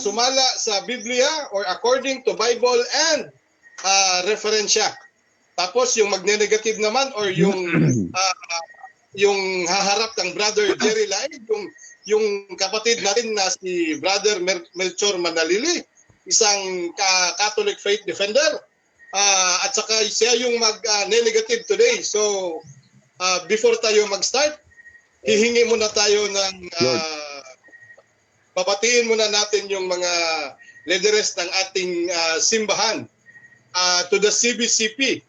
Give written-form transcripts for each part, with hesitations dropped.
sumala sa Biblia or according to Bible and referensya. Tapos yung magne-negative naman or yung haharap ng Brother Jerry Laig, yung kapatid natin na si Brother Melchor Manalili, isang Catholic faith defender. At saka siya yung mag-negative today. So, before tayo mag-start, hihingi muna tayo ng papatiin muna natin yung mga leaders ng ating simbahan to the CBCP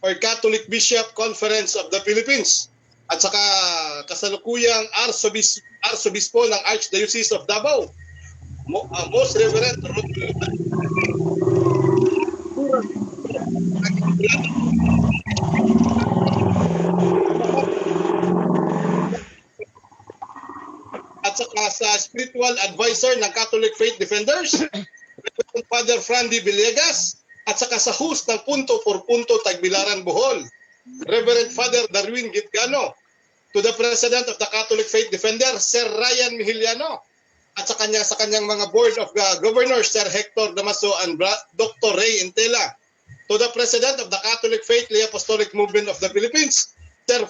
or Catholic Bishop Conference of the Philippines at saka kasalukuyang Arsobispo ng Archdiocese of Davao, Most Reverend at saka sa spiritual advisor ng Catholic Faith Defenders, Father Frandy Villegas, at saka sa host ng Punto por Punto Tagbilaran Bohol, Reverend Father Darwin Gitgano, to the President of the Catholic Faith Defender, Sir Ryan Mihiliano, at sa kanyang mga Board of Governors, Sir Hector Damaso and Dr. Ray Intela, to the President of the Catholic Faith Lay Apostolic Movement of the Philippines, Sir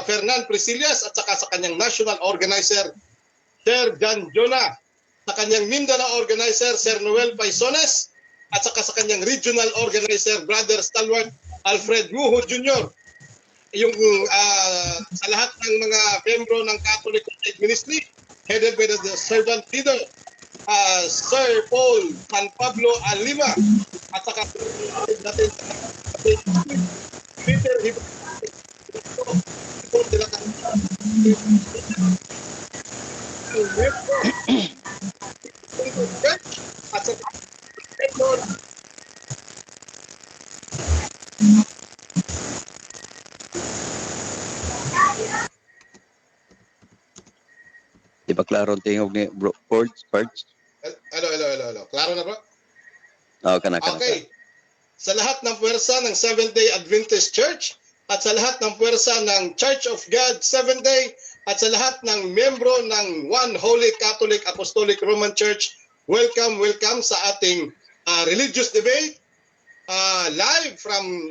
Fernan Presillas, at saka sa kanyang National Organizer, Sir John Jonah, sa kanyang Mindanao Organizer, Sir Noel Paisones, at saka sa kanyang Regional Organizer, Brother Stalwart Alfred Muho Jr., yung sa lahat ng mga membro ng Catholic Faith Ministry, headed by the servant leader, Sir Paul San Pablo Alima, at saka natin Peter at saka Di ba klaro tingog ni bro Ports? Hello. Klaro na bro? Oo, kana. Okay. Sa lahat ng puwersa ng Seventh-day Adventist Church at sa lahat ng puwersa ng Church of God Seventh-day at sa lahat ng membro ng One Holy Catholic Apostolic Roman Church, welcome sa ating religious debate live from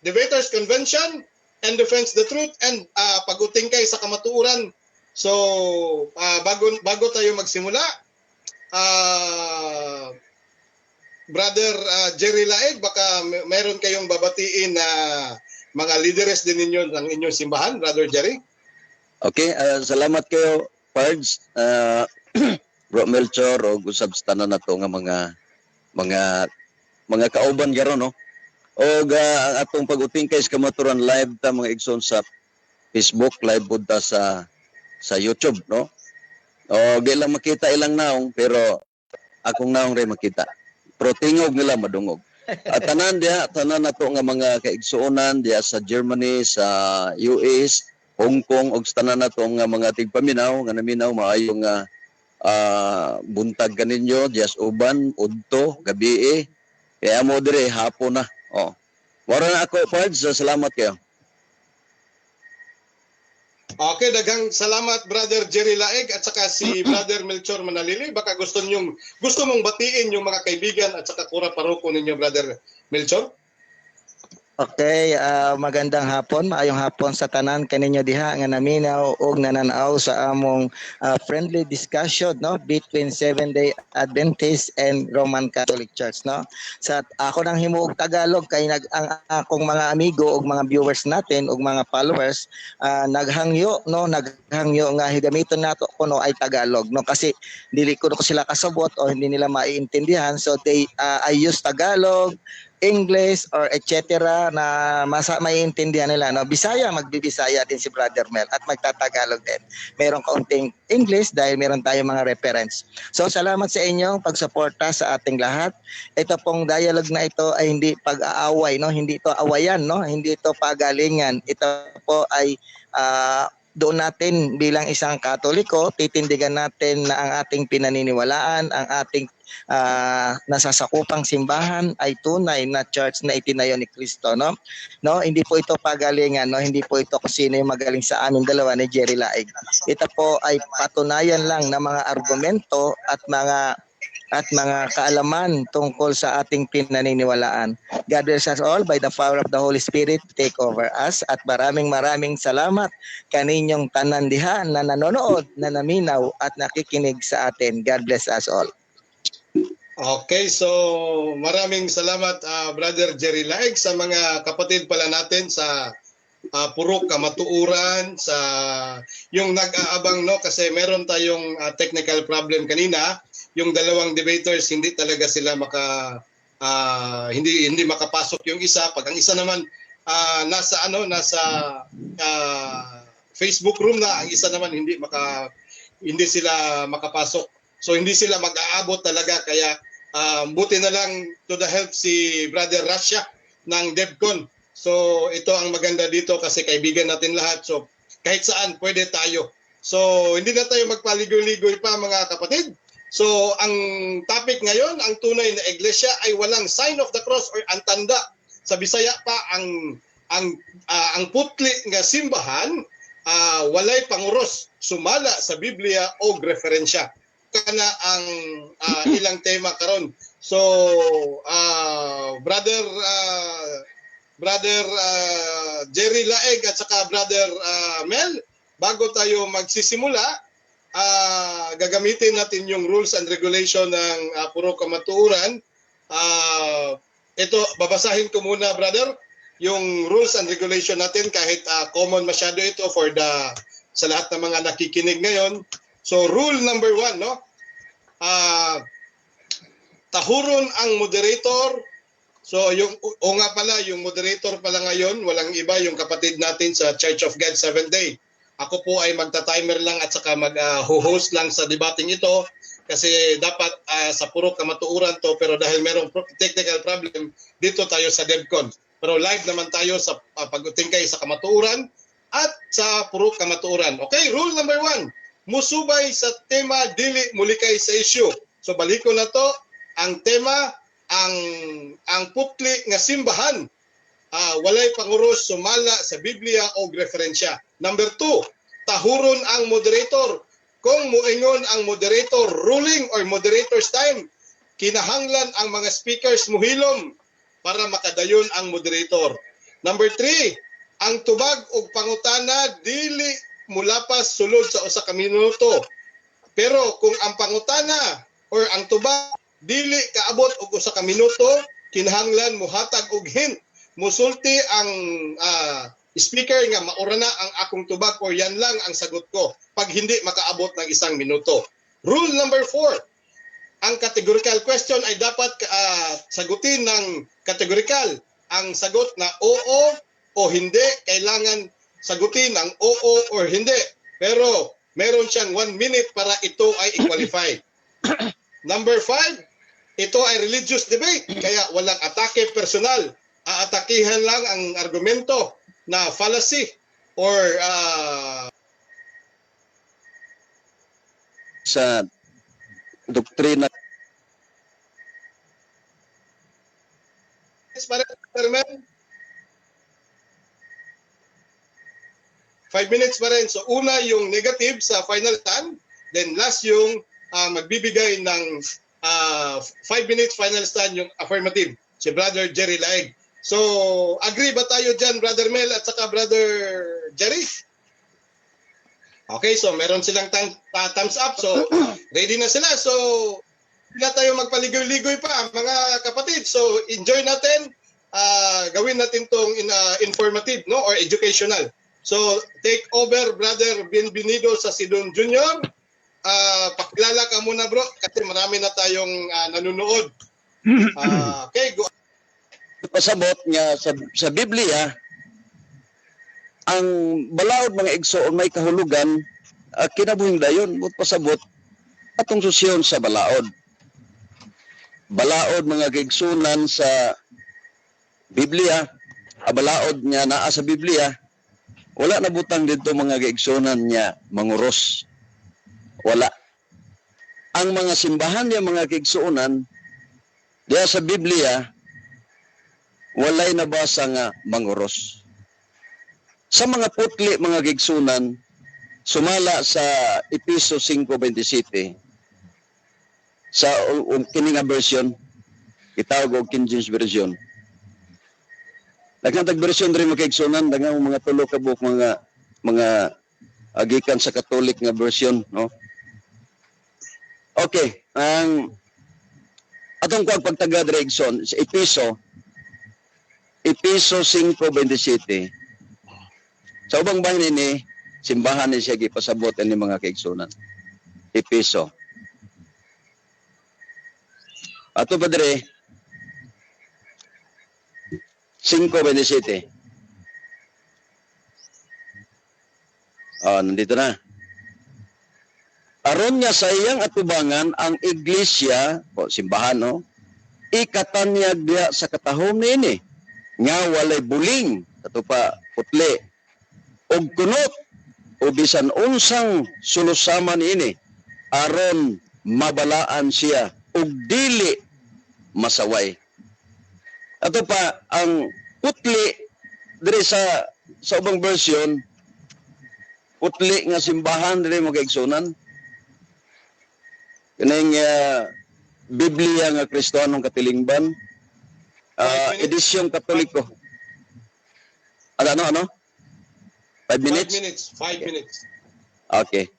Debaters Convention and Defense the Truth and pag-utingkay sa kamatuoran. So, bago tayo magsimula, Brother Jerry Laig, baka mayroon kayong babatiin na mga leaders din ninyo ng inyong simbahan, Brother Jerry? Okay, salamat kayo, Pards. Bro Melchor, o usab sa tanan na to nga mga kauban garo, no? O ang atong pag-utingkay sa kamaturan live ta mga igsoon sa Facebook, live po ta sa YouTube, no? O gilang makita ilang naong, pero akong naong rin makita. Pero tingog nila madungog. At tanan na to nga mga kaigsuonan diya sa Germany, sa US, Hong Kong, og tanan na to nga mga tigpaminaw, nga naminaw maayo nga buntag kaninyo, diya sa uban, udto, gabi kaya mo dire hapon na. O. Wala na ako, Pards, salamat kayo. Okay, daghang salamat Brother Jerry Laig at saka si Brother Melchor Manalili. Baka gusto mong batiin yung mga kaibigan at saka kura paroko ninyo, Brother Melchor. Okay, magandang hapon, maayong hapon sa tanan kaninyo diha nga naminaw og nananaw sa among friendly discussion, no, between Seventh-day Adventist and Roman Catholic Church, no. Sa ako nang himuog Tagalog kay ang akong mga amigo ug mga viewers natin ug mga followers naghangyo nga higamiton nato kuno ay Tagalog, no, kasi dili ko sila kasabot o hindi nila maiintindihan, so I use Tagalog, English or etc. na maiintindihan nila, no. Bisaya, magbibisaya din si Brother Mel at magtatagalog din. Merong kaunting English dahil meron tayong mga reference. So salamat sa inyong pagsuporta sa ating lahat. Ito pong dialogue na ito ay hindi pag-aaway, no. Hindi ito awayan, no. Hindi ito pagalingan. Ito po ay doon natin bilang isang Katoliko, titindigan natin na ang ating pinaniniwalaan, ang ating nasasakupang simbahan ay tunay na church na itinayo ni Kristo, no? No, hindi po ito pagalingan, no? Hindi po ito kung sino yung magaling sa amin dalawa ni Jerry Laig. Ito po ay patunayan lang ng mga argumento at mga kaalaman tungkol sa ating pinaniniwalaan. God bless us all by the power of the Holy Spirit take over us, at maraming salamat kaninyong tanan diha na nanonood, na naminaw at nakikinig sa atin. God bless us all. Okay, so maraming salamat Brother Jerry Laig, sa mga kapatid pala natin sa Purok Kamatuuran, sa yung nag-aabang, no, kasi meron tayong technical problem kanina. Yung dalawang debaters, hindi talaga sila hindi makapasok yung isa. Pag ang isa naman nasa Facebook room na, ang isa naman hindi sila makapasok. So hindi sila mag-aabot talaga, kaya buti na lang to the help si Brother Rasha ng DevCon. So ito ang maganda dito, kasi kaibigan natin lahat. So kahit saan pwede tayo. So hindi na tayo magpaligoy-ligoy pa, mga kapatid. So ang topic ngayon, ang tunay na iglesia ay walang sign of the cross or ang tanda. Sa Bisaya pa ang putli nga simbahan, walay panguros, sumala sa Biblia o referensya. Kana ang ilang tema karon. So brother Jerry Laig at saka brother Mel, bago tayo magsisimula, gagamitin natin yung rules and regulation ng Purok Kamatuuran. Ito, babasahin ko muna, brother, yung rules and regulation natin, kahit common masyado ito sa lahat ng mga nakikinig ngayon. So rule number 1, no? Tahuron ang moderator. So yung yung moderator pala ngayon, walang iba, yung kapatid natin sa Church of God 7th Day. Ako po ay magta-timer lang at saka mag-host lang sa debating ito, kasi dapat sa Purok Kamatuuran to, pero dahil merong technical problem, dito tayo sa DevCon. Pero live naman tayo sa pag-utingkay sa Kamatuuran at sa Purok Kamatuuran. Okay, rule number 1, musubay sa tema, dili mulikay sa issue. So balik ko na to, ang tema, ang putli nga simbahan, walay panguros, sumala sa Biblia o referensya. Number 2, tahuron ang moderator. Kung muingon ang moderator ruling or moderator's time, kinahanglan ang mga speakers muhilom para makadayon ang moderator. Number 3, ang tubag o pangutana dili mulapas sulod sa usa ka minuto. Pero kung ang pangutana or ang tubag dili kaabot og usa ka minuto, kinahanglan muhatag og hint. Musulti ang speaker nga maura na ang akong tubag or yan lang ang sagot ko pag hindi makaabot ng 1 minuto. Rule number 4, ang categorical question ay dapat sagutin ng categorical. Ang sagot na oo o hindi, kailangan sagutin ng oo or hindi. Pero meron siyang 1 minute para ito ay i-qualify. Number 5, ito ay religious debate, kaya walang atake personal. Aatakihan lang ang argumento na fallacy or sa doktrina. Experiment. 5 minutes pa rin. So una yung negative sa final stand, then last yung magbibigay ng 5 minutes final stand yung affirmative, si Brother Jerry Laig. So, agree ba tayo dyan, Brother Mel at saka Brother Jerry? Okay, so meron silang thumbs up. So, ready na sila. So, hindi na tayo magpaligoy-ligoy pa, mga kapatid. So, enjoy natin. Gawin natin tong informative, no, or educational. So, take over, Brother Bienvenido sa Sidon Junior. Pakilala ka muna, bro, kasi marami na tayong nanonood. Okay, go. Pasabot nga sa Biblia, ang balaod mga igsoon may kahulugan, kinabuhing dayon, but pasabot atong susyon sa balaod. Balaod mga kaigsunan sa Biblia, balaod nga naa sa Biblia, Wala na butang dito mga kaigsunan niya manguros. Wala. Ang mga simbahan niya mga kaigsunan diya sa Biblia walay nabasa nga manguros. Sa mga putli mga kaigsunan sumala sa Episo 5:27 sa kini nga version itawag og King James version. Daghang version diri mga kaigsunan, daghang mga tulo ka buok mga agikan sa Catholic nga version, no? Okay, ang atong pagtaga diri igsoon sa Episo 5:27. Sa ubang bahin ini simbahan ni siya gipasabot ani mga kaigsunan. Episo. Ato pa diri 5:27. Nandito na. Aron niya sa iyang atubangan ang iglesia, o simbahan, no? Ikatanyag diya sa katahom niini nga walay buling, ato pa putli, og kunot, o bisan unsang sulusaman ini, aron mabalaan siya, og dili masaway. Ato pa, ang putli, diri sa ubang version, putli nga simbahan, diri mo kaigsunan, kining Biblia nga Kristohanong Katilingban, edisyong Katoliko. Ano? 5 minutes? 5 minutes. Okay.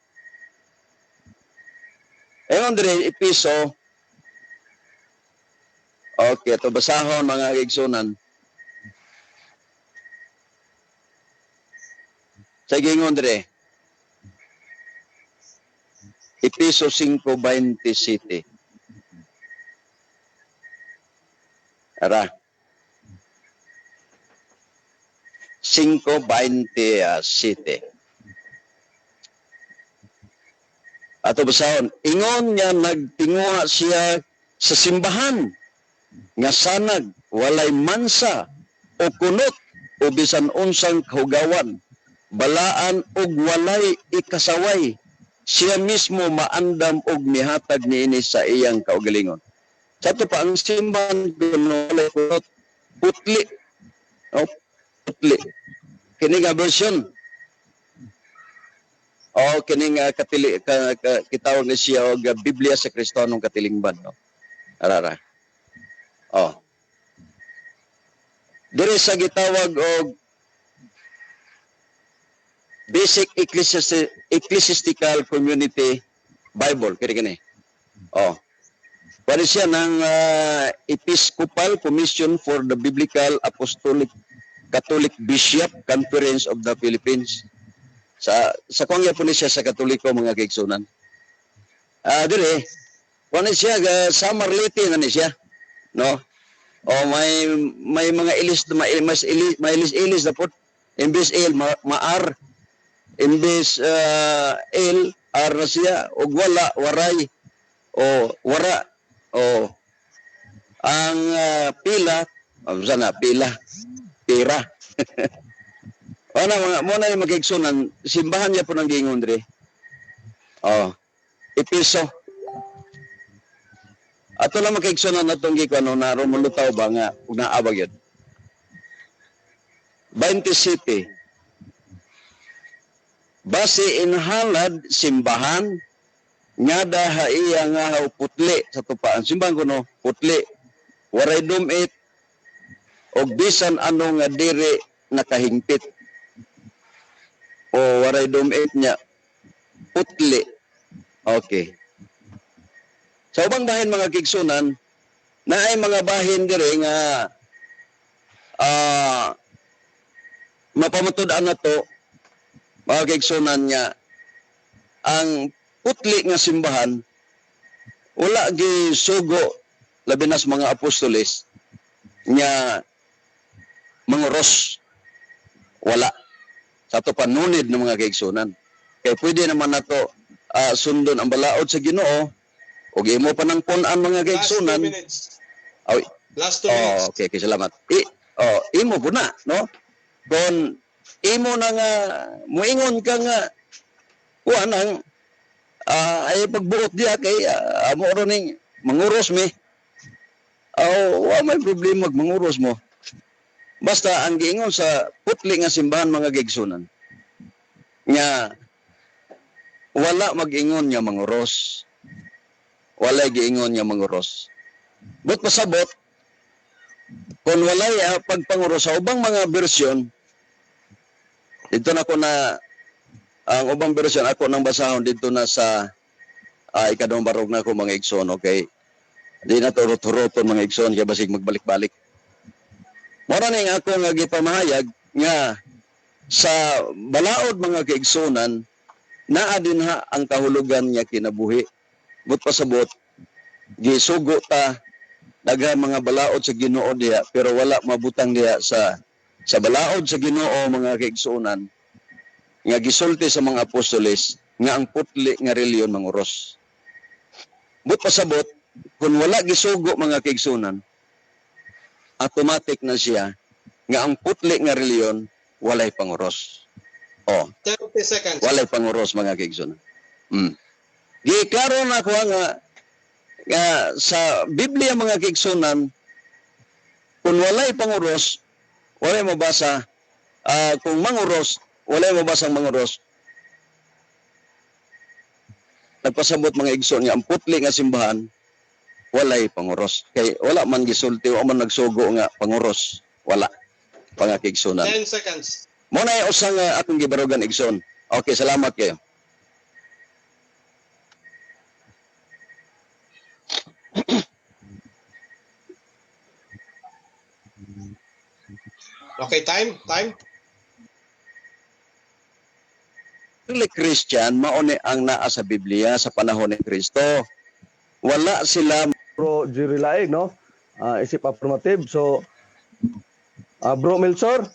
Ewan diri, Episo. Okay, ito basahon mga kaigsunan. Sa gingon diri. Episo 5:27. Ara. 5:27. Ato basahon, ingon niya nagtinguha siya sa simbahan nga sanag walay mansa o kunot o bisan unsang kahugawan, balaan og walay ikasaway, siya mismo maandam og mihatag niini sa iyang kaugalingon. Sa ito pa ang simbahan walay kunot, putli, no? Putli. Kini nga version. O kini nga kitawag ni siya og Biblia sa Kristohanong Katilingban, no? Arara. Diri sa gitawag og Basic Ecclesiastical Community Bible, kini. Pwede siya ng Episcopal Commission for the Biblical Apostolic Catholic Bishop Conference of the Philippines. Sa kongya po siya sa Katoliko mga kaigsunan. Diri, pwede siya summary na siya, no? O may mga ilis na po, imbis il maar, imbis il ar na siya, o wala, waray, o wara, o ang pila, sana pila, pira. Muna yung magigsunan, simbahan niya po ng gingon diri. Episo. Ato lang magigsunan na itong gikano na rumulutaw ba nga, unaabag yun. 27. Base inhalad simbahan, nga dahaiya nga haw putli sa tupaan. Simbahan ko no, putli. Waray dumit, o bisan ano nga diri nakahingpit. O waray dumit niya, putli. Okay. Sa ubang bahin mga kigsunan, na ay mga bahin diri nga mapamatud-an na to, mga kigsunan niya, ang putli nga simbahan, wala gisugo, labi nas mga apostoles, nga manguros. Wala. Sa ito panunid ng mga kigsunan. Kaya pwede naman na to sundon ang balaod sa Ginoo, o imo pa ng punan mga kaigsunan. Last 2 minutes. Okay, salamat. Imo po na, no? Kung imo na nga muingon ka nga kuan ang ay pagbuot diya kay amo ron ning manguros mi. Wa may problema manguros mo. Basta ang giingon sa putli nga simbahan mga gigsunan nga wala mag-ingon nga manguros. Wala giingon nga manguros. But pasabot kung walay pagpanguros sa ubang mga bersyon, dito na ko na ang ubang bersyon ako nang basahon dito na sa ikadong barog na ko mga igsoon, okay? Di na turot-turoton mga igsoon kaya basig magbalik-balik. Mara ning ako nga gipamahayag nga sa balaod mga kaigsunan naa din ha ang kahulugan niya kinabuhi. But pasabot gisugo ta daghang mga balaod sa Ginoo diha pero wala mabutang diha sa balaod sa Ginoo mga kaigsunan nga gisulti sa mga apostoles nga ang putli nga reliyon manguros. But pasabot kung wala gisugo mga kaigsunan automatic na siya nga ang putli nga reliyon walay panguros. 30 seconds. Walay panguros mga kaigsunan. Gikaron ako nga sa Biblia mga kaigsunan kung walay panguros walay mabasa kung manguros walay mabasang manguros. Nagpasabot mga igsoon nga ang putli nga simbahan walay panguros. Kay wala man gisulti o man nagsugo nga panguros. Wala. Mga kaigsunan. 10 seconds. Muna yung usang akong gibarugan igsoon. Okay, salamat kayo. Okay, time. Early Christian, mauni ang naa sa Biblia sa panahon ni Kristo. Wala sila Bro Jerry Laig, no? Isip affirmative. So, Bro Melchor?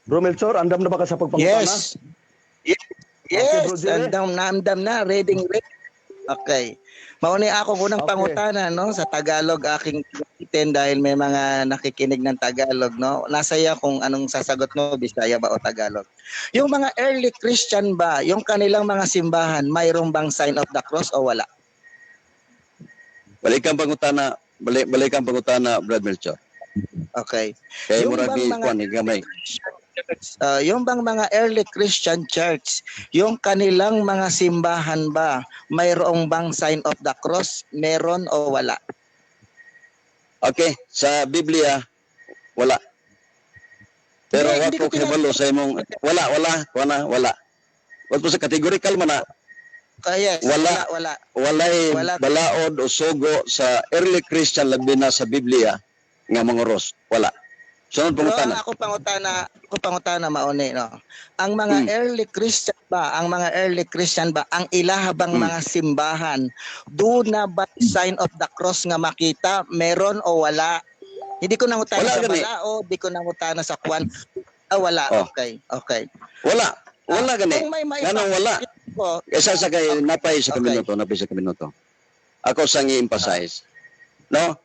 Bro Melchor, andam na ba ka sa pagpangutana? Yes. Okay, Bro Yes, Jerry. andam na, ready. Okay. Mauni ako unang Okay. pangutana no sa Tagalog aking gamitin dahil may mga nakikinig ng Tagalog no. Nasaya kung anong sasagot mo, Bisaya ba o Tagalog. Yung mga early Christian ba, yung kanilang mga simbahan, mayroong bang sign of the cross o wala? balikan pangutana, balikan pangutana Brad Melchor. Okay. Kay Yung murag bang ni mga- kuan ni gamay. Yung bang mga early Christian church, yung kanilang mga simbahan ba, mayroong bang sign of the cross? Meron o wala? Okay, sa Biblia wala. Pero Hindi wa ko ko kabalo sa imong wala. Wa po sa categorical man na Yes, Wala. walay Wala. balaod o sugo sa early Christian labi na sa Biblia nga manguros. Wala. Sunod Pero ang pangutana. ako pangutana mauni no. Ang mga early Christian ba, ang ilahabang mga simbahan, do na ba sign of the cross nga makita, meron o wala? Hindi ko nangutana Wala sa gani. balao, di ko nangutana sa kwan. Wala. Oh. Okay. Wala gani. Kung may Ganong wala. ko, Isa sa kay napay sa Okay. minuto. Ako sang i-emphasize. No?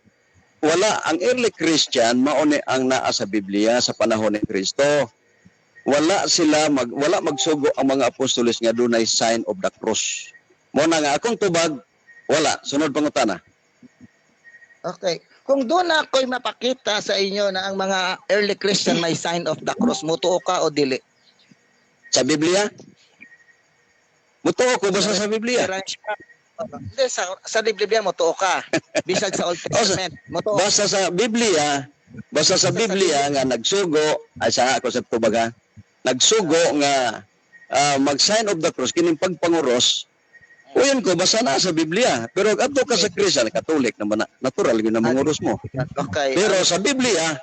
Wala ang early Christian mauni ang naa sa Biblia sa panahon ni Kristo. Wala magsugo ang mga apostoles nga dunay sign of the cross. Mo na nga akong tubag wala. Sunod pangutana. okay. Kung doon ako'y mapakita sa inyo na ang mga early Christian may sign of the cross, mutuo ka o dili? Sa Biblia? Mutuo ko basta sa Biblia. Hindi, sa Biblia mo tuo ka. Bisag sa Old Testament, mo tuo. Basta sa Biblia nga nagsugo ay sa ako sa tubaga. Nagsugo nga mag-sign of the cross kining pagpanguros. Uyon ko basta na sa Biblia. Pero adto ka sa Christian, Katolik naman natural gyud na manguros mo. Okay. Pero sa Biblia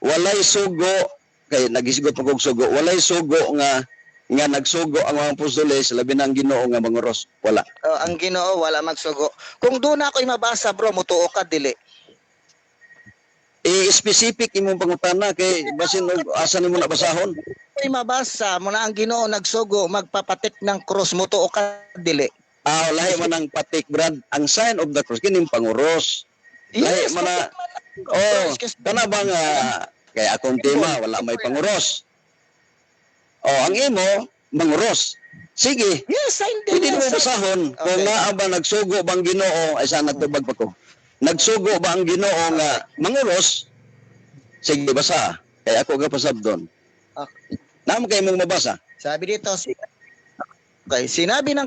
walay sugo kay nagisigot pa kog sugo. Walay sugo nga nagsugo ang mga apostoles labi na ang Ginoo nga manguros. Wala. Ang Ginoo wala magsugo. Kung doon ako'y mabasa, bro, mutuo ka dili. I-specific imong pangutana kay basin asa nimo na basahon. Ako'y mabasa mo na ang Ginoo nagsugo, magpapatik ng cross, mutuo ka dili. Lahi man ang patik Brad, ang sign of the cross kining panguros. Lahi man na kana ba nga Kaya akong tema, wala may panguros. Ang imo, manguros. Sige, Yes, sign din. pwede yan, mo sign. basahon kung Okay. nga ba nagsugo bang Ginoo, ay saan nagtubag pa ko. Nagsugo ba ang Ginoo nga manguros? Sige, basa. Kaya ako kapasab doon. Okay. Naman kayo mong mabasa. Sabi dito, okay, sinabi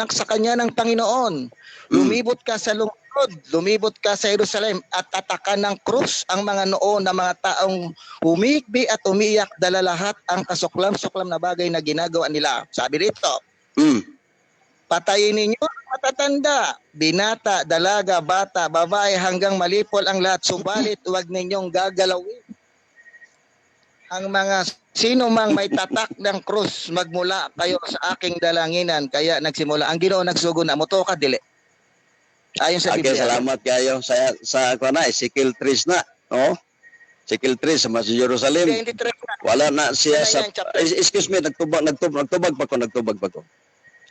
sa kanya ng Panginoon, lumibot ka sa lungsod, lumibot ka sa Jerusalem at tatakan ng krus ang mga noon ng mga taong humikbi at umiyak dala lahat ang kasuklam-suklam na bagay na ginagawa nila. Sabi dito, Mm. patayin ninyo ang matatanda, binata, dalaga, bata, babae hanggang malipol ang lahat, subalit huwag ninyong gagalawin ang mga sino mang may tatak ng krus, magmula kayo sa aking dalanginan. Kaya nagsimula ang Ginoo nagsugo na moto ka dili. Ayon sa Okay, Biblia. salamat kayo sa ako na, Ezekiel 3 na. No? Ezekiel 3 sa mga Jerusalem. 23 na. Wala na siya sa Yan, chapter. excuse me, nagtubag pa ko.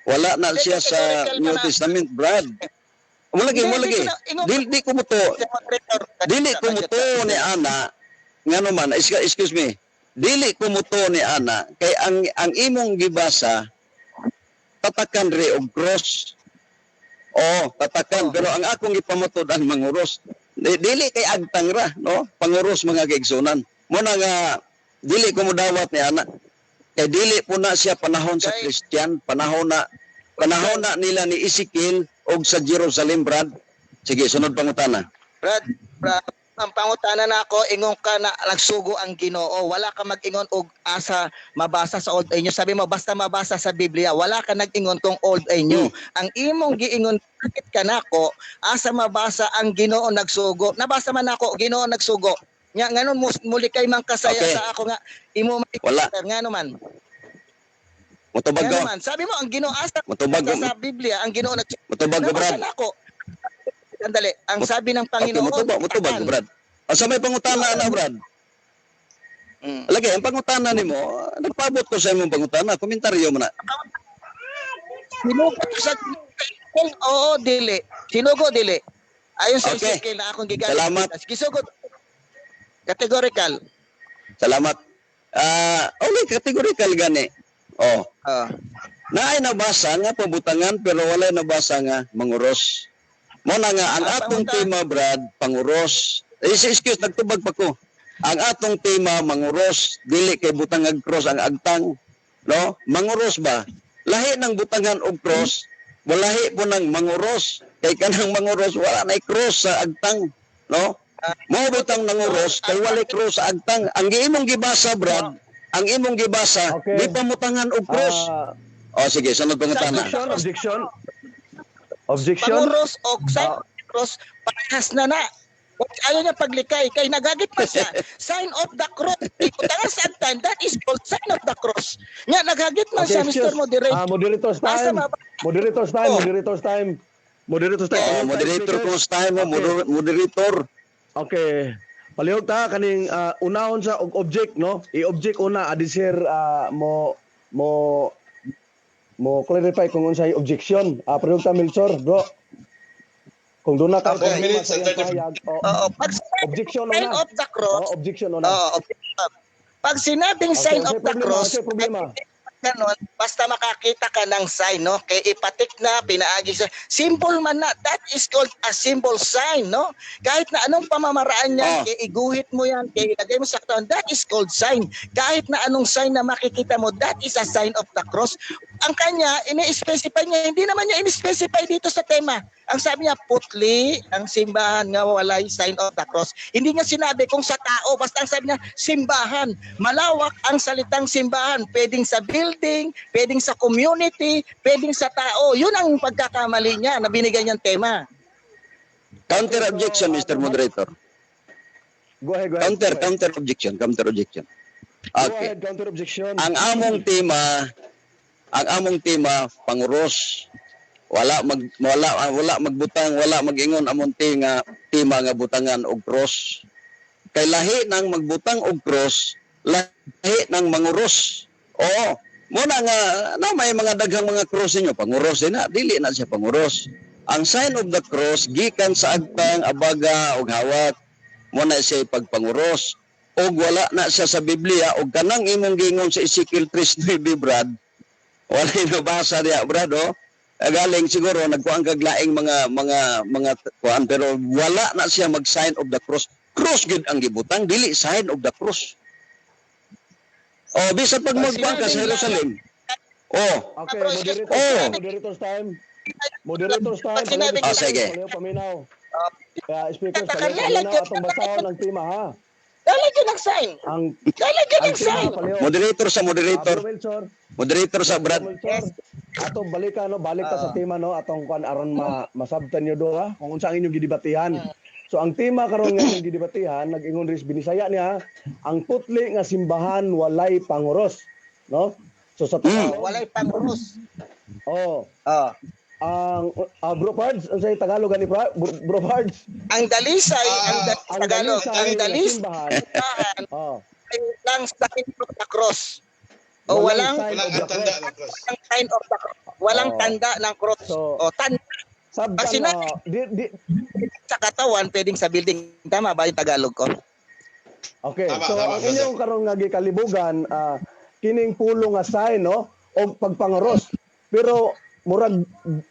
Wala na siya sa New Testament, Brad. Mo lagi. Dili ko mo to. Dili ko mo to ni ana. Ngano man, excuse me. Dili ko mo to ni ana kay ang imong gibasa tatakan re og cross. Tatakan pero ang akong ipamutod ang manguros. Dili kay agtang ra, no? Panguros mga kaigsunan. Mo na nga dili ko mo dawat ni ana. Kay dili po na siya panahon sa Christian, panahon na nila ni Ezekiel og sa Jerusalem, Brad. Sige, sunod pangutana. Brad, ang pangutana na ako, ingon ka na nagsugo ang Ginoo. Wala ka mag-ingon og asa mabasa sa old ay nyo. Sabi mo, basta mabasa sa Biblia. Wala ka nag-ingon kung old ay nyo. Ang imong giingon, bakit ka na ako, asa mabasa ang Ginoo nagsugo. Nabasa man ako, Ginoo nagsugo. Nga, nganon, muli kay mang kasaya Okay. sa ako nga, imo Wala. nga naman. Mutubag Nga ko. naman. Sabi mo, ang Ginoo, asa Mutubag ko. sa Biblia, ang Ginoo nagsugo. Mutubag ko, Brad. Nabasa na ako. Sandali, ang sabi ng Okay, Panginoon, mutubag ko, Brad. Sa may pangutana na, Brad. Mm. Lagi, ang pangutana nimo, nagpabot ko sa imong pangutana, komentaryo mo na. Sinugo sa oo, dili. Sinugo, dili. Ayon sa Okay. Ezekiel na akong gigamit. Salamat. Kisugot. Categorical. Salamat. Okay, categorical gani. Ah. Naay nabasa nga pabutangan pero wala nabasa nga manguros. Mo na nga ang atong tema, Brad, panguros. Excuse, nagtubag pa ko. Ang atong tema manguros, dili kay butangag cross ang agtang, no? Manguros ba? Lahi ng butangan og cross, walahi po ng manguros. Kay kanang manguros wala nay cross sa agtang, no? Mo butang nanguros kay wala cross sa agtang. Ang imong gibasa, Brad, ang imong gibasa, Okay. di pamutangan og cross. Sige, sunod pangutana. Objection. Panguros o sign of the cross, parehas na na. Ayaw niya paglikay, kay nagagit pa siya. Sign of the cross. Iputangan sa agtan, that is called sign of the cross. Nga, naghagit man siya, Mr. Moderator. Moderator's Asa time. mabasa? Moderator's time. Oh. Moderator's time. Moderator's time. Moderator Speaker. kung time mo, Okay. moderator. Okay. Palihog ta kaning unahon sa og object, no? I-object una adisir mo clarify kung unsay objection. Palihog ta Milsor, bro. Kung doon na ka 4 minutes and 30 Oo, pag objection sign una. of the cross, Objection una. pag sinabing sign of the cross, Ano problema? ganon, basta makakita ka ng sign, no? Kay ipatik na, pinaagi sa simple man na, that is called a symbol sign, no? Kahit na anong pamamaraan niyan, kay iguhit mo yan, kay ilagay mo sa katawan, that is called sign. Kahit na anong sign na makikita mo, that is a sign of the cross. Ang kanya, ini-specify niya, hindi naman niya ini-specify dito sa tema. Ang sabi niya, putli, ang simbahan nga walay sign of the cross. Hindi niya sinabi kung sa tao, basta ang sabi niya, simbahan. Malawak ang salitang simbahan. Pwedeng sa building, pwedeng sa community, pwedeng sa tao. Yun ang pagkakamali niya na binigay niyang tema. Counter objection, Mr. Moderator. Go ahead, go ahead. Counter objection. Go Okay. ahead, counter objection. Ang among tema panguros. Wala magbutang, wala magingon among tema nga butangan og cross. Kay lahi nang magbutang og cross, lahi nang manguros. Muna nga na may mga daghang mga cross ninyo, panguros din na, dili na siya panguros. Ang sign of the cross gikan sa agtang abaga og hawat, muna siya pagpanguros. o wala na siya sa Biblia o kanang imong gingon sa Ezekiel 3:9 Brad. Wala nabasa diya Brad oh. Galing siguro nagkuang kaglaing mga kuan pero wala na siya mag-sign of the cross. Cross gid ang gibutang dili sign of the cross. Oh, bisan pag magkuan ka sa Jerusalem. Oh, Okay, moderator's time. sige. Paliw paminaw. Speakers, Katakan paliw paminaw atong basahon ang tema ha. Lalagyan ng sign. Ang Lalagyan ng tema sign. paliw. moderator sa moderator. Bro Wilson, Moderator sa Brad. Atong balik ta sa tema no atong kuan aron masabtan niyo do ha kung unsa ang inyong gidebatihan. So ang tema karon nga inyong gidebatihan nag-ingon ris binisaya niya ang putli nga simbahan walay panguros, no? So sa Tagalog, Walay pangurus. oh, Oh. ang Bro Pards, ang sa Tagalog ani Bro Pards, Ang dalisay, ang Tagalog, ang nga dalis simbahan, oh, lang sign of the cross. O walang sign Walang of the ang tanda cross. ng cross. sign of the cross. Walang Oh. tanda ng cross. So, O tanda Sabtan Kasi na, di, sa katawan, pwedeng sa building. Tama ba yung Tagalog ko? okay, Tama, so tama, ang inyong karong nga gikalibugan, kining pulo nga sign, no? O pagpangaros. Pero murag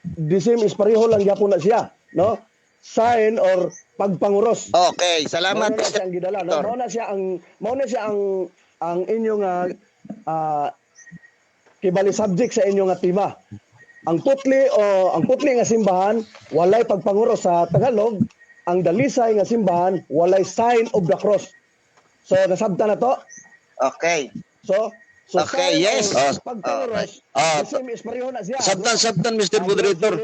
the same is pareho lang gyapon na siya, no? Sign or pagpanguros. Okay, salamat. Mao na siya ang gidala, no? Mao na siya ang inyong kibali subject sa inyong nga tema. Ang putli nga simbahan walay pagpanguros sa Tagalog, ang dalisay nga simbahan walay sign of the cross. So nasabtan na to. Okay. So Okay, sign yes. of pagpanguros. Ah, the same is pareho na siya. Sabtan Mr. Moderator.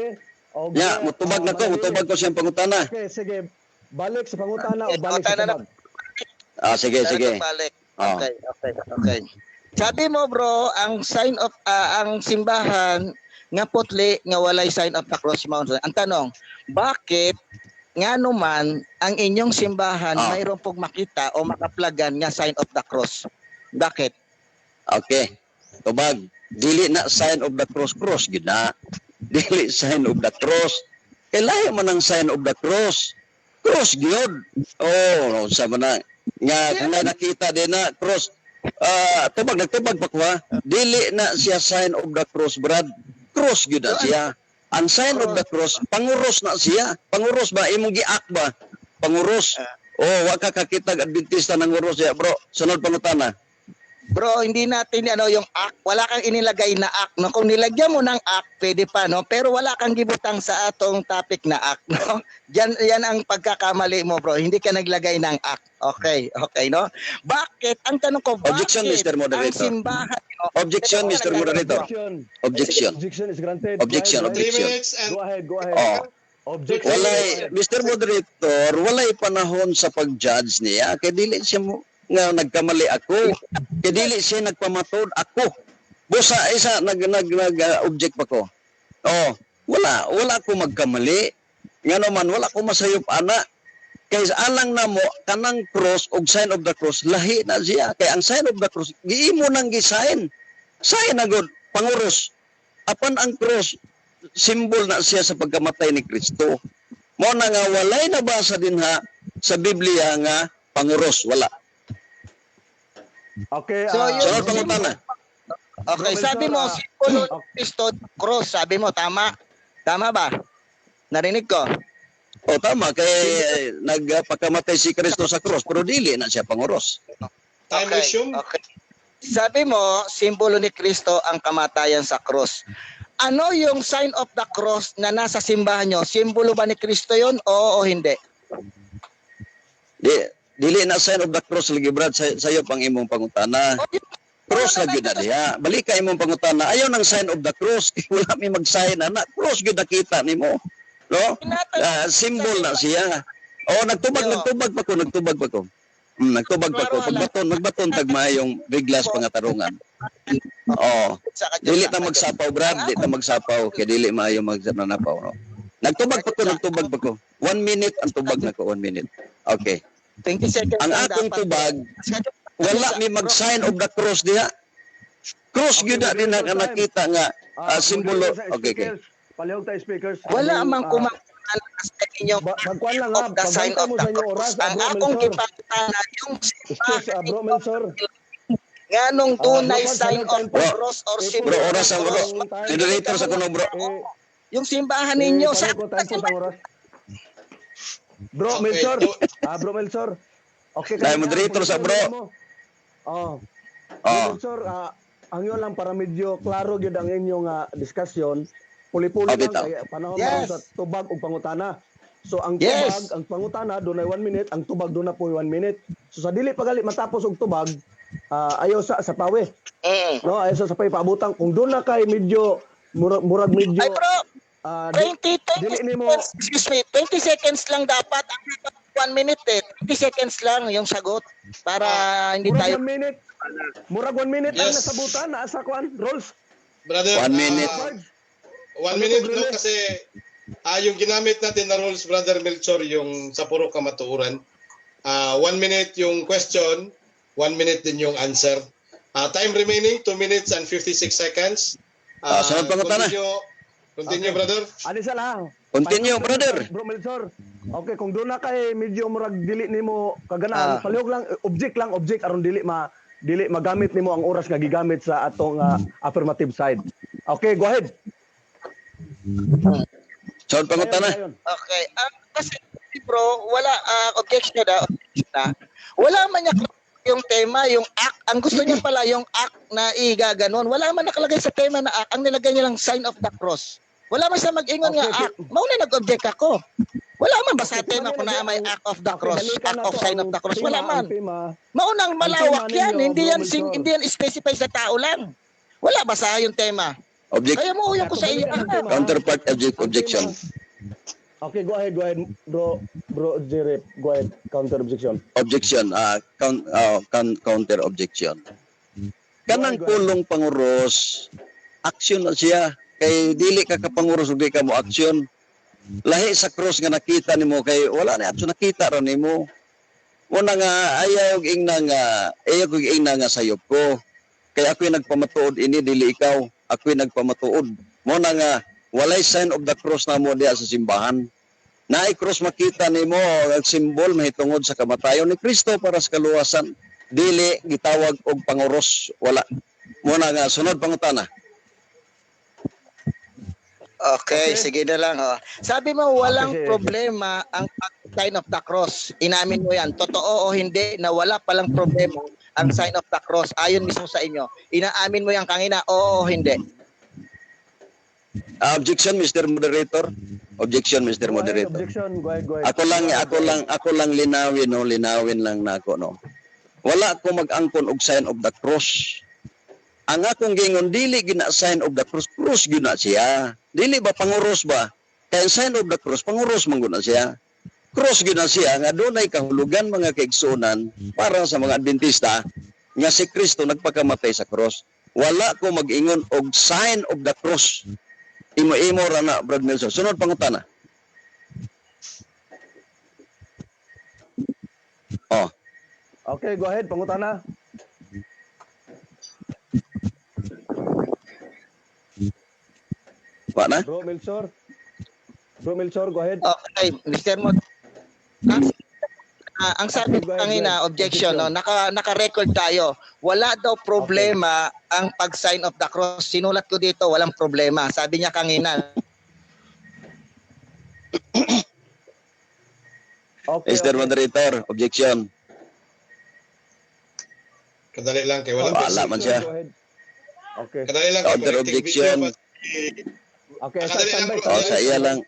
Ya, mutubag na ko, mutubag ko siyang pangutana. Okay, sige. Balik sa pangutana o balik sa Pangutana na. tubag. Sige. Balik. Oh. Okay. Sabi mo bro, ang sign of ang simbahan nga putli nga walay sign of the cross mountain. Ang tanong, bakit nga naman ang inyong simbahan mayroon pong makita o makaplagan nga sign of the cross? Bakit? Okay. Tubag. Dili na sign of the cross gid na. Dili sign of the cross. Kailangan man ang sign of the cross. Cross gyud. Oh, sa man nga kung may nakita din na cross. Nagtubag pa ko ha. Dili na siya sign of the cross, Brad. Cross gyud na siya. Ang sign of the cross, panguros na siya. Panguros ba? Imong giak ba? Panguros. Wa ka kakita Adventista ng uros ya, bro. Sunod pangutana. Bro, hindi natin yung act, wala kang inilagay na act, no? Kung nilagyan mo ng act, pwede pa, no? Pero wala kang gibutang sa atong topic na act, no? Yan ang pagkakamali mo, bro. Hindi ka naglagay ng act. Okay, no? Bakit? Ang tanong ko, bakit Objection, Mr. Moderator. ang simbahan, no? Objection, Mr. Moderator. Objection. Objection. Objection is granted. Objection, Go ahead, 3 objection. minutes and Go ahead. Oh. Objection. Walay, Mr. Moderator, walay panahon sa pag-judge niya. Kaya dili siya mo nga nagkamali ako. Kaya dili siya nagpamatod ako. Busa isa nag-object pa ko. Wala ko magkamali. Nga naman wala ko masayop ana. Kaya alang na mo kanang cross og sign of the cross lahi na siya. Kaya ang sign of the cross giimo nang gi-sign. Sign na gud panguros. Apan ang cross simbol na siya sa pagkamatay ni Kristo. Mo na nga walay nabasa din ha sa Biblia nga panguros wala. Okay. So, yun- Sunod pangutana. Okay, sabi mo, simbolo ng Kristo, cross, sabi mo, tama? Tama ba? Narinig ko? Tama kay nagpakamatay si Kristo sa cross pero dili na siya panguros. time resume. Okay. Sabi mo, simbolo ni Kristo ang kamatayan sa cross. Ano yung sign of the cross na nasa simbahan nyo? Simbolo ba ni Kristo yun? Oo o hindi? Dili na sign of the cross lagi Brad sayo pang imong pangutana. Cross na gyud na diha. Balik ka imong pangutana. Ayaw ng sign of the cross. Wala mi mag-sign ana. Cross gyud nakita nimo. No? Symbol na siya. Nagtubag pa ko. Nagtubag pa ko. Magbaton tag maayong biglas pangatarungan. Dili ta magsapaw Brad, dili ta magsapaw kay dili maayo magnanapaw no. Nagtubag pa ko. 1 minute ang tubag nako, 1 minute. Okay. 20 seconds. Ang lang akong dapat. tubag, wala mi mag-sign of the cross diha. Cross gyud na din na nakita nga simbolo. Okay. Palihog tayo speakers. Wala mang kumakanan inyong Pagkuan lang ha, of the sign pagbanta of mo the sa inyong cross. oras, Ang bro akong Melchor. gipangutana yung Excuse, bro Melchor. nganong tunay bro, sign Pag, of the bro, cross or bro, symbol Bro, of oras the ang bro. cross. Moderator sa kuno bro. Yung simbahan ninyo sa time po sa oras. Bro Okay, Melchor. so- Bro Melchor. Okay Dahil moderator sa bro. Oh. Bro Oh, Melchor, ang yun lang para medyo klaro gyud ang inyong diskusyon. Puli-puli lang bitaw. kay panahon Yes. sa tubag ug pangutana. So ang Yes. tubag, ang pangutana dunay 1 minute, ang tubag dunay po 1 minute. So sa dili pagali matapos og tubag, ayaw sa pawe. No, ayaw sa pawe paabutang kung doon na kay medyo murag medyo Ay bro, ah, 20 dili nimo seconds, excuse me, 20 seconds lang dapat. Ang 1 minute 20 seconds lang yung sagot para hindi murag tayo 1 minute. Murag 1 minute ang Yes. nasabutan naa sa kwan, rules. Brother, 1 minute. 1 minute no kasi yung ginamit natin na rules, Brother Melchor, yung sa puro kamatuuran. 1 minute yung question, 1 minute din yung answer. Time remaining 2 minutes and 56 seconds. sunod pangutana. Continue, Okay. brother. Ano isa lang? Continue, brother. Bro Melchor. Okay, kung doon na kay medyo murag dili nimo kaganahan, palihog lang object aron dili magamit nimo ang oras nga gigamit sa atong affirmative side. Okay, go ahead. sunod pangutana. Ayon. Okay. Kasi bro, wala objection na. Wala man niya yung tema, yung act. Ang gusto niya pala yung act na igaganon. Wala man nakalagay sa tema na act. Ang nilagay niya lang sign of the cross. Wala man siya mag-ingon nga Okay, act. Mauna nag-object ako. Wala man ba sa tema kung na may act of the cross, act of sign of the cross? Wala man. Maunang malawak yan. Hindi yan specify sa tao lang. Wala ba sa yung tema? Object, Kaya mo yung ko sa iyo. counterpart objection. Okay, go ahead, bro Jerry, go ahead, counter objection. Objection, counter objection. Kanang Go ahead. pulong panguros, action na siya. Kay dili ka kapanguros ug di ka mo action. Lahi sa cross nga nakita nimo kay wala na action nakita ra nimo. Mo na nga ayaw og ingna nga sayop ko. Kay ako'y nagpamatuod ini dili ikaw. Ako'y nagpamatuod. Mo na nga walay sign of the cross na mo diha sa simbahan. Naay cross makita nimo ang simbol mahitungod sa kamatayon ni Kristo para sa kaluwasan. Dili gitawag og panguros, wala. Mo na nga sunod pangutana. Okay, sige na lang. Sabi mo walang Okay. problema ang sign of the cross. Inamin mo yan. Totoo o hindi na wala palang problema ang sign of the cross. Ayon mismo sa inyo. Inaamin mo yan kanina, oo o hindi. Objection, Mr. Moderator. Objection, Mr. Go ahead, Moderator. objection, go ahead. Ako lang linawin lang nako no. Wala ko mag-angkon og sign of the cross. Ang akong gingon dili gina sign of the cross, cross gina siya. Dili ba panguros ba? Kaya ang sign of the cross panguros man guna siya. Cross gina siya nga dunay kahulugan mga kaigsunan para sa mga Adventista nga si Kristo nagpakamatay sa cross. Wala ko mag-ingon og sign of the cross. Imo ra na, Brad Melchor. Sunod pangutana. Oh, Okay, go ahead, pangutana. wa na? Bro Melchor, go ahead. Okay, Mr. Mo. Ang sabi ko kanina, objection, no? Naka-record tayo. Wala daw problema ang pag-sign of the cross. Sinulat ko dito, walang problema. Sabi niya kanina. Okay, Mr. Moderator, objection. Kadali lang kay walang Wala man siya. Go ahead. Okay. Kadali lang Counter connecting objection. video, Okay, Kadali lang, standby. bro. Oh, sa iya lang.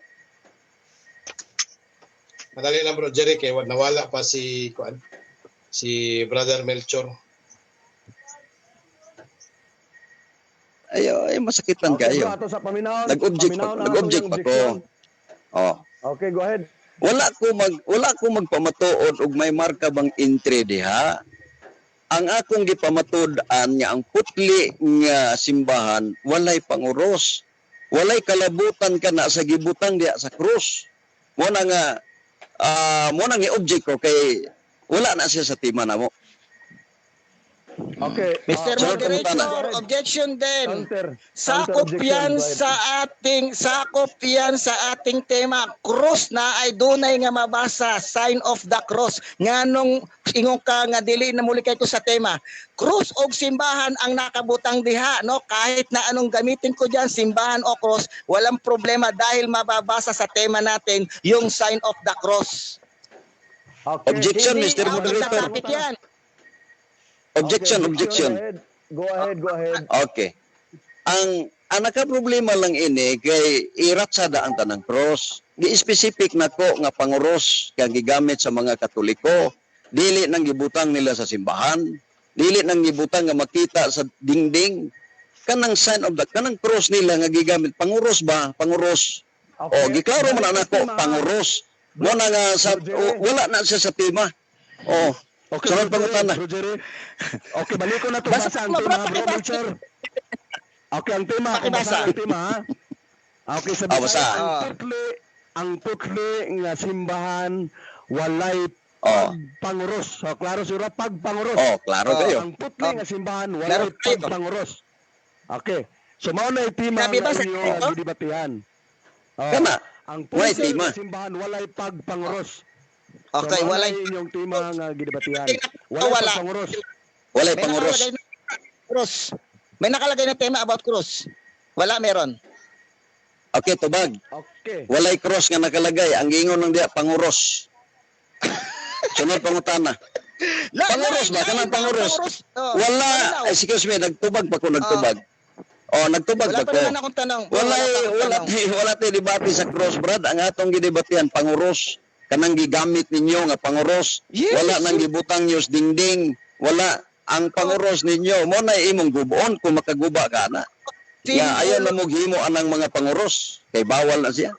Madali lang bro, Jerry, kay nawala pa si Brother Melchor. Ay masakitan Okay, kayo. bro, ato sa paminaw. Nag-object Paminaw na nag-object ang pa ko. objection. Oh. Okay, go ahead. Wala ko magpamatuod og may marka bang entry diha. Ang akong gipamatuod-an nga ang putli nga simbahan walay panguros. Walay kalabutan kana sa gibutang diha sa krus. Mo na nga mo nang i-object ko kay wala na siya sa tema namo. Okay. Mr. Sunod Moderator, pangutana. objection din. Counter. Sakop Counter-objection. yan Go ahead. sa ating tema. Cross na ay dunay nga mabasa, sign of the cross. Nganong ingong ka nga dili na muli kay ko sa tema. Cross og simbahan ang nakabutang diha, no? Kahit na anong gamitin ko diyan, simbahan o cross, walang problema dahil mababasa sa tema natin yung sign of the cross. Okay. Objection, Hindi Mr. out of the Moderator. topic yan. Objection, Okay, objection. Go ahead. Okay. Ang naka-problema lang ini kay iratsada ang tanang cross. Gi-specific nako nga panguros kang gigamit sa mga Katoliko. Dili nang gibutang nila sa simbahan. Dili nang gibutang nga makita sa dingding. Kanang sign of the kanang cross nila nga gigamit panguros ba? Panguros. O giklaro man nako panguros. Mo na nga sa wala na siya sa tema. O Okay, sunod pangutana. Okay, balik ko na to Basa basa ang mo, bro, tema, bro, pakibasa. Richard. Okay, ang tema, kung Pakibasa. basa ang tema, ha? Okay, sabi basa. ang putli nga simbahan walay Oh. panguros. So, klaro siguro, pagpanguros. Oh, klaro kayo. Ang putli nga simbahan Klaro walay kayo. pagpanguros. Okay. So, mao na yung tema Sabi ba nga sa inyo ito? nga gidibatihan. Oh, Kana. ang May putli tema. nga simbahan walay pagpanguros. Okay, so, mao na walay inyong tema nga gidibatihan. wala. Walay pagpanguros. Walay May panguros. nakalagay na cross. May nakalagay na tema about cross. Wala, meron. Okay, tubag. Okay. Walay cross nga nakalagay. Ang gingon ng diya, panguros. Sunod pangutana. Panguros ba? Kanang panguros. Oh, Wala, excuse me, nagtubag pa ko nagtubag. Nagtubag Wala pa pa ko. naman akong tanong. Wala tayo debate sa cross, Brad. Ang atong gidebatihan, panguros. Kanang gigamit ninyo nga panguros. Yes. Wala nang gibutang news dingding. Wala. Ang panguros ninyo, mo na imong gubuon kung makaguba ka na. Ya, ayaw na mo himo anang mga panguros. Kay bawal na siya.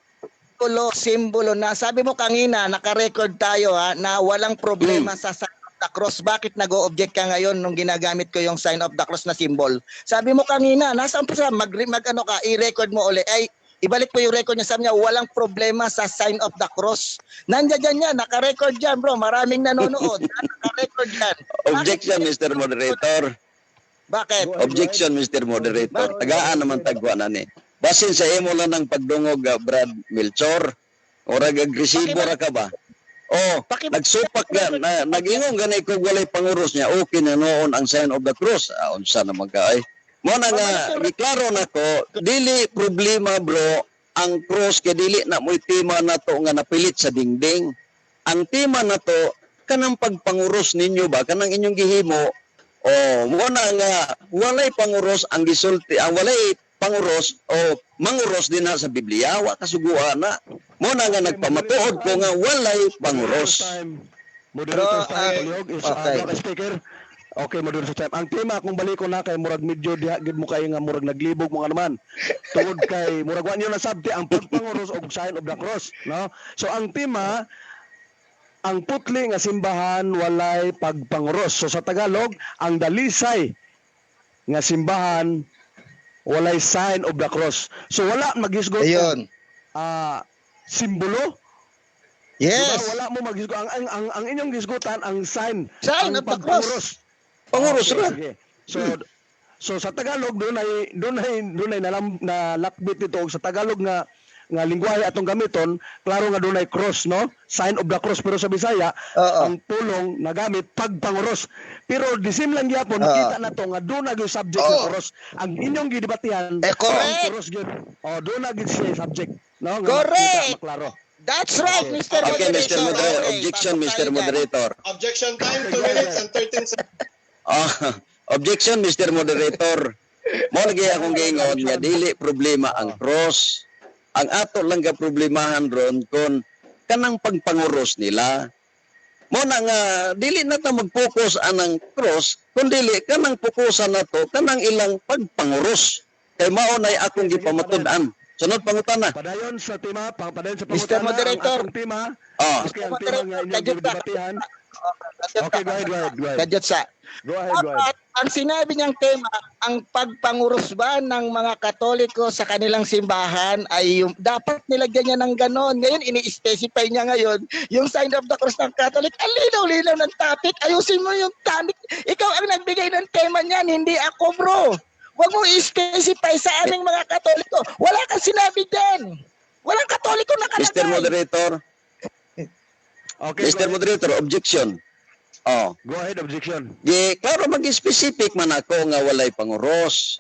Simbolo na. Sabi mo kanina, naka-record tayo na walang problema sa sign of the cross. Bakit nag-o-object ka ngayon nung ginagamit ko yung sign of the cross na symbol? Sabi mo kanina, nasa umpisa, mag-ano ka, i-record mo uli. Ay, ibalik mo yung record niya. Sabi niya, walang problema sa sign of the cross. Nandiyan yan, naka-record dyan, bro. Maraming nanonood. Naka-record dyan. Objection, Mr. Moderator. Bakit? Objection, Mr. Moderator. Tagaan naman tagwa na ni. Basin sa imo lang ng pagdungog, Brad Melchor. Orag agresibo ra ka ba? Nagsupak ka. Nag-ingong ganay kung walay panguros niya. Okay na noon ang sign of the cross. Unsa naman ka ay. Mo na nga, giklaro na ko, dili problema bro, ang cross kay dili na mo'y tema na to nga napilit sa dingding. Ang tema na to, kanang pagpanguros ninyo ba, kanang inyong gihimo, mo na nga, walay panguros ang gisulti, ang walay panguros o manguros din na sa Biblia, wa kasuguan na. Mo na nga nagpamatuod ko nga walay panguros. Moderator time, Paliog, is Okay. speaker. Okay, moderator time. Ang tema kung balik ko na kay murag medyo diha gid mo kay nga murag naglibog mo nga naman. Tungod kay murag wa niyo na sabti ang pagpanguros og sign of the cross, no? So ang tema ang putli nga simbahan walay pagpanguros. So sa Tagalog, ang dalisay nga simbahan walay sign of the cross. So wala maghisgot Ayun. simbolo. Yes. Diba? Wala mo maghisgot ang inyong gisgutan ang sign Sign ang of the cross. pagpanguros. Panguros ra. Sige. So sa Tagalog doon ay nalakbit ito sa Tagalog nga lingwahe atong gamiton, klaro nga doon ay cross, no? Sign of the cross, pero sa Bisaya Oo. ang pulong nagamit pagpanguros. Pero disim lang gyapon Oo. nakita na to nga doon na gyud subject ng Oo. cross. Ang inyong gidebatihan Correct. ang cross gyud. Doon na gyud siya subject, no? Nga Correct. makita, maklaro. That's right, Mr. Okay, Moderator. Mr. Moderator. Okay, Objection, pasok Mr. tayo dyan. Moderator. Objection time, 2 minutes and 13 seconds. Objection, Mr. Moderator. Mo lagi akong gingon nga dili problema ang cross. Ang ato lang ka problemahan ron kung kanang pagpanguros nila. Mo na nga dili na ta mag-focus anang cross, kundi kanang fokusan na to kanang ilang pagpanguros. Kay mao nay akong gipamatud-an. Sunod pangutana. Padayon sa tema, padayon sa Mr. pangutana, Moderator. ang atong tema. Oh, Okay, ang tema nga inyong gidebatihan. Okay, go ahead. Kadyot sa. Go ahead. ang sinabi niyang tema, ang pagpangurus ba ng mga Katoliko sa kanilang simbahan ay dapat nilagyan niya ng ganon. Ngayon, ini-specify niya ngayon yung sign of the cross ng Catholic. Ang linaw-linaw ng topic. Ayusin mo yung topic. Ikaw ang nagbigay ng tema niyan, hindi ako, bro. Huwag mo i-specify sa aming mga Katoliko. Wala kang sinabi dyan. Walang Katoliko na kalagay. Mr. Moderator, Okay, Mr. Moderator, objection. Oh. go ahead, objection. Di, klaro mag-specific man ako nga walay panguros.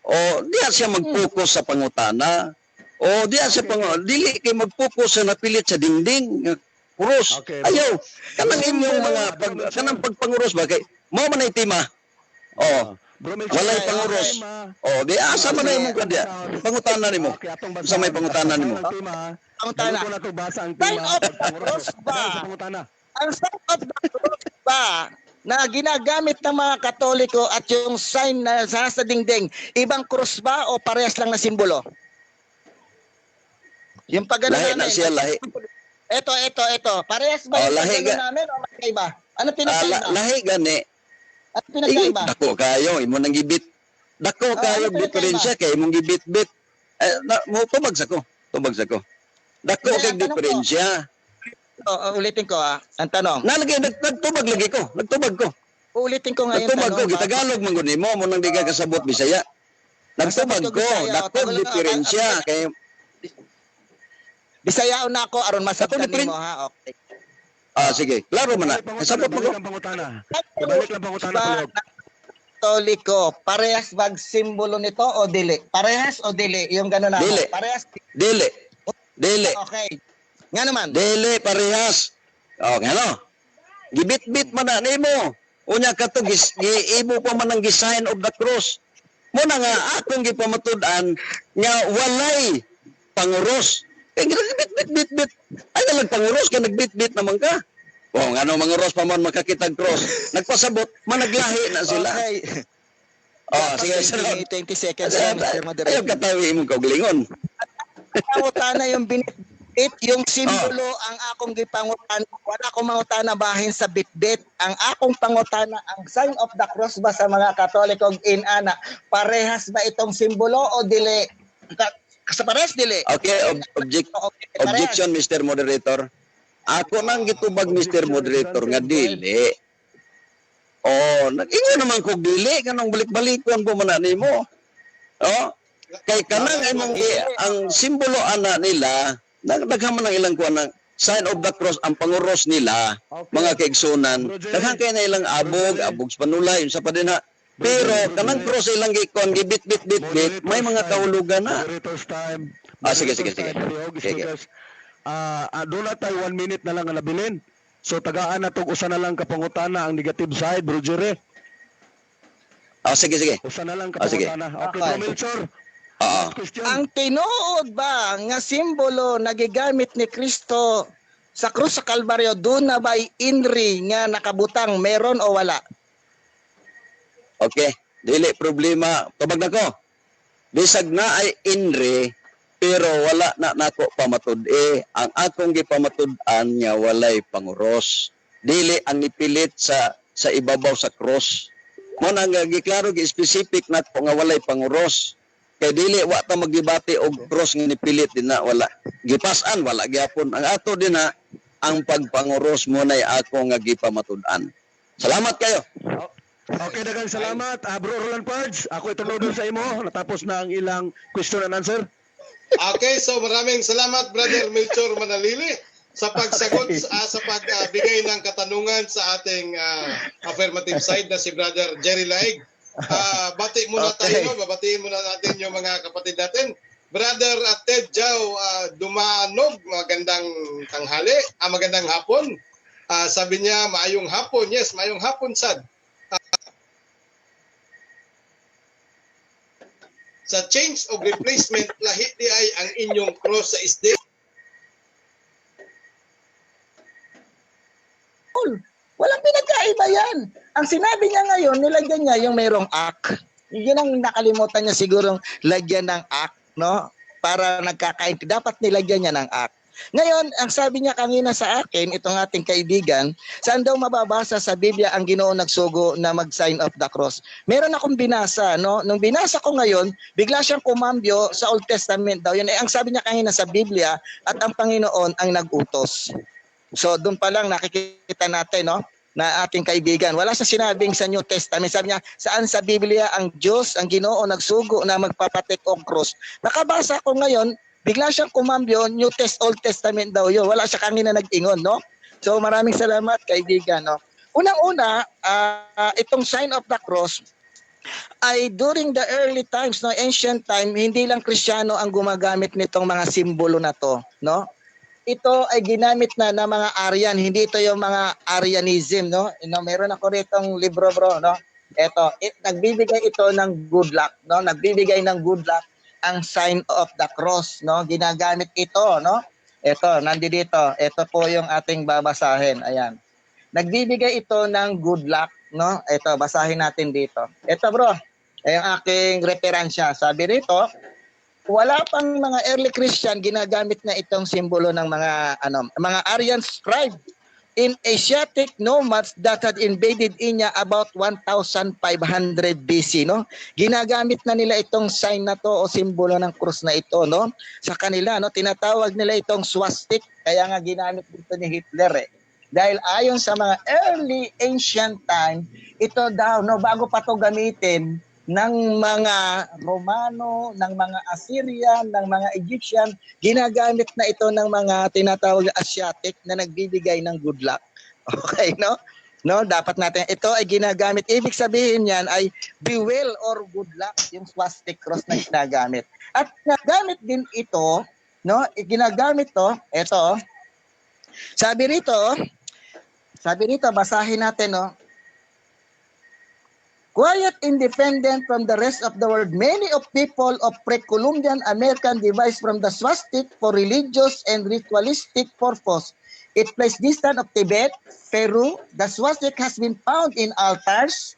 O diya siya mag-focus sa pangutana. O diya siya dili kay mag-focus sa napilit sa dingding. Kuros. Okay. Ayaw. Kanang inyong mga kanang pagpanguros ba kay mo man ay tema. Oh, Bro Melchor, walay Okay, panguros. okay. Oh, di asa man imong kadya. Pangutana nimo. Okay, atong Sa may pangutana nimo. Pangutana. Ko na to basa ang Sign tema of the pagpanguros. cross ba? Dahil sa pangutana. Ang sign of the cross ba na ginagamit ng mga Katoliko at yung sign na sa dingding, ibang cross ba o parehas lang na simbolo? Yung pagano Lahi na namin. siya, lahi. Ito. Parehas ba Oh, yung lahi pagano ga- namin o magkaiba? Ano pinagkaiba? Lahi gani. Ano pinagkaiba? Dako kayo imo nang gibit. Dako kayo ano diferensya kay imong gibit-bit. Mo tubag sa ko. Dako Hindi, kay ang tanong ko. diferensya. Ulitin ko Ang tanong. Nalagay nagtubag lagi ko. Nagtubag ko. Ulitin ko ngayon Nagtubag ko tanong. gitagalog man gud nimo mo nang di ka kasabot Bisaya. Nagtubag Kasabot ko ko. Bisaya, Dako Tagalog, diferensya kay Bisayao na ako aron masabtan Ako, nimo ha. Okay. sige. Klaro man na. Kasabot mo ko. Balik ang pangutana. Balik lang pangutana, Palihog. Katoliko, parehas bag simbolo nito o dili? Parehas o dili? Yung gano'n na. Dili. Parehas. Dili. Dili. Okay. Nga naman. Dili parehas. Oh, ngano? Gibit-bit man na nimo. Unya kato giibo pa man ang sign of the cross. Mo na nga akong gipamatud-an nga walay panguros. Kaya bit-bit. Ay nalang panguros ka nagbit-bit naman ka. Oh, ngano manguros pa man makakitag cross. Nagpasabot, managlahi na sila. Okay. Oh, sige, sunod. 20 seconds na, Mr. Ayaw Moderator. katawi mo kaugalingon. Pangutana yung binitbit, yung simbolo ang akong gipangutana. Wala akong mangutana bahin sa bitbit. Ang akong pangutana, ang sign of the cross ba sa mga Katoliko inana, parehas ba itong simbolo o dili? Sa parehas dili? Okay, objection, Mr. Moderator. Ako nang gitubag, Mr. Moderator, nga dili. Oh, nag-inyo naman kog dili, kanang balik-balikon po man nimo. Oh, kay kanang imong ang simbolo ana nila, daghan man ang ilang kuan ng sign of the cross ang panguros nila, mga kaigsunan. Daghan kay na ilang abog sa panulay, sa pa din na. Pero kanang cross ilang gikon gibit may mga kahulugan na. Moderator's time. Sige. Moderator's time, Palihog. Sige. Students, doon na tayo 1 minute na lang ang nabilin. So tagaan na tong usa na lang kapangutana ang negative side, Bro Jerry. Sige. Usa na lang sige. kapangutana. Okay, Okay. Bro Melchor. Oo. Last question. Ang tinuod ba nga simbolo na gigamit ni Kristo sa krus sa Kalbaryo, doon na ba'y inri nga nakabutang, meron o wala? Okay, dili problema. Tubag na ko. Bisag na ay inre, pero wala na nako pamatud-e. Ang akong gipamatud-an niya walay panguros. Dili ang nipilit sa ibabaw sa cross. Mo nang giklaro gi specific na ko nga walay panguros. Kay dili wa ta magdebate og cross nga nipilit din na wala. Gipasan wala gyapon. Ang ato din na ang pagpanguros mo na ako nga gipamatud-an. Salamat kayo. Okay, daghang salamat. Bro Roland Pards, ako itunod sa imo. Natapos na ang ilang question and answer. Okay, so maraming salamat Brother Melchor Manalili sa pagsagot sa pagbigay ng katanungan sa ating affirmative side na si Brother Jerry Laig. Bati muna tayo, babatiin muna natin yung mga kapatid natin. Brother Ted Jau Dumanog, magandang tanghali, magandang hapon. Sabi niya, maayong hapon. Yes, maayong hapon, sad. Sa change of replacement, lahi di ay ang inyong cross sa isde. Walang pinagkaiba yan. Ang sinabi niya ngayon, nilagyan niya yung mayroong ak. Yun ang nakalimutan niya sigurong lagyan ng ak, no? Para nagkakaintindihan. Dapat nilagyan niya ng ak. Ngayon, ang sabi niya kanina sa akin, itong ating kaibigan, saan daw mababasa sa Biblia ang Ginoo nagsugo na mag-sign of the cross? Meron akong binasa, no? Nung binasa ko ngayon, bigla siyang kumambyo sa Old Testament daw. Yun, ang sabi niya kanina sa Biblia at ang Panginoon ang nag-utos. So, doon pa lang nakikita natin, no? Na ating kaibigan. Wala sa sinabing sa New Testament. Sabi niya, saan sa Biblia ang Diyos, ang Ginoo nagsugo na magpapatik og cross? Nakabasa ko ngayon, bigla siyang kumambyo, Old Testament daw yun. Wala siya kanina nag-ingon, no? So maraming salamat, kaibigan, no? Unang-una, itong sign of the cross ay during the early times, no, ancient time, hindi lang Kristiyano ang gumagamit nitong mga simbolo na to, no? Ito ay ginamit na ng mga Aryan, hindi ito yung mga Aryanism, no? Meron ako ritong libro, bro, no? Ito, nagbibigay ito ng good luck, no? Nagbibigay ng good luck ang sign of the cross, no? Ginagamit ito, no? Ito, nandito. Ito po yung ating babasahin. Ayan. Nagbibigay ito ng good luck, no? Ito, basahin natin dito. Ito, bro, ay ang aking referensya. Sabi rito, wala pang mga early Christian ginagamit na itong simbolo ng mga Aryan scribe in Asiatic nomads that had invaded India about 1500 BC, no? Ginagamit na nila itong sign na to o simbolo ng krus na ito, no? Sa kanila, no, tinatawag nila itong swastik, kaya nga ginamit dito ni Hitler, eh. Dahil ayon sa mga early ancient time, ito daw, no, bago pa to gamitin ng mga Romano, ng mga Assyrian, ng mga Egyptian, ginagamit na ito ng mga tinatawag na Asiatic na nagbibigay ng good luck. Okay, no? No, dapat natin ito ay ginagamit. Ibig sabihin niyan ay be well or good luck, yung swastik cross na ginagamit. At ginagamit din ito, no? Ginagamit to, ito. Sabi rito, basahin natin, no? Quiet, independent from the rest of the world, many of people of pre-Columbian American devised from the swastik for religious and ritualistic purpose. It placed distant of Tibet, Peru. The swastik has been found in altars,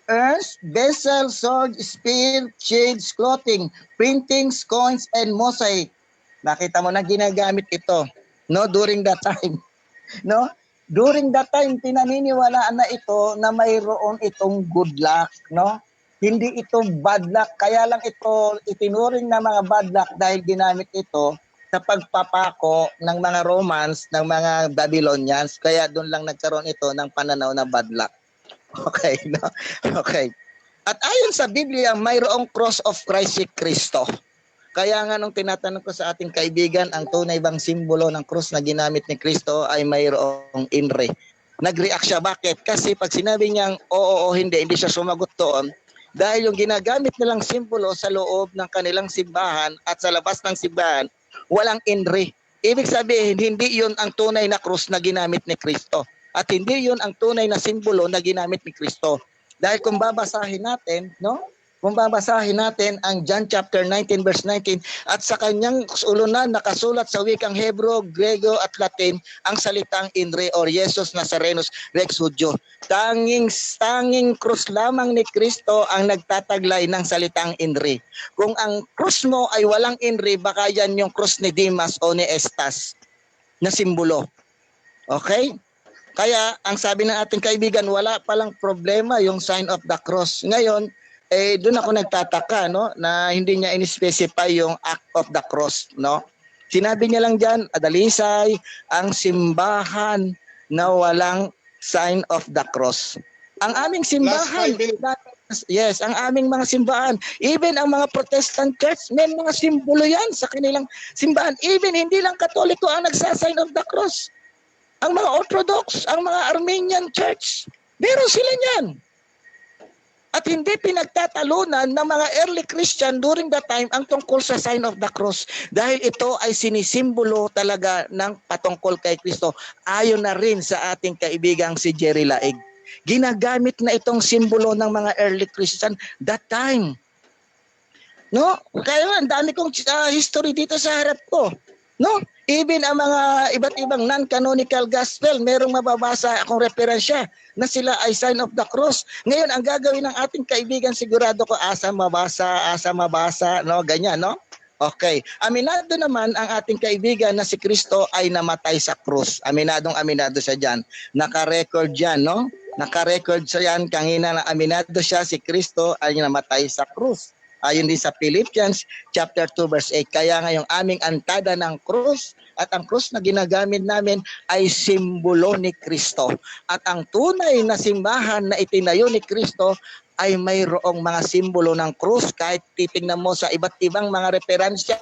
urns, vessels, sword, spear, shades, clothing, printings, coins, and mosaic. Nakita mo na ginagamit ito, no, during that time, no? During that time, pinaniniwalaan na ito na mayroon itong good luck, no? Hindi ito bad luck, kaya lang ito itinuring na mga bad luck dahil ginamit ito sa pagpapako ng mga Romans, ng mga Babylonians, kaya doon lang nagkaroon ito ng pananaw na bad luck. Okay, no? Okay. At ayon sa Biblia, mayroong cross of Christ si Kristo. Kaya nga nung tinatanong ko sa ating kaibigan, ang tunay bang simbolo ng krus na ginamit ni Kristo ay mayroong inre. Nag-react siya. Bakit? Kasi pag sinabi niyang oo o hindi siya sumagot doon. Dahil yung ginagamit nilang simbolo sa loob ng kanilang simbahan at sa labas ng simbahan, walang inre. Ibig sabihin, hindi yun ang tunay na krus na ginamit ni Kristo. At hindi yun ang tunay na simbolo na ginamit ni Kristo. Dahil kung babasahin natin, no? Kung babasahin natin ang John chapter 19 verse 19 at sa kanyang ulunan nakasulat sa wikang Hebro, Grego at Latin ang salitang inre or Jesus Nazarenus Rex Judeo. Tanging krus lamang ni Kristo ang nagtataglay ng salitang inre. Kung ang krus mo ay walang inre, baka yan yung krus ni Dimas o ni Estas na simbolo. Okay? Kaya ang sabi ng ating kaibigan, wala palang problema yung sign of the cross. Ngayon, doon ako nagtataka, no, na hindi niya in-specify yung act of the cross, no. Sinabi niya lang diyan, adalisay ang simbahan na walang sign of the cross. Ang aming simbahan, yes, ang aming mga simbahan, even ang mga Protestant church, may mga simbolo yan sa kanilang simbahan. Even hindi lang Katoliko ang nagsasign of the cross. Ang mga Orthodox, ang mga Armenian church, meron sila niyan. At hindi pinagtatalunan ng mga early Christian during that time ang tungkol sa sign of the cross. Dahil ito ay sinisimbolo talaga ng patungkol kay Kristo. Ayon na rin sa ating kaibigang si Jerry Laig. Ginagamit na itong simbolo ng mga early Christian that time. No? Kaya ang dami kong history dito sa harap ko. No? Even ang mga iba't ibang non-canonical gospel, merong mababasa akong referensya na sila ay sign of the cross. Ngayon, ang gagawin ng ating kaibigan, sigurado ko asa mabasa, no? Ganyan, no? Okay. Aminado naman ang ating kaibigan na si Kristo ay namatay sa krus. Aminado siya dyan. Naka-record dyan, no? Naka-record siya yan. Kanina na aminado siya, si Kristo ay namatay sa krus. Ayon din sa Philippians chapter 2 verse 8. Kaya ngayong aming antada ng krus at ang krus na ginagamit namin ay simbolo ni Kristo. At ang tunay na simbahan na itinayo ni Kristo ay mayroong mga simbolo ng krus. Kahit titingnan mo sa iba't ibang mga referensya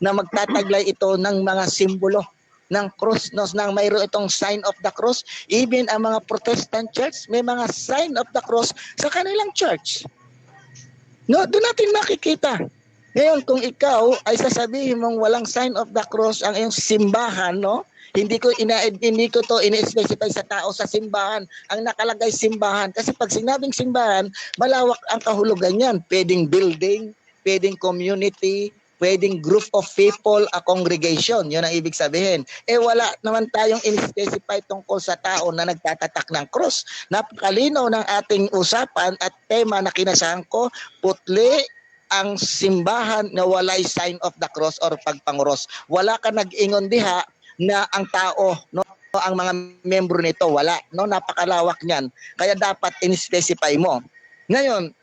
na magtataglay ito ng mga simbolo ng krus, no, nang mayroon itong sign of the cross. Even ang mga Protestant church may mga sign of the cross sa kanilang church. No, doon natin makikita. Ngayon, kung ikaw ay sasabihin mong walang sign of the cross ang iyong simbahan, no? Hindi ko to ini-specify sa tao sa simbahan ang nakalagay simbahan, kasi pag sinabing simbahan, malawak ang kahulugan niyan. Pwedeng building, pwedeng community, pwedeng group of people, a congregation. Yun ang ibig sabihin. Wala naman tayong in-specify tungkol sa tao na nagtatatak ng cross. Napakalinaw ng ating usapan at tema na kinasahan ko, putli ang simbahan na walay sign of the cross or pagpanguros. Wala ka nag-ingon diha na ang tao, no, ang mga membro nito, wala. No, napakalawak niyan. Kaya dapat in-specify mo. Ngayon,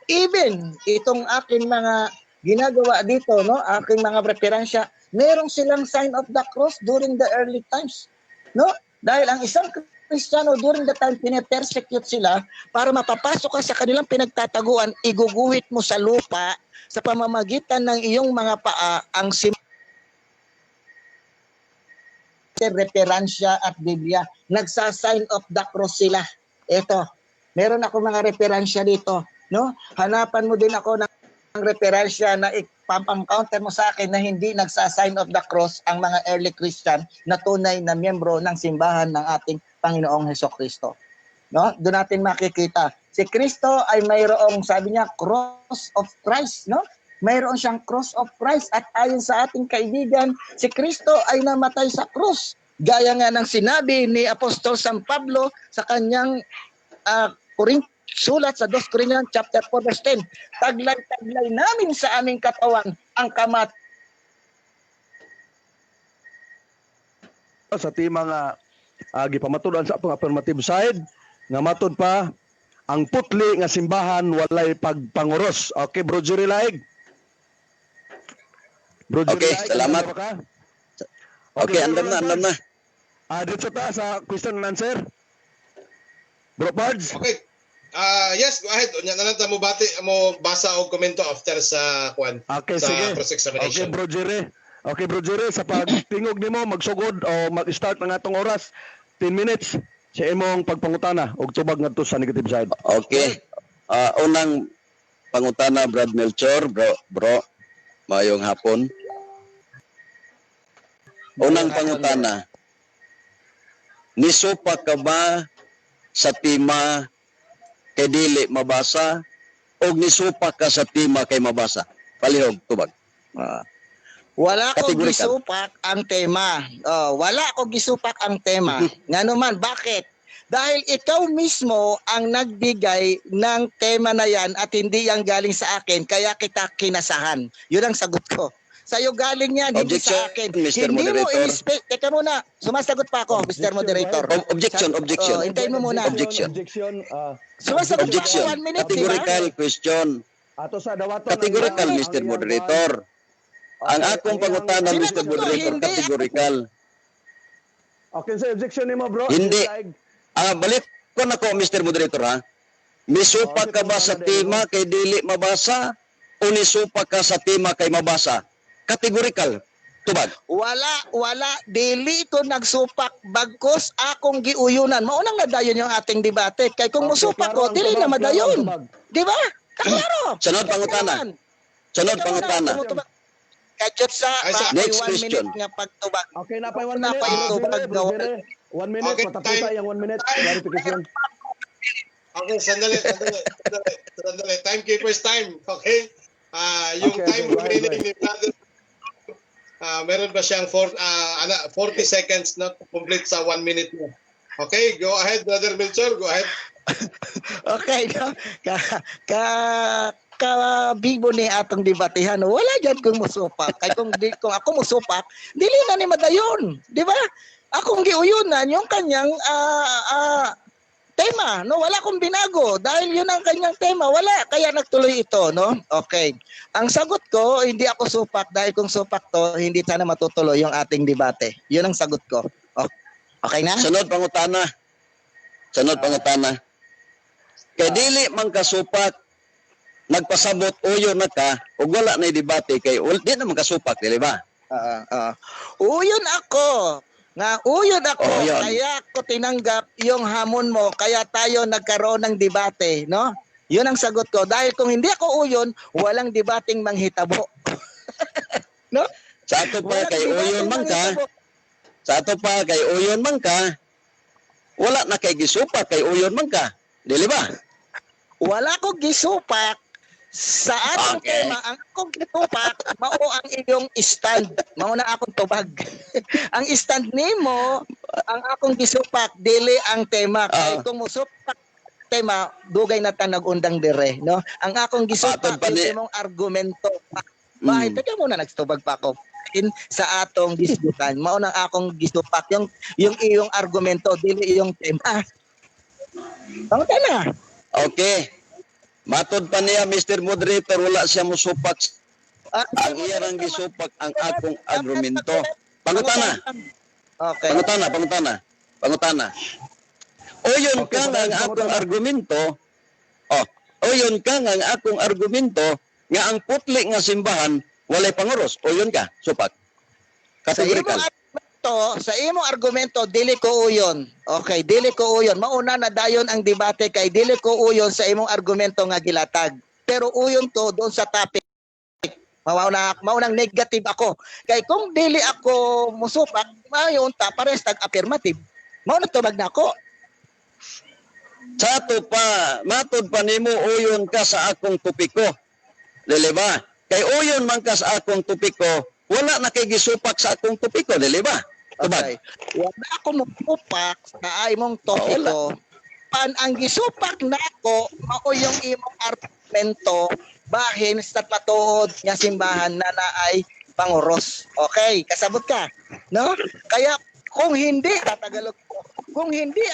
even itong aking mga ginagawa dito, no, aking mga referensya, merong silang sign of the cross during the early times, no? Dahil ang isang Kristiyano during the time pine-persecute sila para mapapasok ka sa kanilang pinagtataguan, iguguhit mo sa lupa sa pamamagitan ng iyong mga paa ang referensya at Biblia. Nagsa-sign of the cross sila. Ito, meron ako mga referensya dito, no? Hanapan mo din ako ng referensya na ipapang-counter mo sa akin na hindi nagsa-sign of the cross ang mga early Christian na tunay na miyembro ng simbahan ng ating Panginoong Hesukristo. No? Doon natin makikita. Si Kristo ay mayroong, sabi niya, cross of Christ, no? Mayroon siyang cross of Christ at ayon sa ating kaibigan, si Kristo ay namatay sa cross. Gaya nga ng sinabi ni Apostol San Pablo sa kanyang sulat sa 2 Corinthians chapter 4 verse 10. Taglay-taglay namin sa aming katawan ang kamat. Sa tema nga gipamatudan sa atong affirmative side nga matud pa ang putli nga simbahan walay pagpanguros. Okay, Bro Jerry Laig. Bro Jerry Okay, Laig, salamat. andam ka? Okay, andam na. Dito ta sa question and answer. Bro Pards. Okay. Yes, go ahead. Unya na lang mo basa og komento after sa kwan. Okay, sa sige. cross-examination. Okay, Bro Jerry. Okay, Bro Jerry, sa pagtingog nimo magsugod o mag-start ng atong oras 10 minutes sa imong pagpangutana og tubag ngadto sa negative side. Okay. Unang pangutana, Brad Melchor, bro, mayong hapon. Unang pangutana, nisupa ka ba sa tima kay dili mabasa o nisupa ka sa tima kay mabasa? Palihog, tubag. Wala ko Categorical. gisupak ang tema. Wala ko gisupak ang tema. Nga naman, bakit? Dahil ikaw mismo ang nagbigay ng tema na yan at hindi yan galing sa akin, kaya kita kinasahan. Yun ang sagot ko. Sa'yo galing yan, hindi Objection, sa akin. Mr. Hindi mo Moderator. Teka muna, sumasagot pa ako, Mr. Moderator. Objection. Hintayin mo muna. Objection. Sumasagot pa ako, Objection. 1 minute, di ba? Categorical question. Ato sa dawaton Categorical, ang- Mr. ang- Moderator. Ang akong pangutana, Sinagot Mr. ko, Moderator, hindi. categorical. Okay, sa objection nimo, bro. Hindi. Laig. Balik ko na ko, Mr. Moderator, ha? Misupa ka ba sa tima kay dili mabasa o nisupa ka sa tima kay mabasa? Categorical. Tubag. Wala, dili ko nagsupak bagkos akong giuyunan. Maunang nadayon yung ating debate. Kay kung Okay, musupak klaro ko, ang dili tubag, na madayon. klaro ang tubag. Di ba? Klaro. Sunod pangutana. Sunod pangutana. Kajot sa Ay, sa- Next 1 question. minute nga pagtubag. Okay, napay 1 Napay minute. ito Bro Jerry, paggawa. Bro Jerry. 1 minute, Okay, patapos time. yung 1 minute. Clarification. Okay, sandali. Timekeeper's time. Okay? Yung Okay, time okay, go ahead, remaining ni brother, meron ba siyang 40 seconds na to complete sa 1 minute mo? Okay, go ahead, Brother Melchor. Go ahead. Okay, no? kabibo ni atong debatihan, wala dyan kung musupak. Kay kung ako musupak, dili na ni madayon, di ba? Akong giuyunan yung kanyang tema, no? Wala akong binago dahil yun ang kanyang tema. Wala, kaya nagtuloy ito, no? Okay. Ang sagot ko, hindi ako supak dahil kung supak to, hindi sana matutuloy yung ating debate. Yun ang sagot ko. Okay na? Sunod pangutana. Kay dili man kasupak nagpasabot uyo na ka ug wala na debate kay di na man kasupak, dili ba? Uyon ako. Uyon ako. Uyon. Kaya ako tinanggap yung hamon mo. Kaya tayo nagkaroon ng debate, no? Yun ang sagot ko. Dahil kung hindi ako uyon, walang debating manghitabo. No? Sa ato pa Walang kay debating uyon man ka, manghitabo. sa ato pa kay uyon man ka, wala na kay gisupak kay uyon man ka. Dili ba? Wala ko gisupak sa atong Okay. tema. Ang akong gisupak, mao ang iyong stand. Mao na akong tubag. Ang stand nimo, ang akong gisupak, dili ang tema. Kay kung musupak tema, dugay na ta nag-undang dire, no? Ang akong gisupak Patod pa ni- ay imong argumento. Bakit teka muna nagtubag pa ako sa atong disputan. Mao nang akong gisupak yung iyong argumento, dili iyong tema. Tama na. Okay. Matod pa niya Mr. Moderator, wala siya musupak. Ang iya rang gisupak ang akong argumento. Pangutana. Okay. Pangutana. Uyon ka nga ang akong argumento. Uyon ka nga ang akong argumento nga ang putli nga simbahan walay panguros. Uyon ka, supak. Kategorikal. Sa imong argumento, dili ko uyon. Okay, dili ko uyon. Mauna na dayon ang debate kay dili ko uyon sa imong argumento nga gilatag. Pero uyon to doon sa topic. Maunang negative ako. Kay kung dili ako musupak, mayon ta pares tag affirmative. Mauna tubag na ako. Sa ato pa, matod pa nimo uyon ka sa akong tupiko. Dili ba? Kay uyon man ka sa akong tupiko, wala na kay gisupak sa akong tupiko, dili ba? Tubag. Okay. Wala ako musupak sa imong topiko. Pan ang gisupak nako mao yung imong argumento bahin sa patuod nga simbahan na naay panguros. Okay, kasabot ka, no? Kaya kung hindi tatagalog ko, kung hindi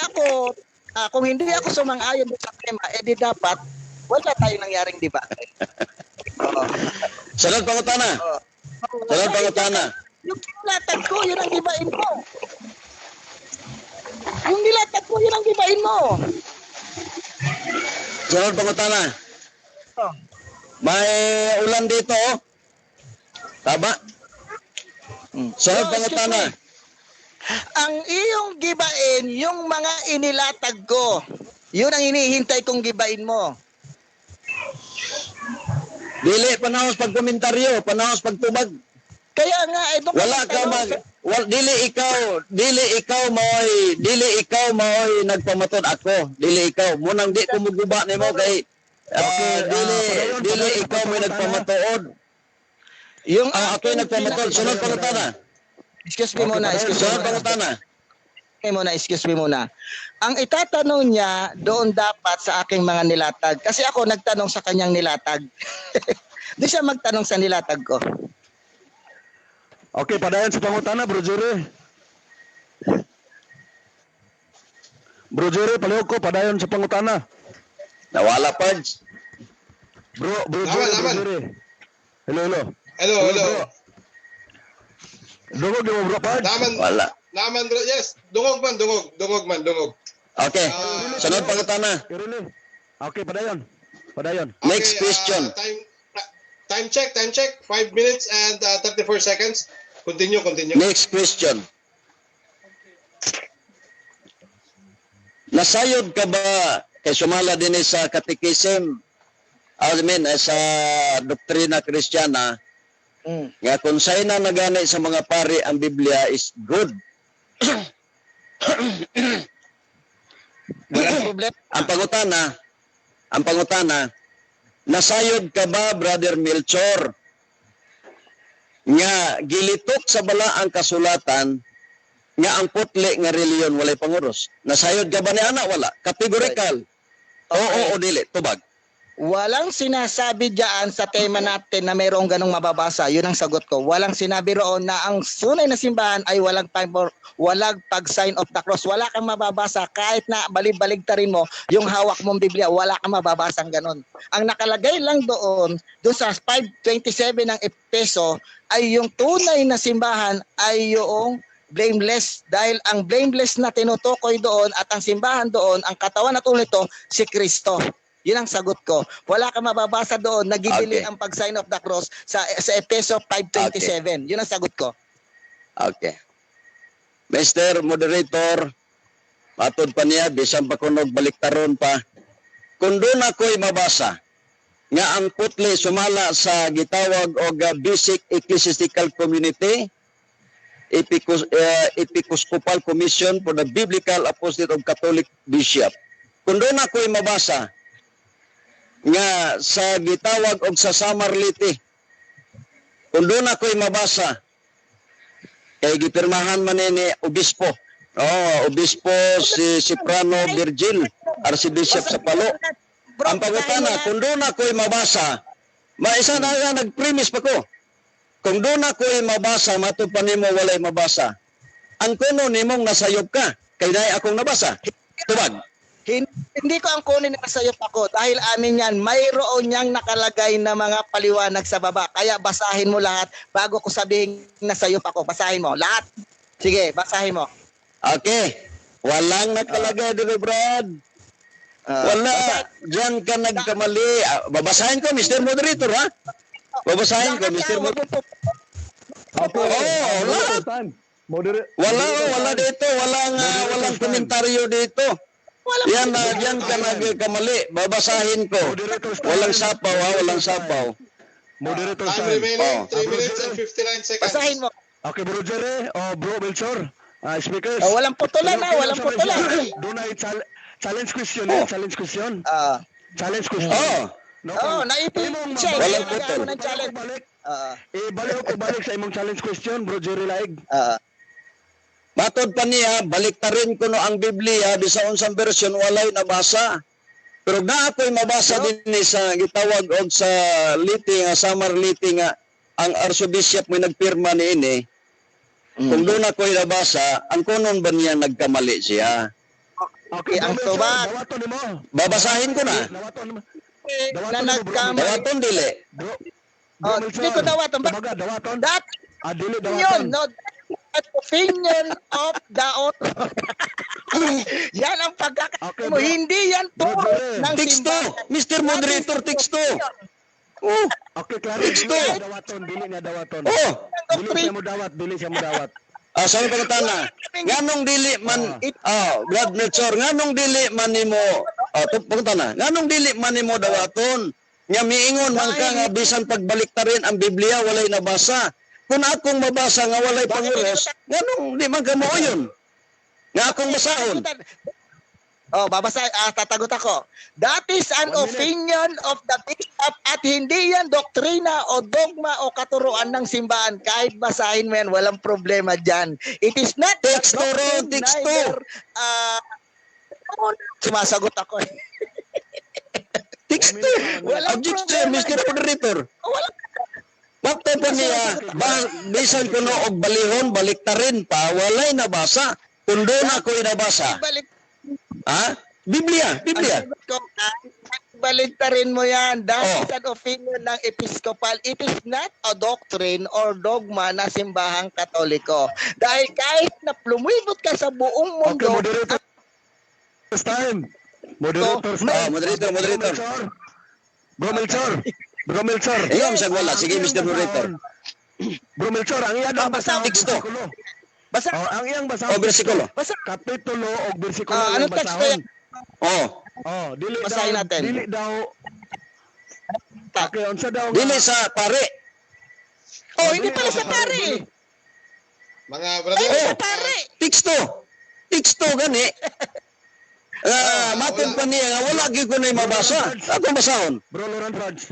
ako sumang-ayon sa tema, edi dapat wala tayong nangyaring debate. Sunod pangutana. Sunod pangutana. Yung nilatag ko, yun ang gibain mo. Yung nilatag ko, yun ang gibain mo. Sunod pangutana. Oh. May ulan dito, oh. Tama? Sunod No, pangutana. Ang iyong gibain, yung mga inilatag ko, yun ang hinihintay kong gibain mo. Dili panahos pagkomentaryo, panahos pagtubag. Kaya nga, ito Wala ka dili ikaw mo'y nagpamatod ako. Dili ikaw. Munang di ko muguba nimo kay dili ikaw mo'y nagpamatuod. Yung Ako'y nagpamatuod. Sunod pangutana. Excuse me muna. Sunod pangutana. Excuse me muna. Ang itatanong niya doon dapat sa aking mga nilatag. Kasi ako nagtanong sa kanyang nilatag. Di siya magtanong sa nilatag ko. Okay, padayon sa pangutana, Bro Jerry. Bro Jerry, palihog ko, padayon sa pangutana. Nawala Pards. Bro Laman, Jerry, Bro laman. Jerry. Hello. Hello. Dungog mo, Bro Pad. Wala. Naman, bro. Yes, dungog man. Okay. Sunod pangutana. Kirili. Okay, padayon. Next question. Time check. 5 minutes and 34 seconds. Continue. Next question. Nasayod ka ba kay sumala din sa katekism? Sa doktrina Kristiyana nga kung sa'yo na nagani sa mga pari ang Biblia is good. Walang problema. Ang pangutana, nasayod ka ba, Brother Melchor, nga gilitok sa bala ang kasulatan nga ang putli nga reliyon walay panguros? Nasayod ka ba ni ana? Wala. Kategorikal. Oo o dili. Tubag. Walang sinasabi diyan sa tema natin na mayroong ganong mababasa. Yun ang sagot ko. Walang sinabi roon na ang tunay na simbahan ay walang pag-sign of the cross. Wala kang mababasa kahit na balib-baligtarin mo yung hawak mong Biblia. Wala kang mababasang ganon. Ang nakalagay lang doon sa 5:27 ng Efeso ay yung tunay na simbahan ay yung blameless, dahil ang blameless na tinutukoy doon at ang simbahan doon, ang katawan at ulo nito, si Kristo. Yun ang sagot ko. Wala kang mababasa doon, nagibili Okay. ang pag-sign of the cross sa Efeso 5:27. Yun ang sagot ko. Okay. Mr. Moderator, matod pa niya, bisan pa kunog baliktaron pa. Kung doon ako'y mabasa, nga ang putli sumala sa gitawag o Basic Ecclesiastical Community, Episcopal Commission for the Biblical Apostolate of Catholic Bishop. Kung doon ako'y mabasa, nga sa gitawag og sa Samarliti, kung doon ako'y mabasa, kay gipirmahan man ni obispo, obispo si Cipriano Virgil, Archbishop sa Palo. Ang pangutana, kung doon ako'y mabasa, maisa na nga nag-premise pa ko, kung doon ako'y mabasa, matod pa nimo walay mabasa, ang kuno nimong nasayop ka, kay dahil akong nabasa. Tubag. Hindi ko ang kunin na sa iyo ako dahil amin yan, mayroon niyang nakalagay na mga paliwanag sa baba. Kaya basahin mo lahat bago ko sabihin na sa iyo ako. Basahin mo lahat. Sige, basahin mo. Okay. Walang nakalagay dito, Brad. Wala. Diyan ka nagkamali. Babasahin ko, Mr. Moderator, ha? Babasahin ko, Mr. Moderator. Okay. Lahat. Wala dito. Walang komentaryo dito. Yan na, diyan ka nagkamali. Babasahin ko. Walang sapaw, ha? Walang sapaw. Moderator Time time. remaining 3 minutes and 59 seconds. Basahin mo. Okay, Bro Jerry, Bro Melchor, speakers. Walang putulan na, walang putulan. Doon ay challenge question, challenge question. Challenge question. Naipin siya. Walang Kaya putol. mo ng challenge. Balik sa imong challenge question, Bro Jerry Laig. Matod pa niya, baliktarin ko no ang Biblia, bisa unsang version, walay nabasa. Pero na ako'y mabasa din ni sa gitawag og sa liti nga, Samar liti nga, ang Archbishop may nagpirma ni ini. Kung doon ako'y nabasa, ang kunon ba niya nagkamali siya? Okay, ang Bro Melchor, tubat. dawaton mo. Babasahin ko na. Dawaton mo. Na nagkamali. Dawaton dili. Bro Melchor. Hindi ko dawaton. Tumaga, dawaton. Dati Dili, yun, dawaton. no? That opinion of the author. Yan ang pagkakaroon Okay, mo. bro. Hindi yan Bro, turo Jerry. ng Teksto. simbahan. Mr. Moderator, teksto. Oh, Okay, klaro. Teksto. Dili na dawaton, dili na dawaton. oh. Dili siya mo dawat, dili siya mo dawat. Sabi pagkatana, nganong dili man, Brad Melchor, nganong dili man nimo, pagkatana, nganong dili man nimo dawaton, nga miingon man ka nga bisan pagbaliktarin ang Biblia, walay nabasa. Kung akong mabasa nga walay panguros, nganong di man ka mo yun? Nga akong basahon. Babasa, tatagot ako. That is an 1 minute. opinion of the bishop at hindi yan doktrina o dogma o katuruan ng simbahan. Kahit basahin mo yan, walang problema dyan. It is not a Teksto ro, doctrine, teksto. neither, sumasagot ako eh. Teksto. Walang Objection, problema. Mr. Moderator. Walang Bakit pa niya, bisan ko no og balihon, baliktarin pa, walay nabasa. Kung doon ako'y nabasa. balik. Ha? Biblia. Baligtarin mo yan. That Oh. is an opinion ng Episcopal. It is not a doctrine or dogma na simbahang Katoliko. Dahil kahit na lumibot ka sa buong Okay, mundo, moderator. First time. Moderator. Moderator. Bro Melchor. Bro Melchor. Iyong siyang wala. Sige, Mr. Moderator. Bro Melchor, ang iyang basahon teksto. bersikulo. basta, Ang iyang basahon. Bersikulo. basta, Kapitulo o bersikulo ano ang teksto basahon. Oh, Dili Basahin daw. natin. Dili daw. Okay, unsa daw dili sa pare. hindi pala sa pare. Mga Ay, brother, sa pare. Teksto gani. Matod pa niya nga wala gyud ko na mabasa. Ako basahon. Bro Laurent Franz.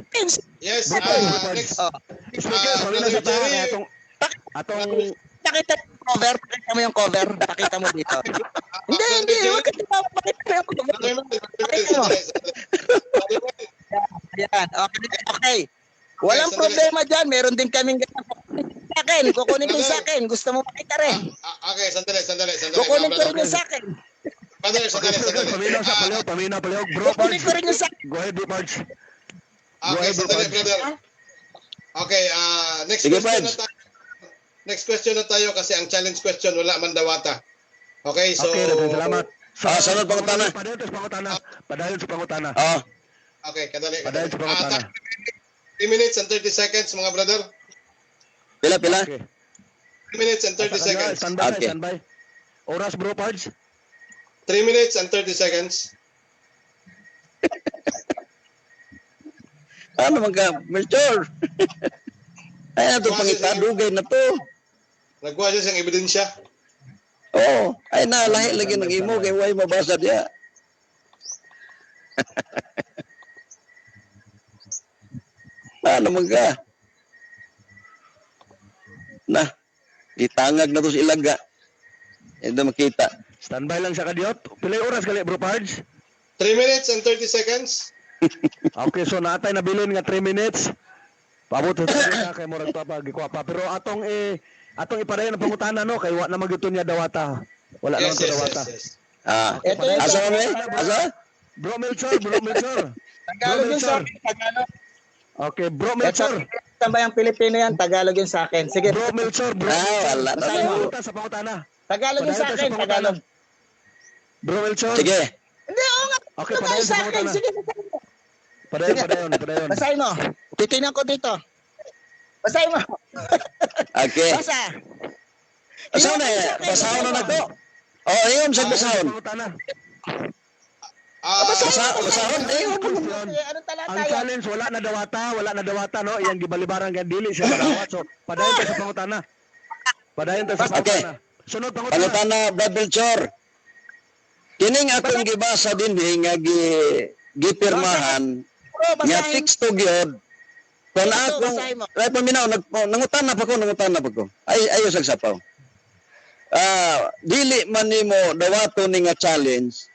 yes, next. Speaker, pagin na sa Brother tahan Jerry. atong Pakita mo yung cover. Pakita mo dito. Hindi. Huwag ka pakita mo yung cover. Brother Mel, Ayan, okay. Walang sandali. problema dyan. Meron din kaming ganyan. Sa akin, kukunin ko yung sa akin. Gusto mo makita rin. Okay, sandali. Kukunin ko Brother. rin yung sa akin. Brother, sandali. Paminaw sa Palihog. Bro, Kukunin ko rin yung sa Go ahead, bro, Pards. Okay, sandali, brother. Okay, next Sige, question na Pards. tayo. Next question na tayo kasi ang challenge question wala man dawata. Okay, so Okay, daghang salamat. sunod pangutana. Padayon sa pangutana. Oh, Okay, kadali. Padayon sa pangutana. 3 minutes and 30 seconds mga brother. pila. Okay. 3 minutes and 30 seconds. Okay. Standby. Oras, bro, Pards. 3 minutes and 30 seconds. Ano man ka, Melchor? Ay, na ito, pangitadugay na to. Nagkuha siya siyang ebidensya. Oo, ay na, lahi lagi ng imo, kay way mabasa diya. Ano man ka? Na, itangag na to sa ilaga. Ito makita. Standby lang sa kadiot. Pilay oras kali, bro, Pards. 3 minutes and 30 seconds. Okay, so natay na bilin nga 3 minutes. Paabot sa tayo kay murag papagikuha pa. Pero atong ipadayon ang pangutana no kay wa na magito niya dawata. Wala naman to dawata. Ah, Ito yung asa sa mo eh? Asa? Bro Melchor. Tagalog yung sa akin. Tagalog. Okay, bro Melchor. Tambay ang Pilipino yan. Tagalog yung sa akin. Sige. Bro Melchor. Ah, wala na. Basahin mo. Pangutana sa pangutana. Tagalog yung sa akin. Tagalog. Bro Melchor. Sige. Hindi, oo nga. Okay, Tagalog padayon sa sa akin. pangutana. Sige, basahin mo. Padayon. Basahin mo. Titingnan ko dito. Basahin mo. Okay. Basa. Asa na eh? Basahon na nako. Oh, ayun sa basahon. Pangutana. Basahon. Ayun. Ano talata Ang yan? challenge wala na dawata no. Iyang gibalibaran kay dili siya madawat. So, padayon ta sa pangutana. Okay. Sunod pangutana. Pangutana, Brad Melchor. Kining akong gibasa din nga gipirmahan Bro, nga basahin. fix to gyud. Kung Ito, akong basahin mo. ay paminaw nangutan na pa ko. Ay ayo sagsapaw. Dili man nimo dawato ni nga challenge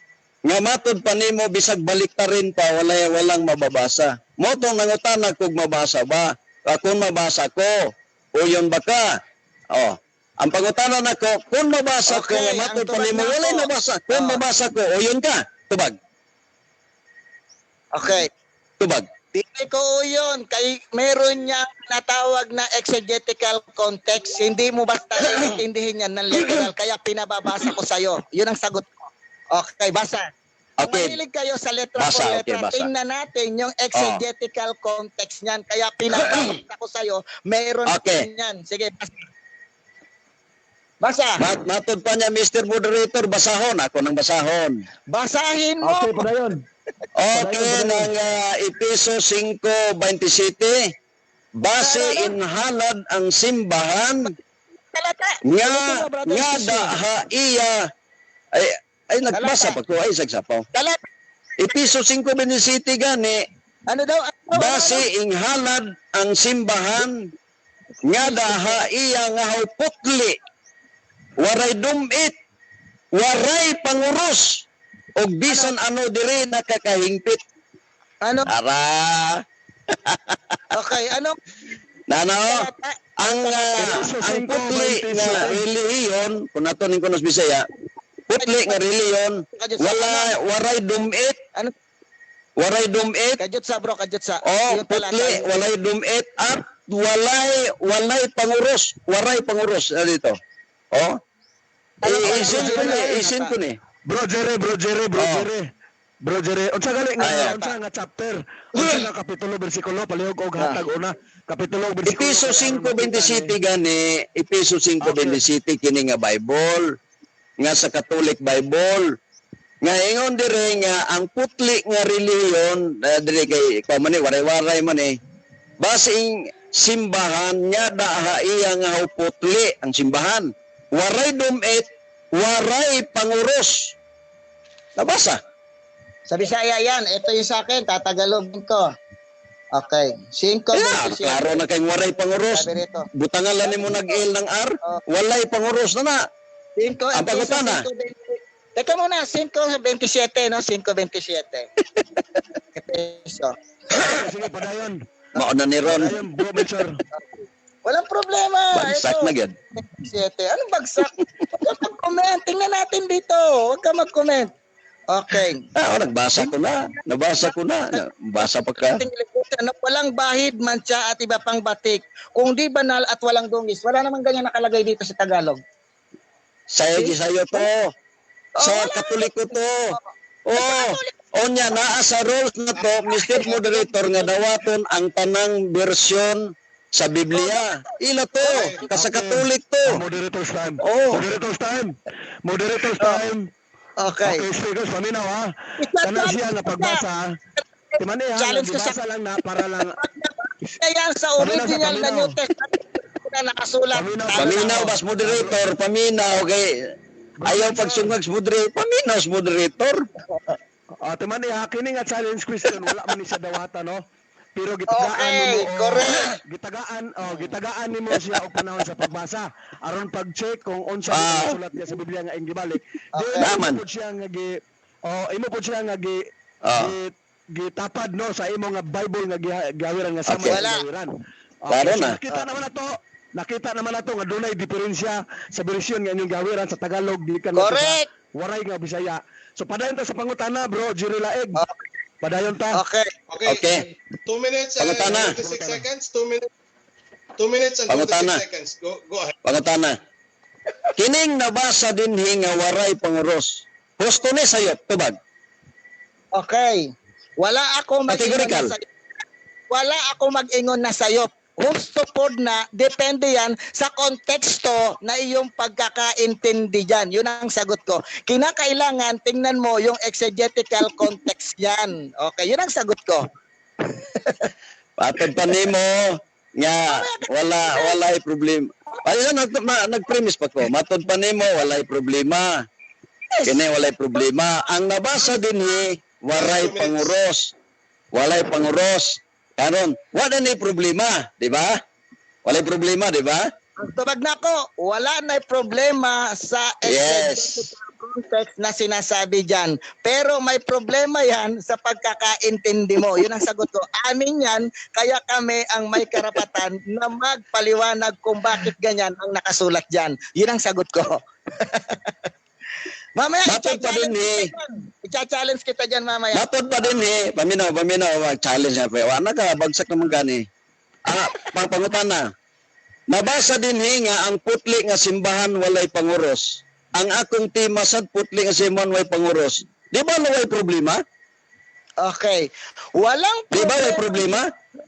nga matud pa nimo bisag baliktarin pa walang mababasa. Mo tong nangutana kog mabasa ba? Kung mabasa ko, uyon ba ka? Oh. Ang pangutana nako, kung mabasa ko Okay, nga matud ang pa tubag nimo nako. walay mabasa. Kung mabasa ko, uyon ka. Tubag. Okay. Tubag. Dili ko yun. Kay meron niya natawag na exegetical context. Hindi mo basta intindihin yan ng literal. Kaya pinababasa ko sa'yo. Yun ang sagot ko. Okay, basa. Kung Okay. mahilig kayo sa letra Basa, for okay, letra, basa. tingnan natin yung exegetical context niyan. Kaya pinababasa ko sa'yo. Meron Okay. din yan. Sige, basa. Basa. Matod pa niya, Mr. Moderator, basahon. Ako nang basahon. Basahin mo. Okay, padayon. Okay, ng Episo 5:27, base inhalad ang simbahan Talata. nga Ulitin mo, brother. nga daha iya ay nagbasa pa ko ay sagsapaw. Talata. Episo 5:27 gani, Ano daw? base inhalad ang simbahan nga daha iya nga putli, waray dumit, waray panguros, og bisan ano diri nakakahingpit. Ano? Ara. Okay, ano? Nano, Talata. ang putli nga relihiyon, kung nato ning kunos Bisaya, putli nga relihiyon, waray dumit, Ano? waray dumit, Kajut sa bro, kajut sa. o Yung talata. putli, walay dumit, at walay panguros, waray panguros dito. O, isin ko ni. Bro Jerry. Bro Jerry, unsa gali nga unsa nga chapter? Unsa nga kapitulo bersikulo palihog og hatag una? Kapitulo ug bersikulo. Episo 5:27 gani, Episo 5:27 kini nga Bible, nga sa Catholic Bible. Nga ingon dire nga ang putli nga relihiyon dire kay man waray-waray man basing simbahan nya daha iya nga putli ang simbahan. Waray dumit, waray panguros. Nabasa? Sa Bisaya yan, ito yung sa akin, tatagalogin ko. Okay. 5 Yeah, klaro na kay waray panguros. Sabi rito. Butangan lang nimo nag-il ng R, walay panguros na na. 5, Ang pagutana. Teka muna, 5:27, no? 5:27. Efeso. Sige, padayon. Mauna ni Ron. Padayon, bro, Melchor. Walang problema. Bagsak Ito, na gyud. 7. Anong bagsak? Huwag ka mag-comment. Tingnan natin dito. Huwag ka mag-comment. Okay. Nagbasa ko na. Nabasa ko na. Basa pa ka. Ating liputan na walang bahid, mantsa at iba pang batik. Kung di banal at walang dungis. Wala namang ganyan nakalagay dito sa Tagalog. Sayo sayo to. Sa wala. Katoliko to. Onya naa sa rules na to, Mr. Moderator, nga dawaton ang tanang bersyon sa Biblia. Ila to, sa Katolik to. Moderator's time. Oh. Moderator's time. Moderator's time. Okay. Okay, speakers, paminaw ha. Kana siya na pagbasa. Timani ha, Challenge ko nagbasa lang na para lang. Kaya sa original na New Testament na nakasulat. Paminaw, bas moderator, paminaw. Kay ayaw pagsungag sa moderator, paminaw sa moderator. Timani ha, kini nga challenge question, wala man ni sa dawata, no? Pero gitagaan Okay, mo, correct. gitagaan nimo siya og panahon sa pagbasa aron pag-check kung unsa ang sulat niya sa Biblia nga ing gibalik. Naman. Imo pud siya nga imo pud siya nga gitapad no sa imo nga Bible nga gawiran nga sama Okay. sa gawiran. Klaro na. Nakita naman nato nga dunay diferensya sa bersyon nga inyong gawiran sa Tagalog gikan nga Correct. sa waray nga Bisaya. So padayon ta sa pangutana, bro, Jerry Laeg. Okay. Padayon ta. Okay. Okay. 2 minutes and Pangutana. 26 seconds. 2 minutes. 2 minutes and 26 Pangutana. seconds. Go ahead. Pangutana. Kining nabasa dinhi nga waray panguros. Husto ni sayop, tubag. Okay. Wala ako mag-ingon Categorical. na sayop. Wala ako mag-ingon na sayop. Gusto pod na, depende yan sa konteksto na iyong pagkakaintindi dyan. Yun ang sagot ko. Kinakailangan, tingnan mo yung exegetical context yan. Okay, yun ang sagot ko. Patod pa nimo nga walay problema. Ayun nag-premise pa ko. Matod pa nimo walay problema. Kini walay problema. Ang nabasa dinhi waray panguros. Walay panguros. Karon, wala na problema, di ba? Walay problema, di ba? Ang tubag na ko, wala na problema sa Yes. exegetical context na sinasabi dyan. Pero may problema yan sa pagkakaintindi mo. Yun ang sagot ko. Amin yan, kaya kami ang may karapatan na magpaliwanag kung bakit ganyan ang nakasulat dyan. Yun ang sagot ko. Mamaya, Matod pa din eh. i-challenge kita dyan mamaya. Matod pa din paminaw, mag-challenge na pa. Wala ka, bagsak naman gani. Pangpangutana. Nabasa din nga ang putli nga simbahan walay panguros. Ang akong tema sad putli nga simbahan walay panguros. Di ba walay problema? Okay. Walang Di ba problema. walay problema?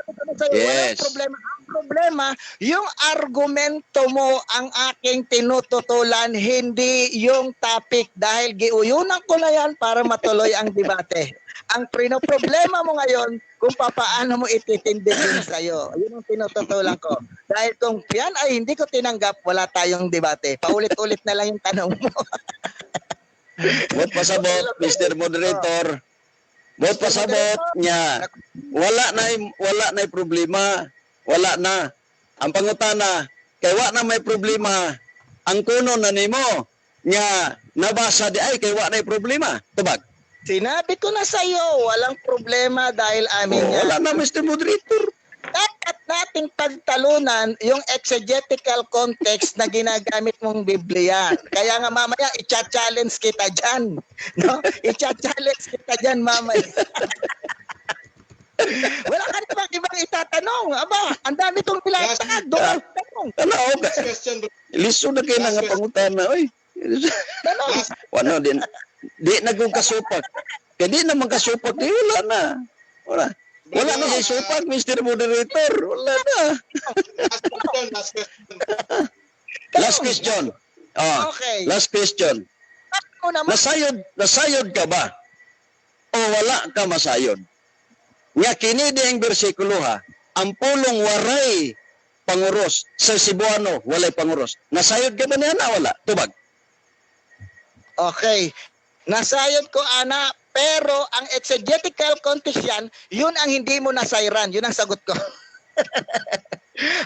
Walang Yes. problema. Ang problema, yung argumento mo ang aking tinututulan, hindi yung topic dahil giuyunan ko na yan para matuloy ang debate. Ang problema mo ngayon kung paano mo ititindigin sa'yo. Yun ang tinututulan ko. Dahil kung yan ay hindi ko tinanggap, wala tayong debate. Paulit-ulit na lang yung tanong mo. Bot pasabot, Mr. Moderator. Bot pasabot niya. Wala na problema. Wala na. Ang pangutana, kay wala na may problema. Ang kuno na nimo nga nabasa di ay kay wala na problema. Tubag. Sinabi ko na sa'yo, walang problema dahil amin yan. Wala na, Mr. Moderator. Dapat nating pagtalunan yung exegetical context na ginagamit mong Biblia. Kaya nga mamaya, i-challenge kita dyan. No? I-challenge kita dyan mamaya. Wala ka na ibang itatanong. Aba, ang dami itong pilatag. Doon ang tanong. Ano, Last question, bro. liso na kayo na nga pangutana. Oy. Tanong. Wano din. Di na kong kasupak. Kaya di naman kasupak. Di wala na. Wala na sa supak, Mr. Moderator. Wala na. Last question. Last question. Okay. Last question. Ano naman? Nasayod ka ba? O wala ka masayod? Nga kini ang bersikulo ha. Ang pulong waray panguros sa Cebuano walay panguros. Nasayod ka ba niya na wala? Tubag. Okay. Nasayod ko, Ana, pero ang exegetical context yan, yun ang hindi mo nasayran. Yun ang sagot ko.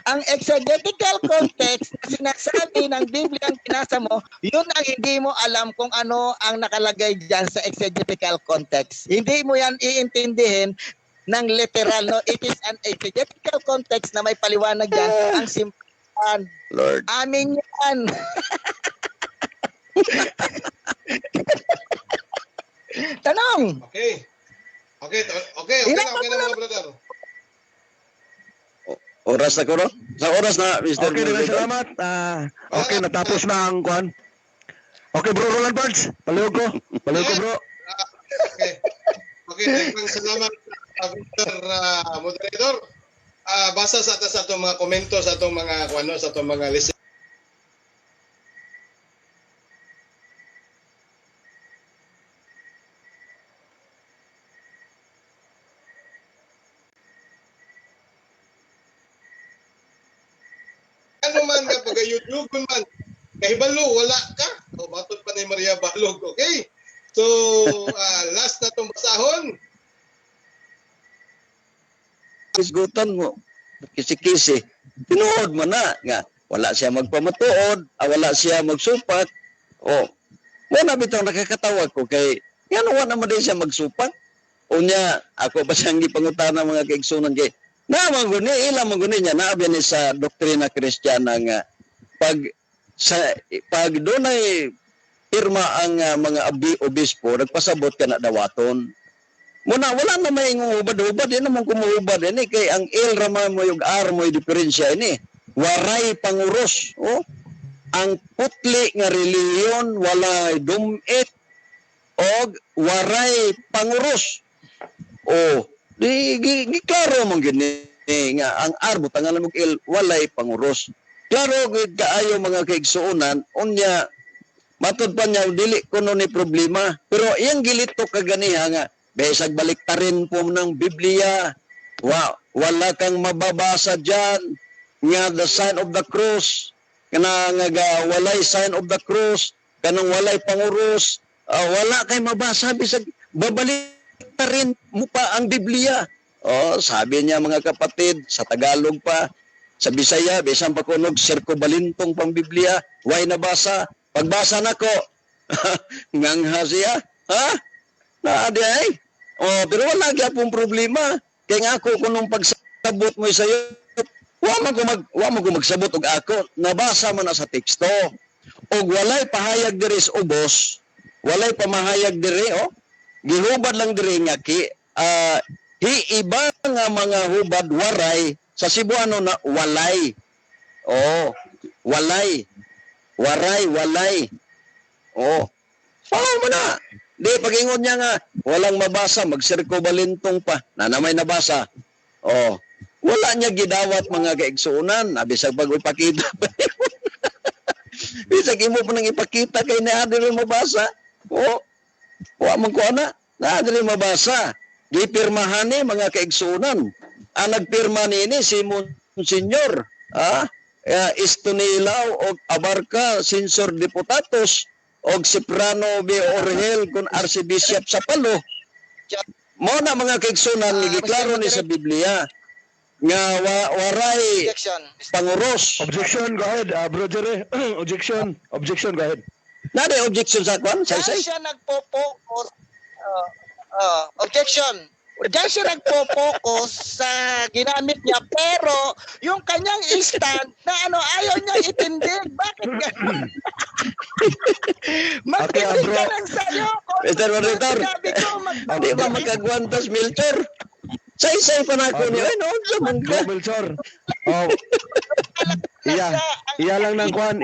Ang exegetical context na sinasabi ng Biblia ang pinasa mo, yun ang hindi mo alam kung ano ang nakalagay dyan sa exegetical context. Hindi mo yan iintindihin ng literal, no? It is an exegetical context na may paliwanag dyan. Ang simpan. Lord. Amin yan. Tanong. Okay. Okay na mga brother. Oras na ko, no? Sa oras na, Mr. Okay, Moderator. salamat. Okay, natapos na ang kwan. Okay, bro Roland Parks. Palihog ko, bro. Okay. Okay, daghang salamat Mr. Moderator. Basa sa atong mga komento sa atong mga sa atong mga listeners. Ano man nga pag-YouTube man, kahibalo, wala ka. O, matod pa ni Maria Balog, okay? So, last na itong basahon. Isgutan mo. Kisi-kisi. Tinuod mo na. Nga, wala siya magpamatuod, wala siya magsupat. O, muna bitang nakakatawa ko kay, yan wala naman din siya magsupat. O niya, ako ba siyang ipangutana mga kaigsunan kay, naman guni, ilang maguni niya, naabi ni sa doktrina Kristiyana nga, pag doon ay pirma ang mga obispo, nagpasabot ka na dawaton. Muna, wala na may hubad-hubad, yan naman kumuhubad, ini kay ang ilrama mo yung ar mo yung diferensya, ini, waray panguros, oh. Ang putli nga reliyon, walay dumit, o waray panguros. Oh, di klaro mong gini nga ang arbot ang alam mo walay panguros. Klaro gid kaayo mga kaigsuonan unya matud pa niya dili kuno ni problema pero iyang gilito kaganiha nga besag baliktarin po ng Biblia. Wala kang mababasa diyan nga the sign of the cross kana nga walay sign of the cross kanang walay panguros. Wala kay mabasa bisag babalik rin mo pa ang Biblia. Oh, sabi niya mga kapatid, sa Tagalog pa, sa Bisaya, bisan pa kunog, sirko-balintong pang Biblia, way nabasa. Pagbasa na ko, ngangha siya, ha? Naadi ay. Oh, pero wala kaya pong problema. Kaya nga ako, kung pagsabot mo sa'yo, wa mo ko magsabot og ako, nabasa mo na sa teksto. Og walay pahayag diri sa ubos, walay pamahayag diri, oh, gihubad lang diri nga iba nga mga hubad waray sa Cebuano na walay. Oh, walay. Waray. Oh. Mo na. Di pagingon niya nga walang mabasa, magsirko balintong pa. Na may nabasa. Oh. Wala niya gidawat mga kaigsuonan, bisag pag ipakita pa. Bisag imo pa nang ipakita kay na adiri mabasa. Oh. Wa man ko ana, na adiri mabasa. Gipirmahan ni mga kaigsuonan. Ang nagpirma ni si Monsignor, Istonilaw og Abarca, Sensor Deputados, og Cipriano B. Orhel kun Archbishop sa Palo. Mo na mga kaigsuonan ni giklaro ni sa Biblia nga waray panguros. Objection, go ahead, Bro Jerry. Objection, go ahead. Nade objection sa kwan? Diyan siya nagpo-focus. Objection. Diyan siya nagpo-focus sa ginamit niya pero yung kanyang stand na ayaw niya itindig. Bakit gano'n? Magtindig ka lang sa'yo. Mr. Moderator, hindi ba magkagwantas, Milchor? Say pa na ako niyo. Ano sa mangga? Milchor. Oh. Iya lang ng kwan.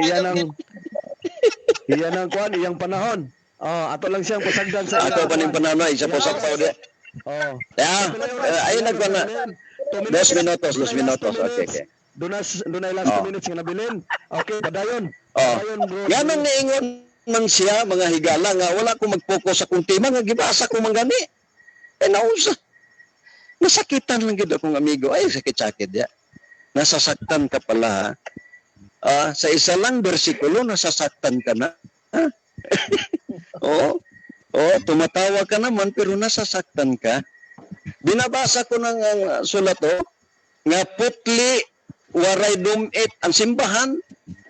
Iyang panahon. Ato lang siyang pasagdan sa Ako pa ning panahon, isa po sa tao dia. Oh. Ayun nagkwan na. 2 minutos. Okay. Dunay last 2 minutes nga nabilin. Okay, padayon. Bro. Ganong niingon man siya, mga higala nga, wala ko mag-focus sa kung tema nga gibasa ko mangani. Nausa. Nasakitan lang gid akong amigo. Ay, sakit-sakit ya. Nasasaktan ka pala. Sa isa lang bersikulo, nasasaktan ka na. Tumatawa ka naman pero nasasaktan ka. Binabasa ko ng sulat nga putli waray dumit ang simbahan,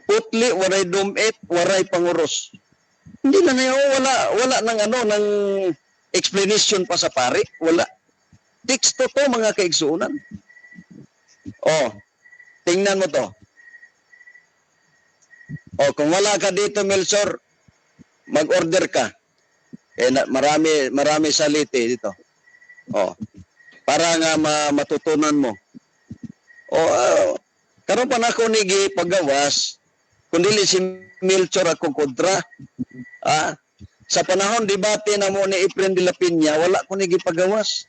putli waray dumit waray panguros. Hindi na niya wala nang nang explanation pa sa pari, wala. Teksto to mga kaigsuunan. Oh, tingnan mo to. Oh, kung wala ka dito, Melchor, mag-order ka. Marami salite dito. Oh, para nga matutunan mo. Oh, karon pa na ako nigi paggawas, kundi si Melchor akong kontra. Sa panahon debate na mo ni Efren de la Peña, wala ko nigi paggawas.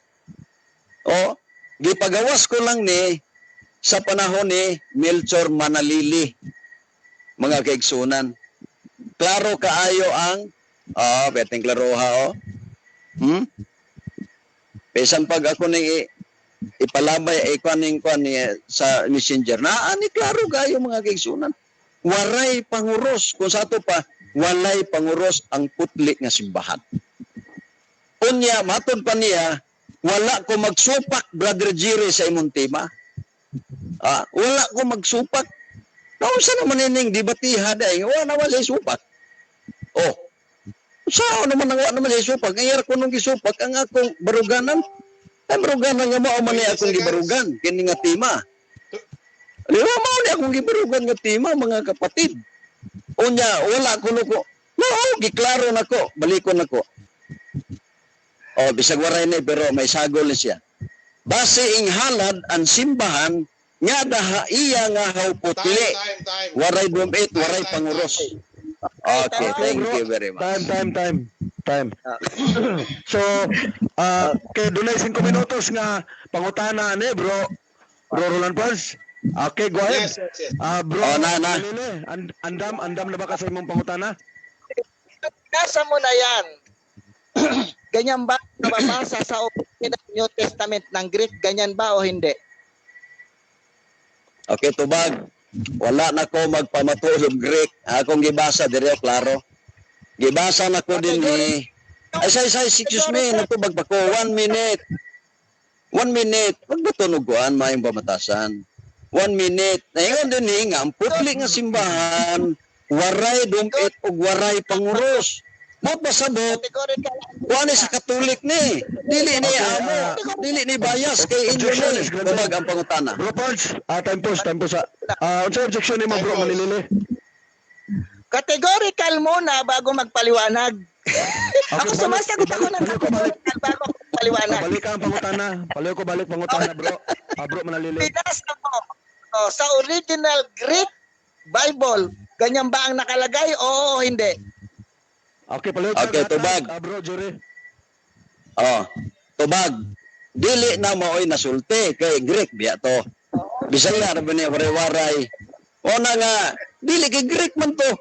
Oh, gipagawas ko lang ni sa panahon ni Melchor Manalili, mga kaigsunan. Klaro kaayo ang beteng klaro ha Pesan pag ako ni ipalabay ay kuaning sa messenger na ani klaro kaayo mga kaigsunan. Waray panguros kung sa ato pa walay panguros ang putli nga simbahan. Unya matud pa niya wala ko magsupak, Brother Jerry, sa imong tema. Wala ko magsupak. Nausa naman ining debatiha day, wala naman sa supak. Oh, saan naman naman sa supak? Ngayar ko nung gisupak ang akong baruganan. Ay, baruganan nga mo, man akong gibarugan. Kini nga tema. Diba, mo akong gibarugan nga tema, mga kapatid. Unya, wala ko nuko. No, giklaro na ko. Balikon na ko. Oh, bisag waray na pero may sagol siya. Base ing halad ang simbahan nga daha iya nga hauputli. Time. Waray dumit, waray panguros. Okay, thank you very much. Time. So, kay dunay 5 minutos nga pangutana ni bro Roland Paz. Okay, go ahead. Yes. Bro, na. andam na ba ka sa imong pangutana? Nasa mo na yan. Ganyan ba nababasa sa New Testament ng Greek? Ganyan ba o hindi? Okay, tubag. Wala na ko magpamatulog Greek. Akong gibasa dire klaro. Gibasa na ko din ni excuse me, natubag pa ko 1 minute. 1 minute. Wag ba tunuguan mayong pamatasan? 1 minute. Naingon din ni nga ang putli nga simbahan, waray dumit ug waray panguros. Mo pasabot. Kuan sa Katolik ni. Dili ni amo, dili ni bias kay inyo ni. Tubag ang pangutana. Bro Paz, time pause. Unsa objection ni mo bro Manilili? Categorical muna bago magpaliwanag. Ako sumasagot ako ng categorical bago magpaliwanag. Balik ang pangutana. Balik pangutana bro. Bro Manilili. Binasa mo sa original Greek Bible, ganyan ba ang nakalagay o hindi? Okay, palihog Okay, tubag. Bro Jerry. Tubag. Dili na maoy nasulti kay Greek biya to. Bisaya ra ba ni waray-waray. Ona nga, dili kay Greek man to.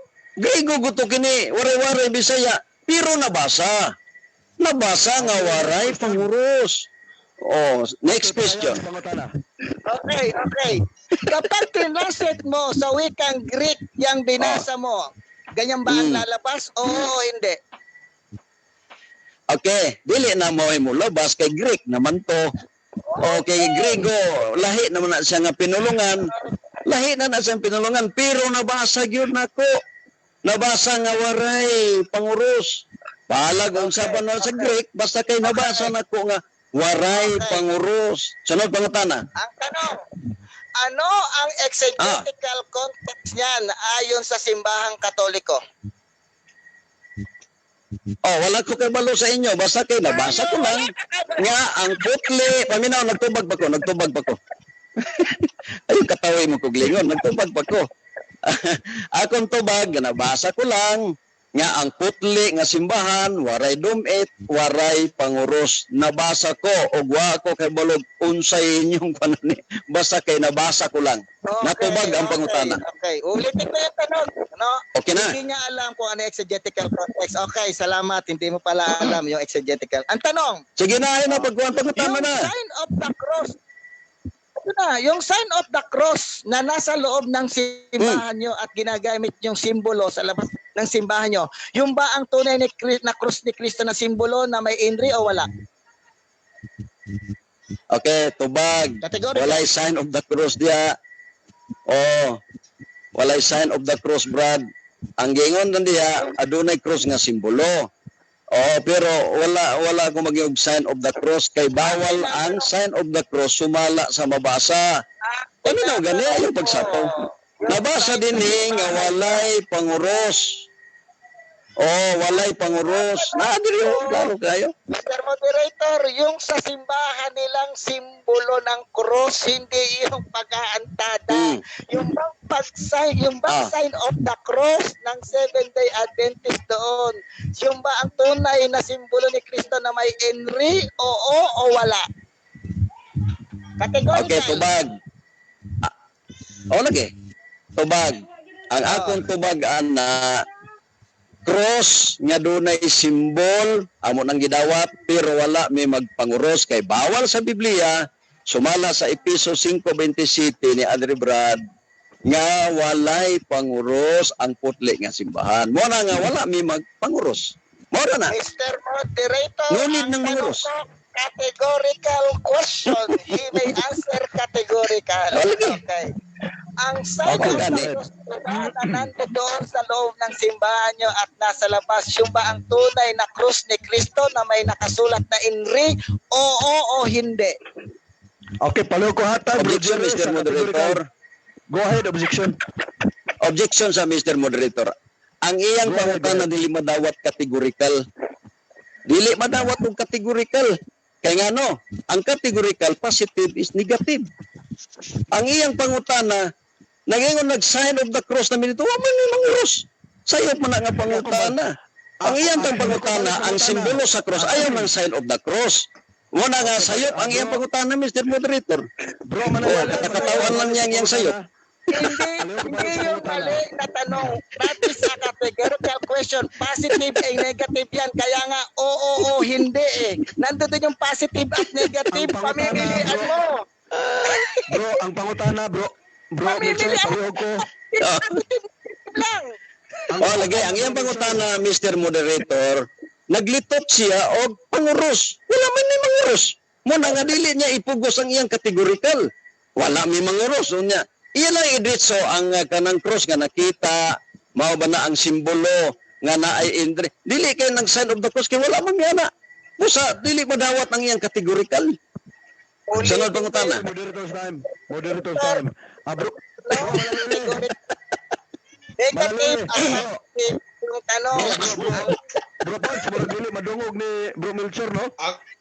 Grego guto kini, waray-waray Bisaya. Pero nabasa. Nabasa nga waray panguros. Next question. Okay. Kapag tinaset mo sa wikang Greek yung binasa mo, ganyan ba ang lalabas o hindi? Okay, dili na mo labas kay Greek naman to. Okay, Grego, lahi naman na siya nga pinulungan. Lahi na siyang pinulungan, pero nabasa gyud nako. Nabasa nga waray panguros. Palag unsa pa na sa Greek, basta kay nabasa nako nga waray panguros. Sunod pangutana. Ang tanong, ano ang exegetical context niyan ayon sa simbahang Katoliko? Wala ko kay balo sa inyo. Basta kay nabasa ko lang nga ang putli. Paminaw, nagtubag pa ko. Ay, katawi mo ko glingon. Nagtubag pa ko. Akong tubag, nabasa ko lang nga ang putli nga simbahan, waray dumit, waray panguros. Nabasa ko, wa ko kay balog unsay inyong panani. Basta kay nabasa ko lang. Natubag ang pangutana. Okay, ulitin ko yung tanong. No? Okay na. Hindi niya alam kung ano exegetical context. Okay, salamat. Hindi mo pala alam yung exegetical. Ang tanong. Sige na, ayun na, pangutana na. Yung sign of the cross. Ito na, yung sign of the cross na nasa loob ng simbahan nyo at ginagamit yung simbolo sa labas ng simbahan nyo. Yung ba ang tunay na krus ni Kristo na simbolo na may inri o wala? Okay, tubag. Kategorikal. Walay sign of the cross diya. Oh, walay sign of the cross, Brad. Ang gingon nan diya, adunay cross nga simbolo. Oh, pero wala ko magyug sign of the cross kay bawal ang sign of the cross sumala sa mabasa. Ano na gani yung pagsapaw? Nabasa din nga walay panguros. Oh, walay panguros. Nadiri klaro kayo. Mr. Moderator, yung sa simbahan nilang simbolo ng cross, hindi yung pag-aantada. Yung bang sign of the cross ng Seventh-day Adventist doon. Yung ba ang tunay na simbolo ni Kristo na may Henry? Oo o wala? Kategorikal. Okay, tubag. Lagi. Tubag. Ang akong tubag ana cross nga dunay simbol amo nang gidawat pero wala may magpanguros kay bawal sa Biblia sumala sa Efeso 5:27 ni Adri Brad nga walay panguros ang putli nga simbahan. Mo na nga wala may magpanguros. Mo na. Mr. Moderator, Ngunit ng ang tanong manguros. ko, categorical question. He may answer categorical. Okay. Ang sign Okay, of Danny. the cross na nandoon sa loob ng simbahan nyo at nasa labas, yung ba ang tunay na krus ni Kristo na may nakasulat na Henry? Oo o hindi? Okay, palihog ko hatag. Objection, Bro Jerry, Mr. sa Moderator. categorical. Go ahead, objection. Objection sa Mr. Moderator. Ang iyang Go ahead, pangutana dili madawat categorical. Dili madawat og categorical. Kaya nga no, ang categorical positive is negative. Ang iyang pangutana, nagingon nag-sign of the cross na minito, wa man ni manguros. Sayop man nga pangutana. Ang iyang pangutana, ang simbolo sa cross, ayaw ng sign of the cross. Wala nga sayop ang iyang pangutana, Mr. Moderator. Bro, Nakakatawan lang niyang iyang sayop. Hindi yung mali na tanong. Natin sa categorical question, positive ay negative yan. Kaya nga, oo o hindi eh. Nandun yung positive at negative. Ang pangutana, Pamimilian bro. mo. Bro, ang pangutana, bro. Bro, Mamimili Mitchell, ako. palihog ko. Lang. Lagi, ang iyang pangutana, Mr. Moderator, naglitot siya og panguros. Wala man ni manguros. Muna nga dili niya ipugos ang iyang categorical. Wala may manguros. Unya, iya lang idritso ang kanang cross nga nakita, mao ba na ang simbolo nga naay indre. Dili kay nang sign of the cross kay wala man yana. Busa dili madawat ang iyang categorical. Sunod pangutana. Moderator's time. Moderator's time. Bro, Negative at positive yung tanong. Bro, Punch, murag dili madungog ni Bro Melchor, no?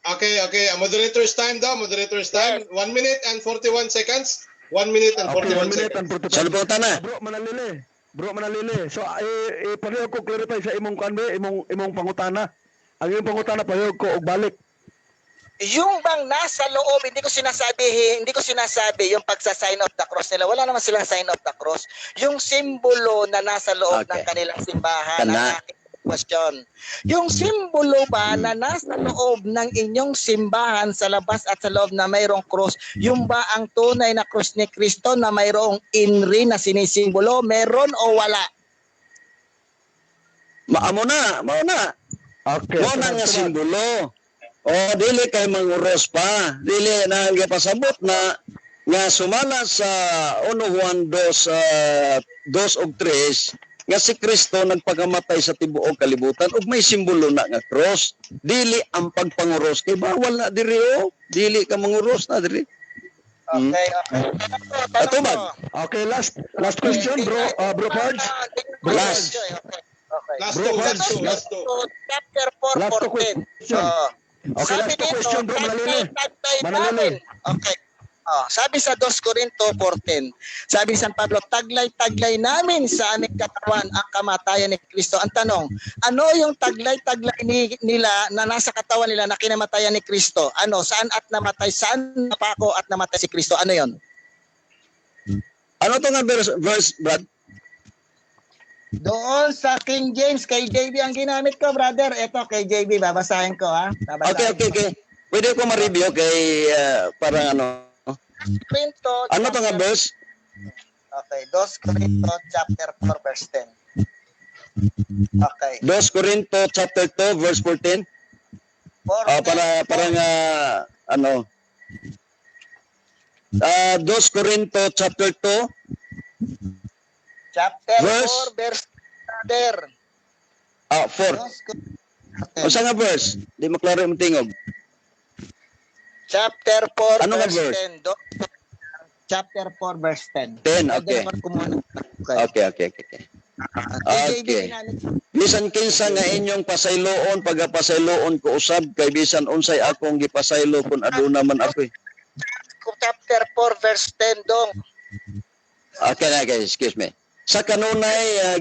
Okay. Moderator's time daw. Moderator's time. 1 minute and 41 seconds. 1 minute and Okay, 1 41 minute seconds. and 45. Sunod pangutana. Bro, manalili. So, palihog ko clarify sa imong kanbe, imong pangutana. Ang imong pangutana, palihog ko, og balik. Yung bang nasa loob, hindi ko sinasabi yung pagsa-sign of the cross nila. Wala naman silang sign of the cross. Yung simbolo na nasa loob Okay. ng kanilang simbahan. Kana. Ang aking question. Yung simbolo ba na nasa loob ng inyong simbahan sa labas at sa loob na mayroong cross, yung ba ang tunay na cross ni Kristo na mayroong inri na sinisimbolo? Meron o wala? Mao na. Okay. Mo na nga simbolo. O dili kay manguros pa. Dili na gipasabot na nga sumala sa 1 Juan 2 og 3 nga si Kristo nagpagamatay sa tibuok kalibutan ug may simbolo na nga cross. Dili ang pagpanguros kay bawal na diri o. Dili ka manguros na diri. Okay. Atubag. Okay, last question, bro Pards. Last. Okay. Last Bro, two. Pards, Last two. Chapter Last 4, 14. question. Okay, last question, bro. Manalili. Okay. Sabi sa 2 Corinto 14, sabi ni San Pablo, taglay-taglay namin sa aming katawan ang kamatayan ni Kristo. Ang tanong, ano yung taglay-taglay nila na nasa katawan nila na kinamatayan ni Kristo? Ano, saan at namatay? Saan napako at namatay si Kristo? Ano yon? Ano to nga verse Brad? Doon sa King James, kay JB ang ginamit ko, brother. Ito, kay JB, babasahin ko, ha? Babasahin Okay. Pwede ko ma-review kay parang ano. Corinto, Ano to nga verse? Okay, 2 Corinto chapter 4 verse 10. Okay. 2 Corinto chapter 2 verse 14. Para ano 2 Corinto chapter 2, Chapter Verse? 4, verse brother. 4. O sa nga verse? Di maklaro yung tingog. Chapter 4, Ano nga verse verse? 10. Chapter 4, verse 10. 10, okay. Okay. Okay. Bisan kinsa nga inyong pasayloon, pagapasayloon ko usab, kay bisan unsay akong gipasaylo kung aduna man ako. Chapter 4, verse 10 dong. Okay, excuse me. Sa kanunay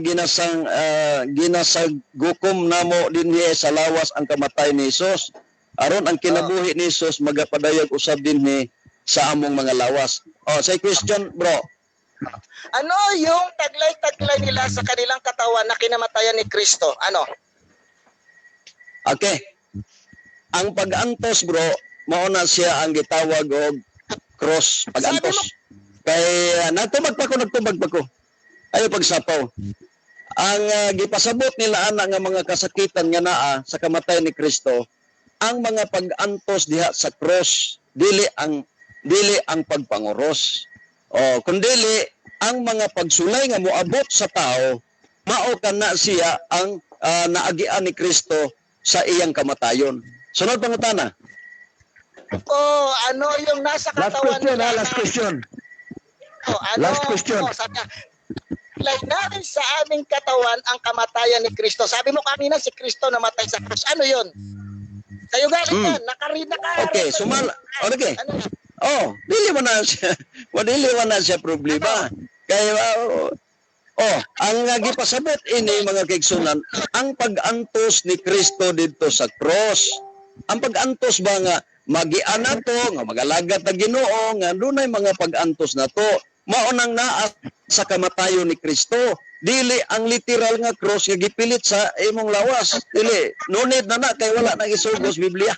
ginasaggukom namo dinhi sa lawas ang kamatay ni Hesus. Aron ang kinabuhi ni Hesus magapadayag usab dinhi sa among mga lawas. Say question, bro. Ano yung taglay-taglay nila sa kanilang katawan na kinamatayan ni Kristo? Ano? Okay. Ang pag-antos, bro, mao na siya ang gitawag og cross, pag-antos. Kay nagtubag pa ko. Ayo pagsapaw. Ang gipasabot nila ana nga mga kasakitan nga naa sa kamatay ni Kristo, ang mga pag-antos diha sa cross, dili ang pagpanguros. Kundili ang mga pagsulay nga moabot sa tao, mao kana siya ang naagian ni Kristo sa iyang kamatayon. Sunod pangutana. Ano yung nasa Last katawan question, nila? last question. Ano? Last question. Sabi niya, like natin sa aming katawan ang kamatayan ni Kristo. Sabi mo kanina si Kristo namatay sa krus. Ano yun? Kayo galing yan. Okay, okay. Ano yan? Dili man na siya problema. Kaya ang gipasabot ini mga kaigsunan, ang pag-antos ni Kristo dito sa cross. Ang pag-antos ba nga magian nato nga magalagat na Ginoo nga dunay mga pag-antos nato. Mao nang naa sa kamatayon ni Kristo. Dili ang literal nga cross nga gipilit sa imong lawas. Dili, no need na kay wala nang isugos Biblia.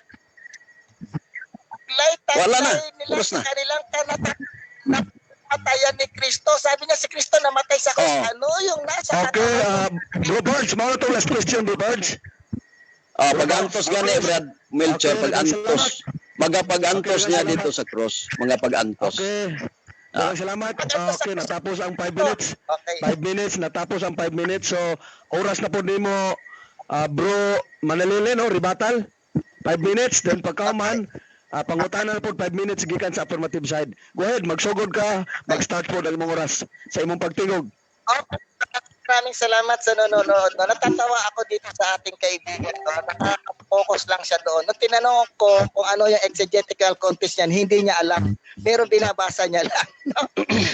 Wala na. Nila Oras sa na. kanilang kamatayan ni Kristo. Sabi niya si Kristo namatay sa krus. Ano yung nasa Okay, Bro Birds, mao to last question, Bro Birds. Pag-antos gani, Brad Melcher, Okay, pag-antos. Pag-antos niya dito sa cross, mga pag-antos. Okay. Maraming salamat. Okay, natapos ang 5 minutes. Okay. 5 minutes, natapos ang 5 minutes. So, oras na po nimo, Bro Manalili, no, rebuttal. 5 minutes, then pagkauman, pangutana na po 5 minutes gikan sa affirmative side. Go ahead, magsugod ka, mag-start po ng mga oras sa imong pagtingog. Maraming salamat sa nanonood. Natatawa ako dito sa ating kaibigan. Nakaka-focus lang siya doon. Nung tinanong ko kung ano yung exegetical contest niyan, hindi niya alam. Pero binabasa niya lang.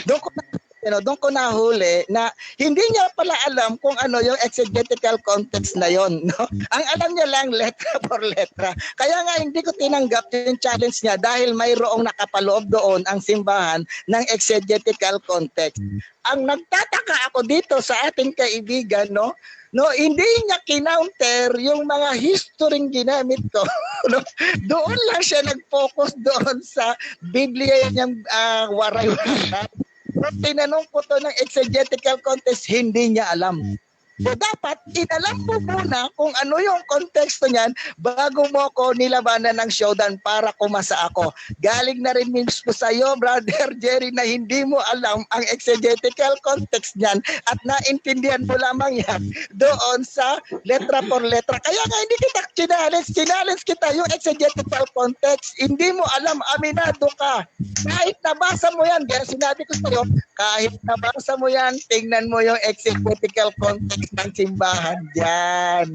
Doon ko nahuli na hindi niya pala alam kung ano yung exegetical context na yon, no? Ang alam niya lang letra for letra. Kaya nga hindi ko tinanggap yung challenge niya dahil mayroong nakapaloob doon ang simbahan ng exegetical context. Ang nagtataka ako dito sa ating kaibigan, no, hindi niya kinounter yung mga history ginamit ko. No? Doon lang siya nag-focus doon sa Biblia niyang waray-waray. Tinanong ko to ng exegetical context, hindi niya alam. So dapat inalam mo muna kung ano yung konteksto niyan bago mo ko nilabanan ng showdown para kumasa ako. Galing na rin mismo sa iyo, Brother Jerry, na hindi mo alam ang exegetical context niyan at naintindihan mo lamang yan doon sa letra por letra. Kaya nga hindi kita challenge kita yung exegetical context. Hindi mo alam, aminado ka. Kahit nabasa mo yan, kaya sinabi ko sa iyo, kahit nabasa mo yan, tingnan mo yung exegetical context ng simbahan dyan.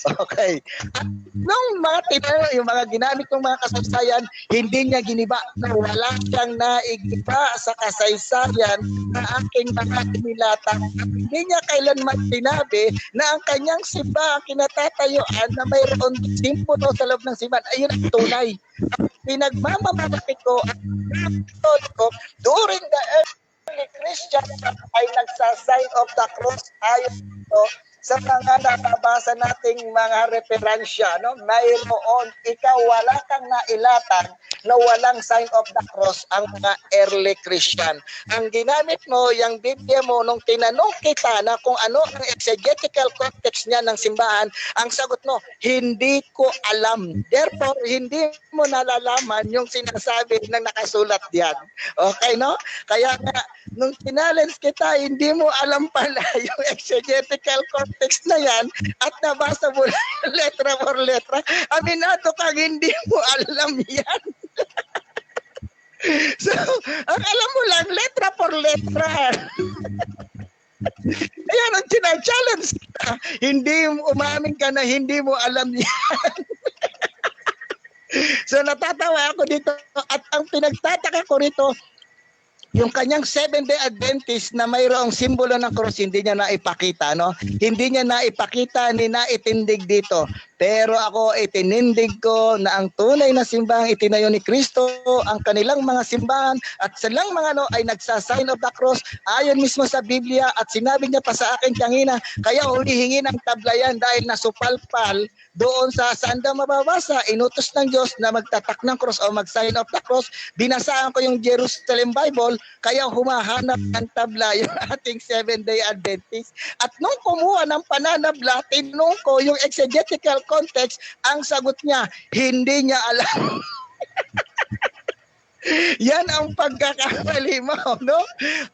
Okay. At nung mga tinanong, yung mga ginamit ng mga kasaysayan, hindi niya giniba na wala siyang naigiba sa kasaysayan na aking mga inilata. Hindi niya kailanman sinabi na ang kanyang simbahan kinatatayuan na mayroon simpulo sa loob ng simbahan. Ayun ang tunay. Pinagmamamalaki ko at during the early Christian ay nagsa-sign of the cross ayon ito sa mga nababasa nating mga referensya, no? Mayroon, ikaw wala kang nailatag na walang sign of the cross ang mga early Christian. Ang ginamit mo, yung Biblia mo, nung tinanong kita na kung ano ang exegetical context niya ng simbahan, ang sagot mo, hindi ko alam. Therefore, hindi mo nalalaman yung sinasabi ng nakasulat diyan. Okay, no? Kaya nga, nung challenge kita, hindi mo alam pala yung exegetical context na yan at nabasa mo lang letra for letra. Aminado kang hindi mo alam yan. So, ang alam mo lang, letra for letra. Ayan ang challenge kita. Hindi mo umamin ka na hindi mo alam yan. So natatawa ako dito at ang pinagtataka ko rito, yung kanyang Seventh-day Adventist na mayroong simbolo ng cross, hindi niya naipakita, no? Hindi niya naipakita, ni naitindig dito. Pero ako, itinindig ko na ang tunay na simbahang itinayo ni Kristo, ang kanilang mga simbahan at silang mga ay nagsasign of the cross ayon mismo sa Biblia at sinabi niya pa sa akin kanina, kaya hulihingi ng tablayan dahil nasupalpal doon sa saan daw mababasa, inutos ng Diyos na magtatak ng cross o mag-sign of the cross. Binasaan ko yung Jerusalem Bible, kaya humahanap ng tabla yung ating Seventh-day Adventist. At nung kumuha ng pananabla, tinanong ko yung exegetical context, ang sagot niya, hindi niya alam. Yan ang pagkakamali mo, no?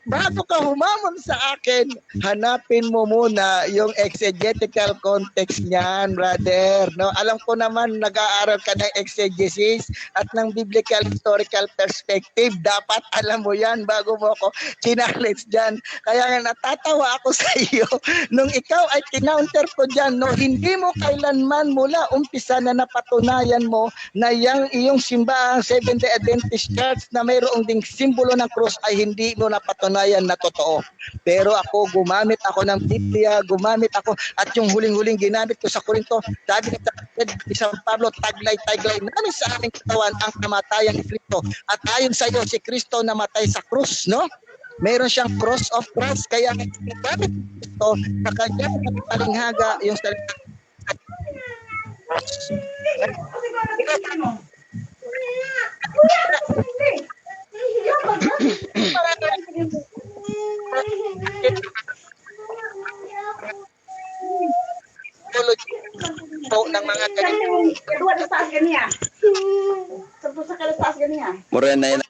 Bago ka humamon sa akin, hanapin mo muna yung exegetical context niyan, brother. No? Alam ko naman nag-aaral ka ng exegesis at ng biblical historical perspective. Dapat alam mo yan bago mo ako challenge dyan. Kaya nga natatawa ako sa iyo nung ikaw ay kinounter ko dyan, no? Hindi mo kailanman mula umpisa na napatunayan mo na yung iyong simbahang Seventh-day Adventist Church na mayroong ding simbolo ng cross ay hindi mo napatunayan na totoo. Pero ako, gumamit ako ng Biblia, gumamit ako, at yung huling-huling ginamit ko sa Korinto, sabi ni San Pablo, taglay-taglay namin sa aming katawan ang kamatayan ni Kristo. At ayon sa iyo, si Kristo namatay sa krus, no? Meron siyang cross of Christ, kaya gamit ito sa kanyang palinghaga yung salita. Ng mga kedua ada saat gini ya. Terus sekali saat gini ya. Morena yun.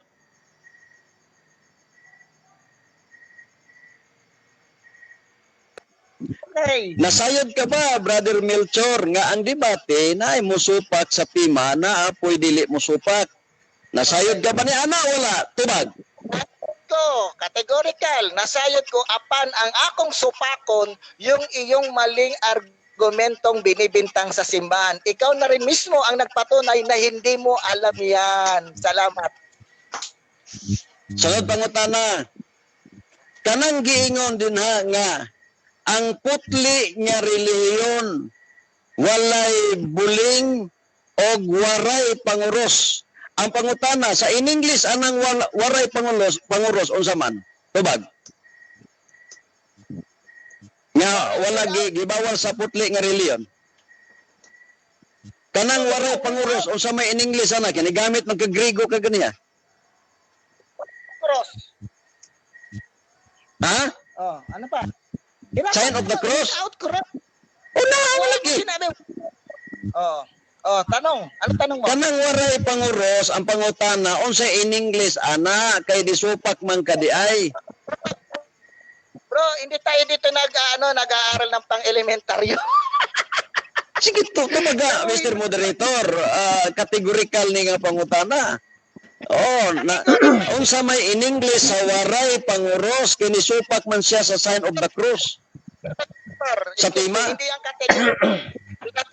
Okay. Nasayod ka ba, Brother Melchor, nga ang debate na ay musupak sa pima na apoy dili musupak? Nasayod ka ba ni ana wala? Tubag. Ko, categorical, nasayod ko apan ang akong supakon yung iyong maling argumentong binibintang sa simbahan. Ikaw na rin mismo ang nagpatunay na hindi mo alam yan. Salamat. Sunod pangutana. Kanang giingon din ha nga ang putli nga relihiyon walay buling og waray panguros. Ang pangutana sa in English anang waray panguros unsa man? Tubag. Nga wala gibawal sa putli nga relihiyon. Kanang waray panguros unsa may in English ana kini gamit man kag Griego kag ganiya. Cross. Ha? Oh, ano pa? Sign of the cross? Out cross. Una Wala lagi. sinabi. Oh, tanong. Ano tanong mo? Kanang waray panguros ang pangutana unsa in English ana kay disupak man kadiay. Bro, hindi tayo dito nag-aaral ng pang-elementaryo. Sige to tumaga Mr. Moderator, categorical ni nga pangutana. Oh, unsa may in English sa waray panguros kini supak man siya sa sign of the cross. Sa pima? Hindi ang category.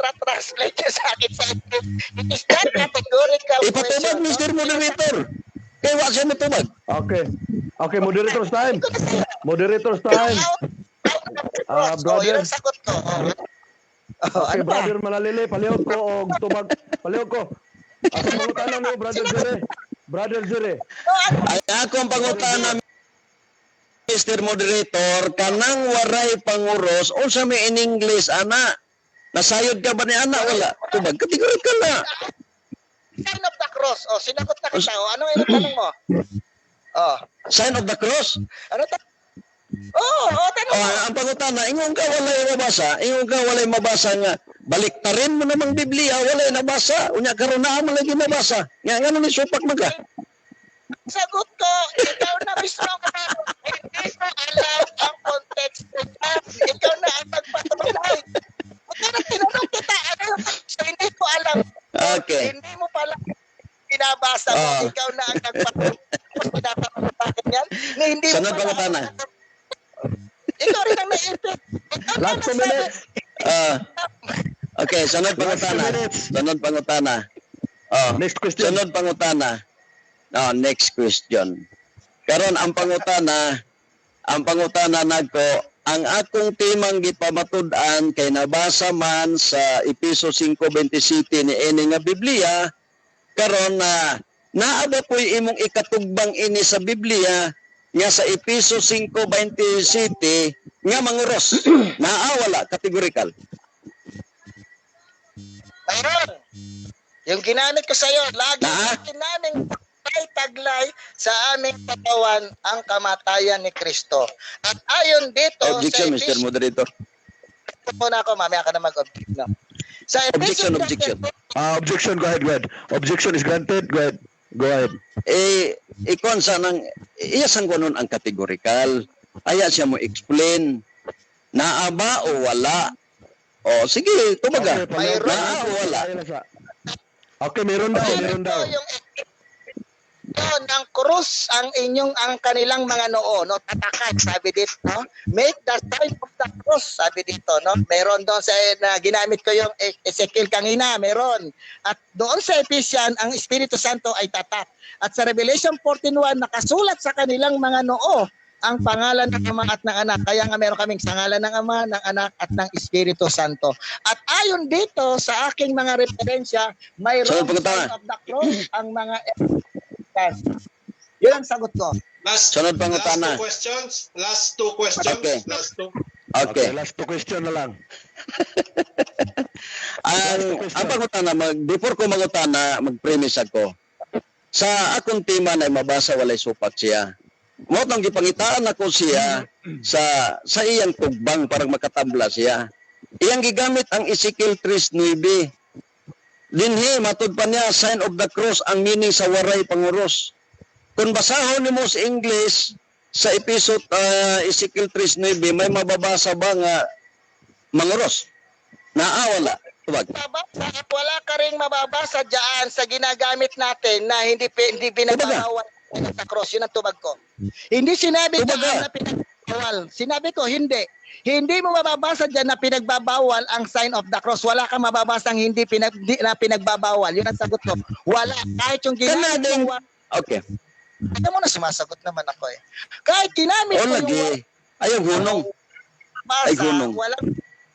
Translate niya sa akin sa English. It is not categorical. Ipatubag Mr. Moderator. Kaya wa siya matubag. Okay. Okay, moderator's time. Moderator's time. Brother. Yun Brother. ang sagot ko. Okay, Ano ba? brother Malalili, palihog ko og tubag. Palihog ko. Ako pangutana niyo, brother Jere. Brother Jere. Ay akong pangutana Mr. Moderator, kanang waray panguros, unsa may in English, ana? Nasayod ka ba ni ana? Wala. Tubag, kategorikal na. Sign of the cross. O, sinagot na kita. O, ano yung tanong mo? O, Sign of the cross. ano ta? Tanong mo. Ang pangutana, ingon ka walay mabasa, ingon ka walay mabasa nga, baliktarin mo namang Biblia, walay nabasa, unya karon na mo lagi nabasa. Nga ngano ni supak maga? Sagot ko, ikaw na mismo hindi mo alam ang context nila. Ikaw na ang nagpatuloy. Kaya tinanong kita, so hindi ko alam. Okay. Hindi mo pala binabasa mo, ikaw na ang nagpatuloy. Yan, na hindi mo Sunod pangutana. Ikaw rin ang naipit. Last 2 minutes. Okay, sunod pangutana. Sunod pangutana. Next question. Sunod pangutana. Next question. Karon ang pangutana nagko, ang akong timang gipamatud-an kay nabasa man sa Episo 5:27 ni ini nga Biblia, karon na naaba po'y imong ikatugbang ini sa Biblia nga sa Episo 5:27 nga manguros. Naawala kategorikal. Mayroon. Yung ginamit ko sa iyo, lagi Na? namin taglay sa aming katawan ang kamatayan ni Kristo. At ayon dito Objection, sa Mr. Moderator. muna ako, mamaya ka na mag-object. No? Sa Objection, Ephesians objection. Objection, go ahead. Objection is granted, go ahead. Ikon sa nang iyasang kunon ang kategorikal. Aya siya mo explain. Naaba o wala? O sige, tumaga. Mayroon. Naa o wala? Okay, meron daw. Yung yun, ang krus ang kanilang mga noo, no? Tatakan, sabi dito, no? Make the sign of the cross, sabi dito, no? Meron doon sa ginamit ko yung Ezekiel kanina, meron. At doon sa Ephesians, ang Espiritu Santo ay tatak. At sa Revelation 14:1, nakasulat sa kanilang mga noo ang pangalan ng Ama at ng Anak. Kaya nga meron kaming sa ngalan ng Ama, ng Anak at ng Espiritu Santo. At ayon dito sa aking mga referensya, mayroong sign of the cross ang mga yun ang sagot ko. Sunod pangutana. Last two questions. Okay. Last two. Okay. Last 2 question na lang. Ang pangutana, before ko mangutana, mag-premise ako. Sa akong tema na mabasa walay supat siya. Mo tong gipangitaan ako siya sa iyang tugbang para makatabla siya. Iyang gigamit ang Ezekiel 3:9. Dinhi matud pa niya sign of the cross ang meaning sa waray panguros. Kung basahon nimo sa English sa episode Ezekiel 3:9 may mababasa ba nga manguros? Naawala. Tubag. Mababasa at wala ka ring mababasa diyan sa ginagamit natin na hindi pinagbabawal sa cross. Yun ang tubag ko. Hindi sinabi diyan na pinagbabawal. Sinabi ko hindi. Hindi mo mababasa dyan na pinagbabawal ang sign of the cross. Wala kang mababasang hindi na pinagbabawal. Yun ang sagot ko. Wala. Kahit yung ginamit yung Okay. Ano mo na sumasagot naman ako eh. Kahit ginamit O mo lagi. Ayaw gunong. Ay, gunong. walang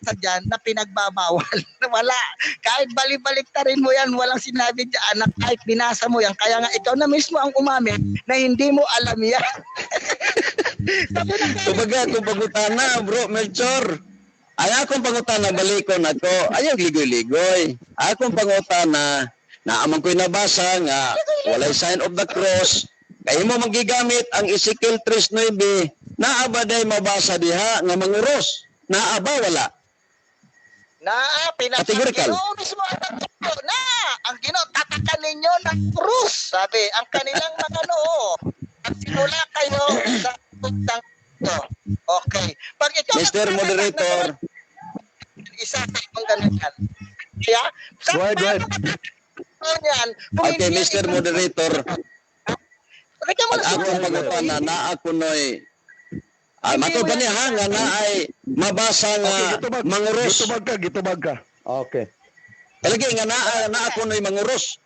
sa dyan na pinagbabawal. Wala. Kahit balik-baliktarin mo yan, walang sinabi dyan na kahit binasa mo yan. Kaya nga ikaw na mismo ang umamin na hindi mo alam yan. Kumbaga, kung pangutana, bro, Melchor. Ay akong pangutana, balikon ako. Ayaw ligoy-ligoy. Akong pangutana, naamang ko'y nabasa nga, walay sign of the cross. Kaya mo magigamit ang Ezekiel 3:9, naaba day mabasa diha nga manguros. Naaba wala. Categorical. Ginoo mismo ang Ginoo tatakan ninyo ng krus, sabi, ang kanilang mga noo. At simula kayo sa tutang ito. Okay. Pag ikaw Mr. Moderator. Isa kang ganun yan. Kaya, Go ahead. Okay, Mr. Moderator. Teka mo na Akong pangutana na ako noy matod pa niya nga na ay mabasa nga manguros. Gitubag ka. Okay. Talagi nga na ako noy manguros.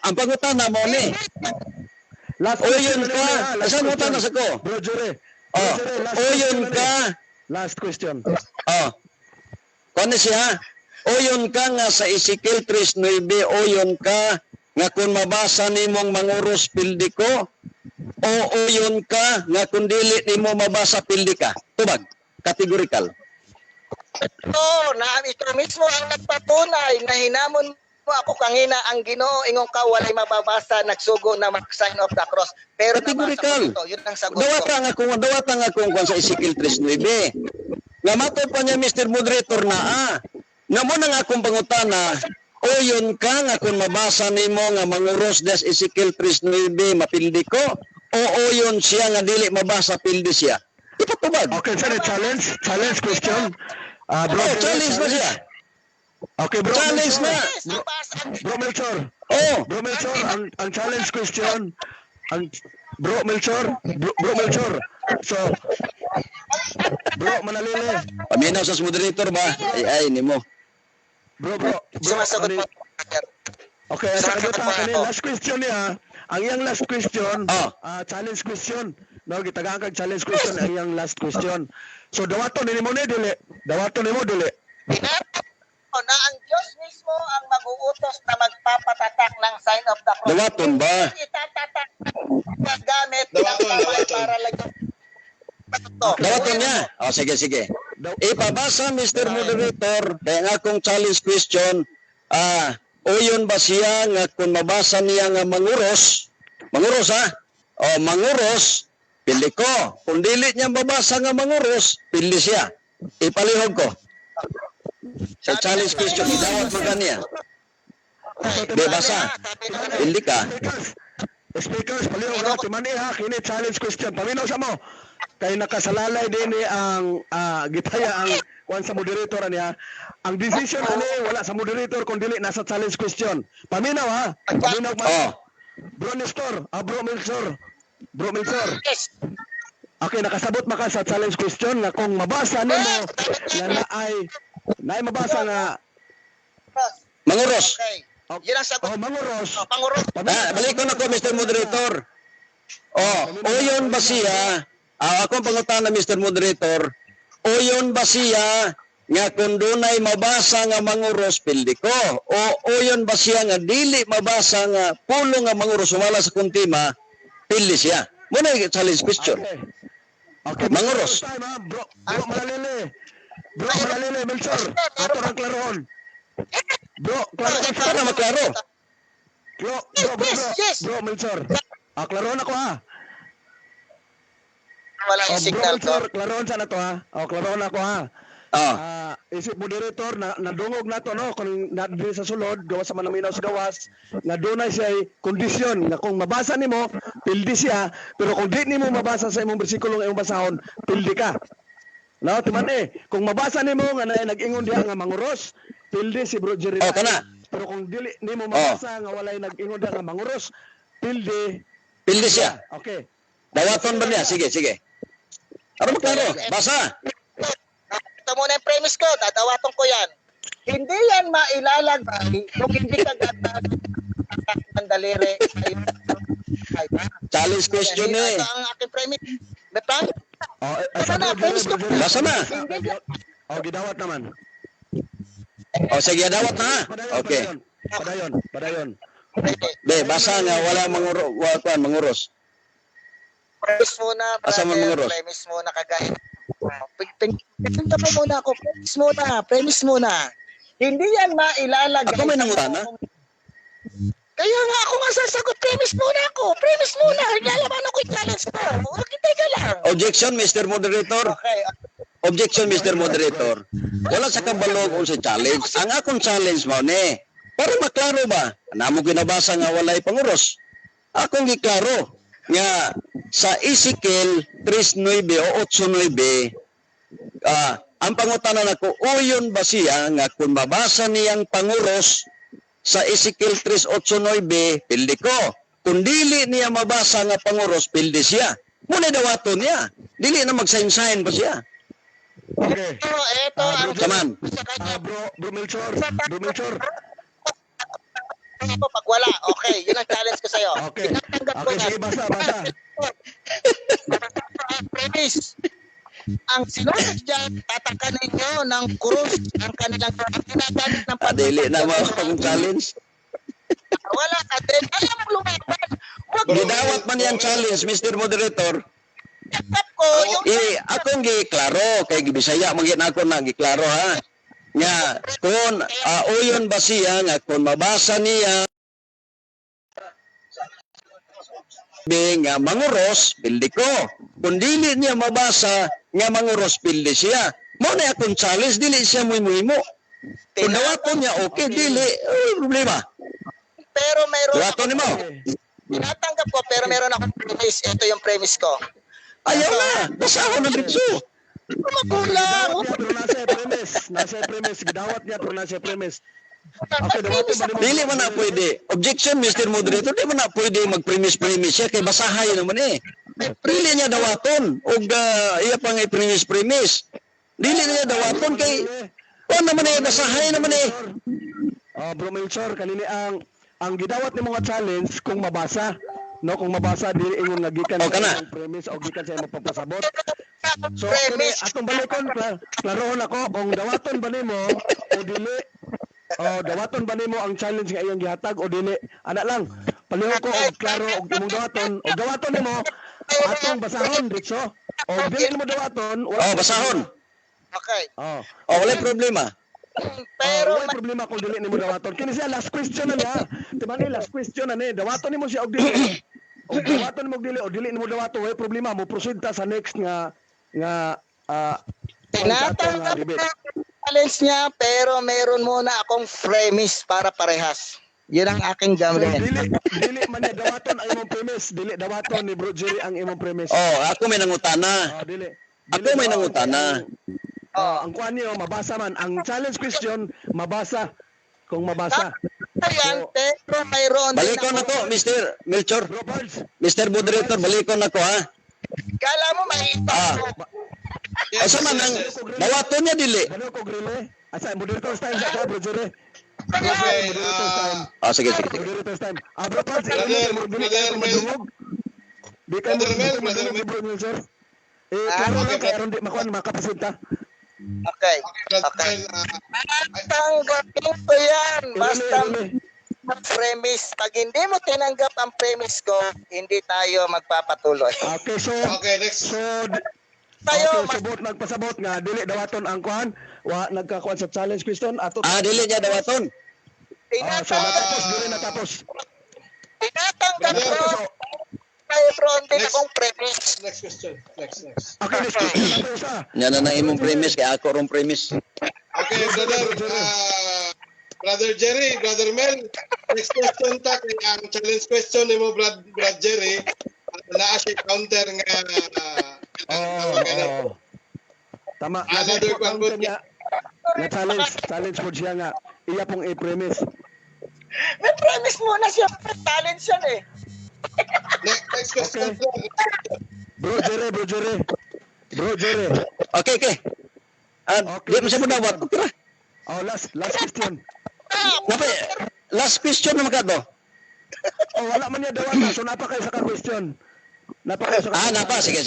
Ang pangutana mo ni. Last O yun ka. Asan mo tanong sa ko? Bro Jure. O yun ka. Last question. Kano siya? O yun ka nga sa Ezekiel 3:9, o yun ka nga kung mabasa nimong manguros pildi ko, Oo yun ka nga kung dili nimo mabasa pildi ka. Tubag, categorical. Ito, na ito mismo ang nagpatunay na hinamon mo ako kangina ang Ginoo ingong ka walay mababasa nagsugo na mag-sign of the cross. Pero Categorical. nabasa ko ito, yun ang sagot ko. Dawata nga kung kung sa Ezekiel 3:9. Nga matod pa niya Mr. Moderator na nga mo na nga akong pangutana, o yun ka nga kung mabasa nimo nga manguros des Ezekiel 3:9 mapildi ko, o yun siya nga dili mabasa pildi siya. Ipatubag. Okay, sir, challenge question. Bro, Challenge na siya. Okay, bro. Challenge Melchor. na. Yes, nabasa. Bro Melchor. Oh, Bro Melchor, ang challenge question. Bro Melchor. Bro Melchor. So, bro, manalili. paminaw sa moderator ba? Ay nimo. Bro. Sumasagot ano- pa. Okay, sagot ha. Last question niya. Ang iyang last question, Oh. challenge question. No, gitagaan kag challenge question ang iyang last question. So, dawaton nimo ni dili. Dawaton nimo dili. Tinatanong na ang Diyos mismo ang mag-uutos na magpapatatak ng sign of the cross. Dawaton ba? Hindi itatatak gamit ng Dawaton, kamay dawaton. para lagyan. Ito. Dawaton niya. O sige. Ipabasa Mr. Moderator kaya nga akong challenge question, o yun ba siya nga kung mabasa niya nga manguros ha? O manguros, pili ko. Kung dili niya mabasa nga manguros, pili siya. Ipalihog ko. Sa challenge question, idawat mo kaniya. Di basa. Pili ka. Speakers, palihog na timani ha, kini challenge question. Paminaw sa mo. Kay nakasalalay din ni ang gitaya ang kuan sa moderator niya. Ang decision ani wala sa moderator kung dili nasa challenge question. Paminaw ha. Paminaw ma. Oh, Bro Nestor, Bro Melchor. Bro Melchor. Yes. Okay, nakasabot maka sa challenge question nga kung mabasa nimo nga naay mabasa nga Cross. manguros. Okay. Yun ang sagot. manguros. Pangurot. Balik ko na ko, Mr. Moderator. O yun ba siya, akong pangutan na Mr. Moderator, o yun ba siya nga kung dunay mabasa nga manguros pildi ko, o yun ba siya nga dili mabasa nga pulo nga manguros sumala sa kuntima pildi siya. Muna yung challenge question. Okay, Manguros. Time, ha? Bro malalili. Bro malalili, Melchor. Ato ang klarohon. Bro, klaro ka Para maklaro. Bro, Yes. Bro Melchor. Klarohon ako ha. Walang signal ko. Melchor, klarohon sa na to ha. Klarohon ako ha. Isip moderator na nadungog na to no kung nadiri sa sulod gawas sa manaminaw sa gawas nga dunay siya kondisyon nga kung mabasa nimo pildi siya pero kung di nimo mabasa sa imong bersikulo nga imong basahon pildi ka. No, timan kung mabasa nimo nga nag-ingon diha nga manguros pildi si Bro Jerry. Kana. Pero kung dili nimo mabasa nga walay nag-ingon diha nga manguros pildi siya. Okay. Dawaton ba niya? Sige. Para maklaro. Basa. Ito muna yung premise ko, dadawaton ko yan. Hindi yan mailalagay kung hindi ka ganda ng daliri. Challenge question Ito eh. ang aking premise. Betan? Basa na, premise ko. Basa na. Gidawat naman. O sige, dawat na. Okay. Padayon. Be, basa nga wala manguros. Premise muna, Asa man brother. manguros? Premise muna kagaya. Pinta mo muna ako. Premise muna. Hindi yan mailalagay. Ako may nangutana. Kaya nga ako nga sasagot. Premise muna ako. Premise muna. Lalaman ako yung challenge ko. Huwag ka lang. Objection, Mr. Moderator. Okay. Objection, Mr. Moderator. Wala sa kabalog o sa challenge. Ang akong challenge mo ni, para maklaro ba? Namo ginabasa nga walay panguros. Akong giklaro nga sa Ezekiel 3:9 o 8:9, ang pangutanan ako, uyon ba siya nga kung mabasa niyang panguros sa Ezekiel 3:8-9, pildi ko. Kung dili niya mabasa nga panguros, pildi siya. Muna dawaton niya. Dili na magsayin-sayin pa siya. Okay. Pero ito ang Saman. sa kanya. Bro Melchor. Ako pag wala. Okay. Yun ang challenge ko sa'yo. Okay. Tinatanggap ko Okay, yan. sige, basa. Premise. Ang sinusunod dyan, tatakan ninyo ng krus ang kanilang ginagamit ng Dili na mo akong challenge. Wala ka din. Alam mo lumaban. Huwag gidawat man yan challenge, Mr. Moderator. Tanggap ko yung Akong giklaro kay Bisaya magin ako na giklaro ha. Nga kung uyon ba siya nga kung mabasa niya nga manguros pildi ko. Kung dili niya mabasa nga manguros pildi siya. Mo na akong challenge dili siya muhimo. Kung dawaton niya okay dili problema. pero mayroon Dawaton nimo. tinatanggap ko pero meron akong premise. Ito yung premise ko. Ayaw na. Basahon na dito. Magulang. Nasa premise. Gidawat niya pero nasa premise. Okay, dawaton ba nimo? Dili man na pwede. Objection, Mr. Moderator, di man na pwede mag-premise siya kay basahay naman eh. Dili niya dawaton og iya pang i-premise. Dili niya dawaton kay naman eh, basahay naman eh. Bro Melchor, kanini ang gidawat nimo nga challenge kung mabasa. No, kung mabasa dili ingon nga gikan O, kana. sa premise o gikan sa imong pagpasabot. So, Premise. atong balikon, klarohon ako kung dawaton ba nimo o dili. Dawaton ba nimo ang challenge nga iyang gihatag o dili? Ana lang. Palihog ko og klaro og imong dawaton. O dawaton nimo atong basahon ditso. O dili nimo dawaton, Basahon. Okay. Wala problema. Pero wala problema kung dili nimo dawaton. Kini siya last question na niya. Diba ni last question na ni. Dawaton nimo siya og dili. O dawaton nimo og dili o dili nimo dawaton, wala problema mo proceed ta sa next nga tinatanggap debate. ko challenge niya pero meron muna akong premise para parehas. Yun ang aking So, gamitin. dili man niya dawaton ang imong premise, dili dawaton ni Bro Jerry ang imong premise. Ako may nangutana. Dili. Ako may nangutana. Ang kuan niyo mabasa man ang challenge question, mabasa kung mabasa. Ayan, pero mayroon din Balikon na to, Mr. Melchor. Bro Pards, Mr. Moderator, balikon na ko ha. Kala mo makita mo. Asa man ang dawaton niya dili. ano ko grille? Asa moderator's time sa Bro Jerry. Okay, Moderator's time. Sige. Moderator's time. Bro Pards, Brother Mel. Di ka Brother Mel, madungog, Bro Melchor. okay, Klaro lang kaya aron di makuan makapasinta. Okay. Brother Mel, Tanggapin ko yan. Basta Irene. premise. Pag hindi mo tinanggap ang premise ko, hindi tayo magpapatuloy. Okay, so okay, next. Tayo, subot nagpasabot nga dili dawaton ang kuan, nagkakuan sa challenge question ato. Dili niya dawaton. So natapos dili natapos. tinatanggap ko. Brother. Mayroon din Next. akong premise. Next question. Next. Okay, next question na tayo sa. Nya na imong premise kay ako rong premise. Okay, Brother Jerry, Brother Mel, next question ta kay ang challenge question ni mo Brad Jerry. Naa siya counter nga Tama. Another Counter one, niya. Na challenge mo siya nga iya pong i-premise. May premise muna siya. Talent siya eh. next question. Bro Jerry. Okay. Di mo siya mo dawat. Okay ra. Last question. Napa, last question naman ka to. Wala man niya dawan so napa kayo sa question. Napa kayo sa Napa. Sige.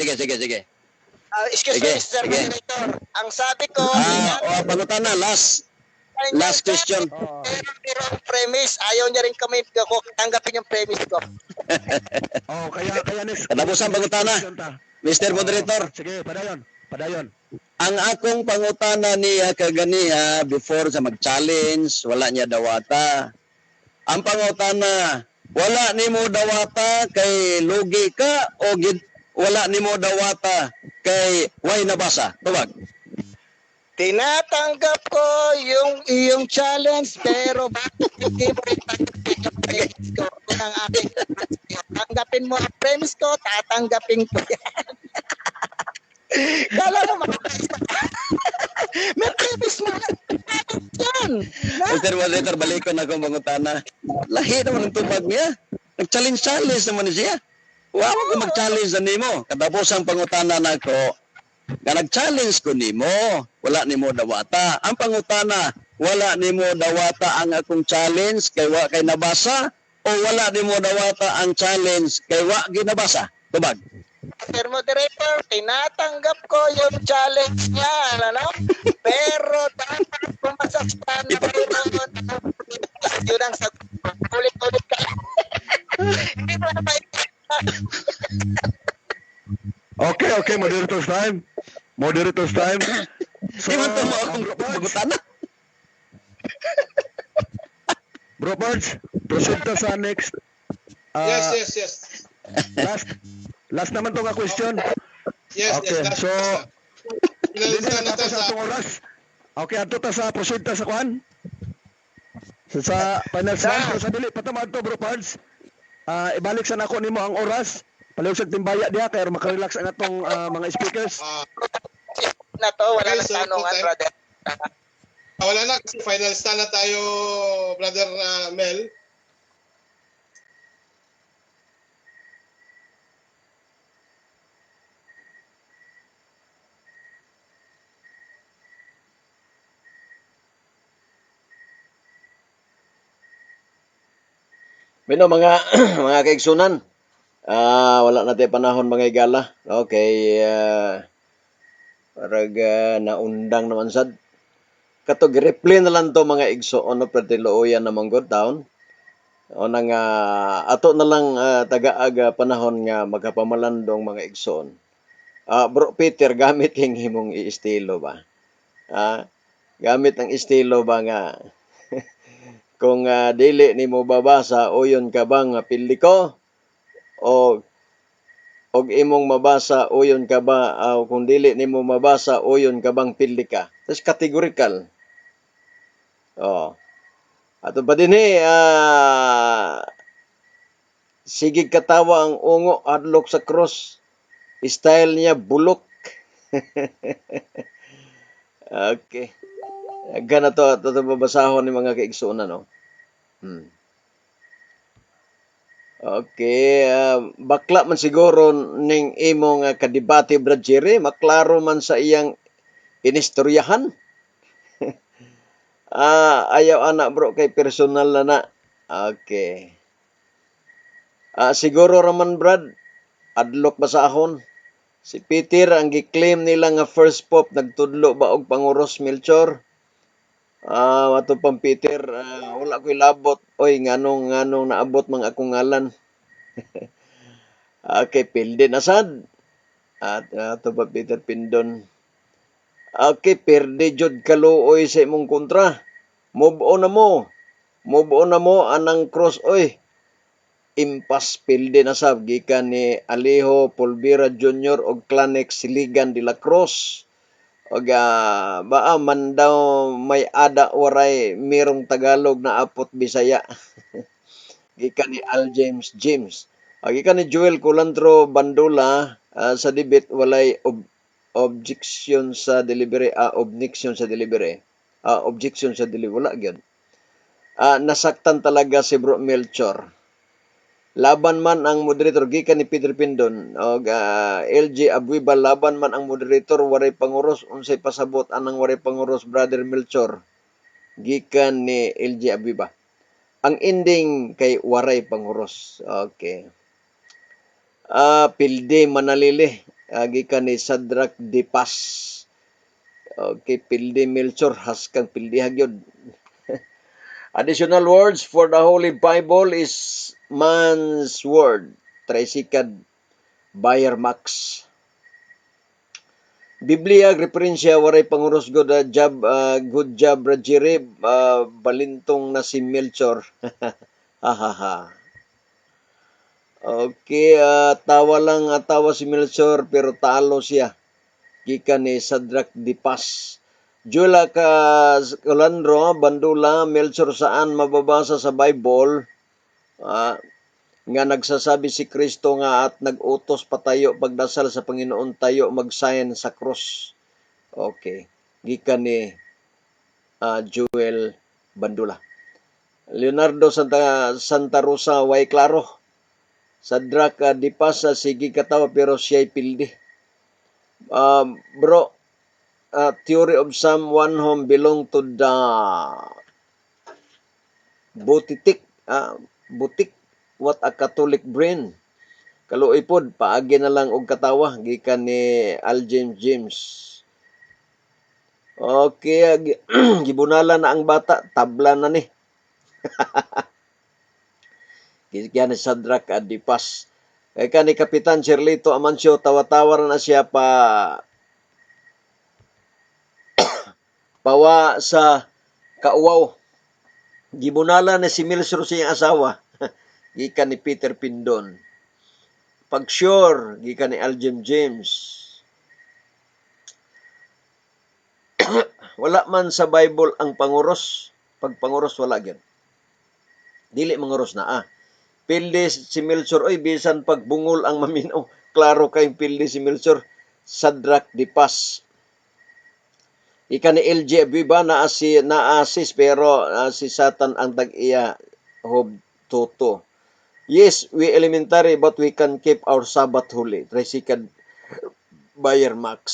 Excuse me, Sige, Mr. sige. Moderator. Ang sabi ko, Pangutan na, last question. pero ang premise, ayaw niya rin kami tanggapin yung premise ko. Kaya next. Katapusan pangutana. Mr. Moderator, Sige, padayon. ang akong pangutana niya kaganiha before sa mag-challenge, wala niya dawata. Ang pangutana, wala nimo dawata kay lugi ka o wala nimo dawata kay way nabasa. Tubag. Tinatanggap ko yung iyong challenge, pero bakit hindi mo rin tanggapin yung premise ko? Kung ang aking tanggapin mo ang premise ko, tatanggapin ko yan. Kala mo makakaisa. May premise mo yan. Mr. Moderator, balikon akong pangutana. Lahi naman ang tubag niya. Nag-challenge naman siya. Wa ko mag-challenge na nimo. Katapos ang pangutana nako, nga nag-challenge ko nimo, wala nimo dawata. Ang pangutana, wala nimo dawata ang akong challenge kay wa kay nabasa o wala nimo dawata ang challenge kay wa ginabasa. Tubag. Mr. Moderator, tinatanggap ko yung challenge niya, ano? Pero dapat pumasaktan na mayroon. Yun ang sagot. Ulit-ulit ka. Hindi mo na Okay, moderator's time. Moderator's time. So, Di man to mo akong Bro Pards, pagutana. Bro Pards, proceed ta sa next. Yes, Ah, yes, yes. last naman to nga question. Yes, Okay, yes. so dili Pinalisan na natin tapos sa atong oras. Okay, ato ta sa proceed ta sa kuan. Sa final round, pero sa dili patamad to, Bro Pards. Ibalik sa nako nimo ang oras. Palihog sa timbaya diha kay makarelax ang atong mga speakers. Na to, wala Okay, nang so, tanungan, time. brother. wala na kasi final stand na tayo, Brother Mel. Bino mga mga kaigsunan. Wala na tayo panahon mga igala. Okay, parag naundang naman sad. Kato gi-replay na lang to mga igsoon no pwede looyan na manggod down. O nang ato na lang taga-aga panahon nga magkapamalandong mga igsoon. Bro Peter, gamit yung himong i-estilo ba? Gamit ang estilo ba nga kung dili nimo babasa uyon ka bang pildi ko o og imong mabasa uyon ka ba kung dili nimo mabasa uyon ka bang pildi ka. Tas categorical. Oh. Ato pa din sige katawa ang ungo adlok sa cross. Style niya bulok. Okay. Gana to babasahon ni mga kaigsuonan no. Okay, bakla man siguro ning imong kadebate Brad Jerry, maklaro man sa iyang inistoryahan. Ayaw anak bro kay personal na. Okay. Siguro raman Brad, adlok basahon. Si Peter ang gi-claim nila nga first pope nagtudlo ba og panguros Melchor. Wato pang Peter, wala ko'y labot. Oy, nganong naabot mga akong ngalan. Okay, pildi na sad. At ato pa Peter Pindon. Okay, perde jud kaluoy sa imong kontra. Move on na mo. Move on na mo anang cross oy. Impas pilde na sab gikan ni Alejo Polvira Jr. og Clanex Siligan de la Cruz. Og baa man daw may ada waray mirong Tagalog na apot Bisaya. Gikan ni Al James. Gikan ni Joel Culantro Bandula sa debate walay objection sa delivery. Objection sa delivery. Wala gyud. Nasaktan talaga si Bro Melchor. Laban man ang moderator gikan ni Peter Pindon og LG Abuiba, laban man ang moderator waray panguros unsay pasabot anang waray panguros Brother Melchor gikan ni LG Abuiba. Ang ending kay waray panguros. Okay. Pilde Manalili gikan ni Sadrak Dipas. Okay, pilde Melchor haskang pilde hagyod. Additional words for the Holy Bible is man's word. Tricycad Bayer Max. Biblia referensya waray panguros good job Rajiri, balintong na si Melchor. Hahaha. Okay, tawa si Melchor pero talo siya. Gikan ni Sadrak Dipas. Jula ka Colandro, Bandula, Melchor, saan mababasa sa Bible nga nagsasabi si Kristo nga at nag-utos patayo pagdasal sa Panginoon tayo magsayan sa cross. Okay. Gikan ni Joel Bandula. Leonardo Santa Rosa, way klaro. Sadrak Dipas, sige katawa pero siya'y pildi. Bro, theory of Psalm 1 home belong to the butik what a Catholic brain. Kaluoy pod paagi na lang og katawa gikan ni Al James. Okay, gibunala na ang bata, tabla na ni. Gikan ni Sadrak Dipas. Kay ka ni Kapitan Sherlito Amancio, tawa-tawa na siya pawa sa kauwaw. Gibunala na si Milsor sa iyang asawa. Gikan ni Peter Pindon. Pag sure, gikan ni Aljem James. Wala man sa Bible ang panguros. Pag panguros, wala gyud. Dili manguros na Pilde si Milsor, oy, bisan pagbungol ang maminaw. Klaro kayong pilde si Milsor. Sadrak Dipas. Ika ni LJ Abiba na-assist pero si Satan ang tag-iya hob toto. Yes, we elementary but we can keep our Sabbath holy. Tricycle Bayer Max.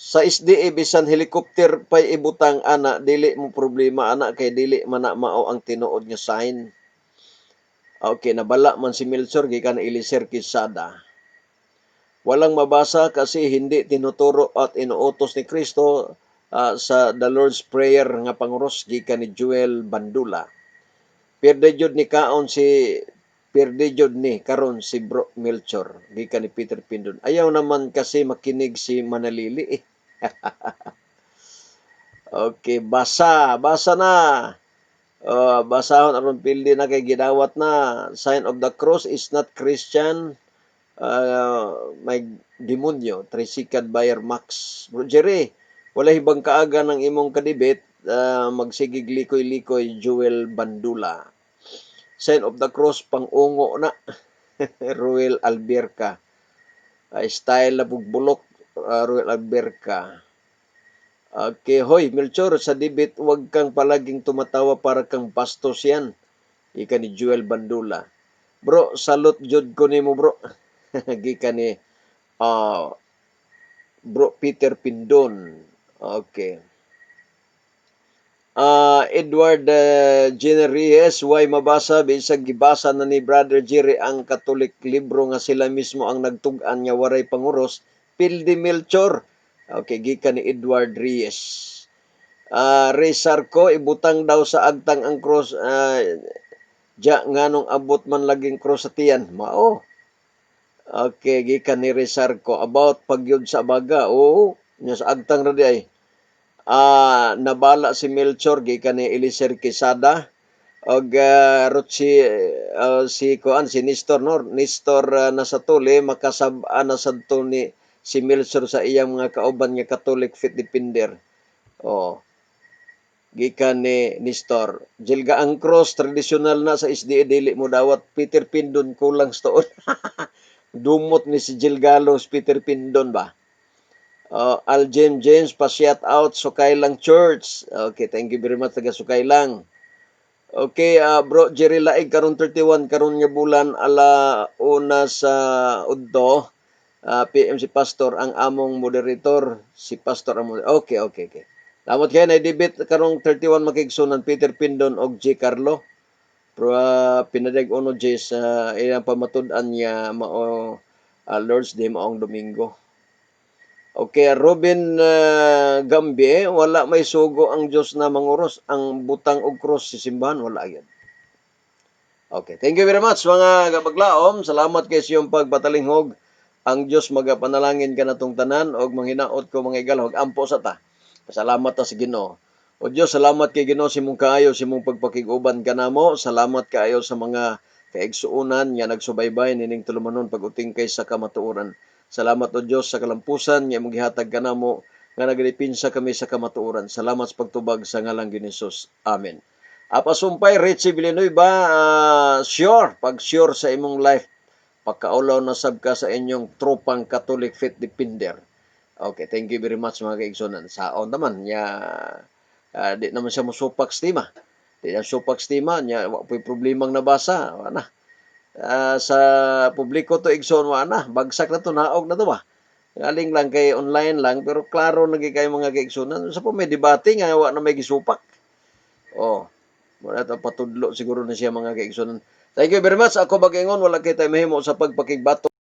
Sa SDA bisan helicopter pay ibutang ana dili mo problema ana kay dili man na mao ang tinuod nga sign. Okay, nabala man si Milsor gikan Eliezer Quezada. Walang mabasa kasi hindi tinuturo at inuutos ni Kristo sa The Lord's Prayer nga panguros gikan ni Joel Bandula. Perde jud ni karon si Bro Melchor gikan ni Peter Pindon. Ayaw naman kasi makinig si Manalili. Okay, basa na. Basahon aron pildi na kay gidawat na. Sign of the cross is not Christian. May demonyo. Tricycle Bayer Max. Bro Jerry, wala hibang kaaga ng imong kadibit. Magsigig likoy-likoy Joel Bandula. Sign of the cross pang-ungo na. Ruel Alberca. Style na bugbulok. Ruel Alberca. Okay, hoy, Melchor, sa debate, huwag kang palaging tumatawa para kang bastos yan. Ika ni Joel Bandula. Bro, salute jud ko nimo bro. Gika ni Bro Peter Pindon. Okay. Edward Generes, why mabasa? Bisag gibasa na ni Brother Jerry ang Katolik libro nga sila mismo ang nagtug-an nga waray panguros. Pildi Melchor. Okay, gikan ni Edward Reyes. Ray Sarco, ibutang daw sa agtang ang cross. Nganong abot man laging cross sa tiyan. Mao. Okay, gikan ni Ray Sarco. About pagyod sa baga. Oo, nya sa agtang na di ay. Nabala si Melchor, gikan ni Eliezer Quezada. Og si Nestor, no? Nestor Nasatuli, makasab-an na sadto ni si Melchor sa iyang mga kauban nga Catholic Faith Defender. Gikan ni Nestor. Jilga ang cross, tradisyonal na sa SDA, dili mo dawat. Peter Pindon, kulang sa tuon. Dumot ni si Gilgalos, Peter Pindon ba? Aljem James, pa-shout out, Sukaylang Church. Okay, thank you very much, taga Sukaylang. Okay, Bro Jerry Laig, karon 31, karon nga bulan, ala una sa udto. PM si Pastor ang among moderator, si Pastor ang Okay. Lamot kaya na debate karong 31 makigsunan Peter Pindon og J. Carlo. Pero pinadag uno J sa ilang pamatud-an niya mao Lord's Day maong Domingo. Okay, Robin Gambie, wala may sugo ang Dios na manguros, ang butang og cross si simbahan wala gyud. Okay, thank you very much mga kapaglaom. Salamat kay sa iyong pagpatalinghog. Ang Dios magapanalangin ka natong tanan og manghinaot ko mga igalhog ampo sa ta. Salamat ta sa Ginoo. O Dios, salamat kay Ginoo sa imong kaayo, sa imong pagpakig-uban kanamo. Salamat kaayo sa mga kaigsuonan nga nagsubaybay nining tulumanon pag-uting kay sa kamatuoran. Salamat o Dios sa kalampusan nga imong gihatag kanamo nga nagalipinsa kami sa kamatuoran. Salamat sa pagtubag sa ngalan ni Jesus. Amen. Apasumpay Richie Villanueva, sure, pag sure sa imong life, pagkaulaw na sab ka sa inyong tropang Catholic Faith Defender. Okay, thank you very much mga kaigsunan. Saon naman, di naman siya musupak stima. Di na supak stima, wapoy problemang nabasa. Sa publiko to igsoon, bagsak na to, naog na to ba? Galing lang kay online lang, pero klaro naging kayo mga kaigsunan. Sa po may debate nga, na may gisupak. Wala ito patudlo siguro na siya mga kaigsunan. Thank you very much. Ako bagingon, wala kita mahimo sa pagpakigbato.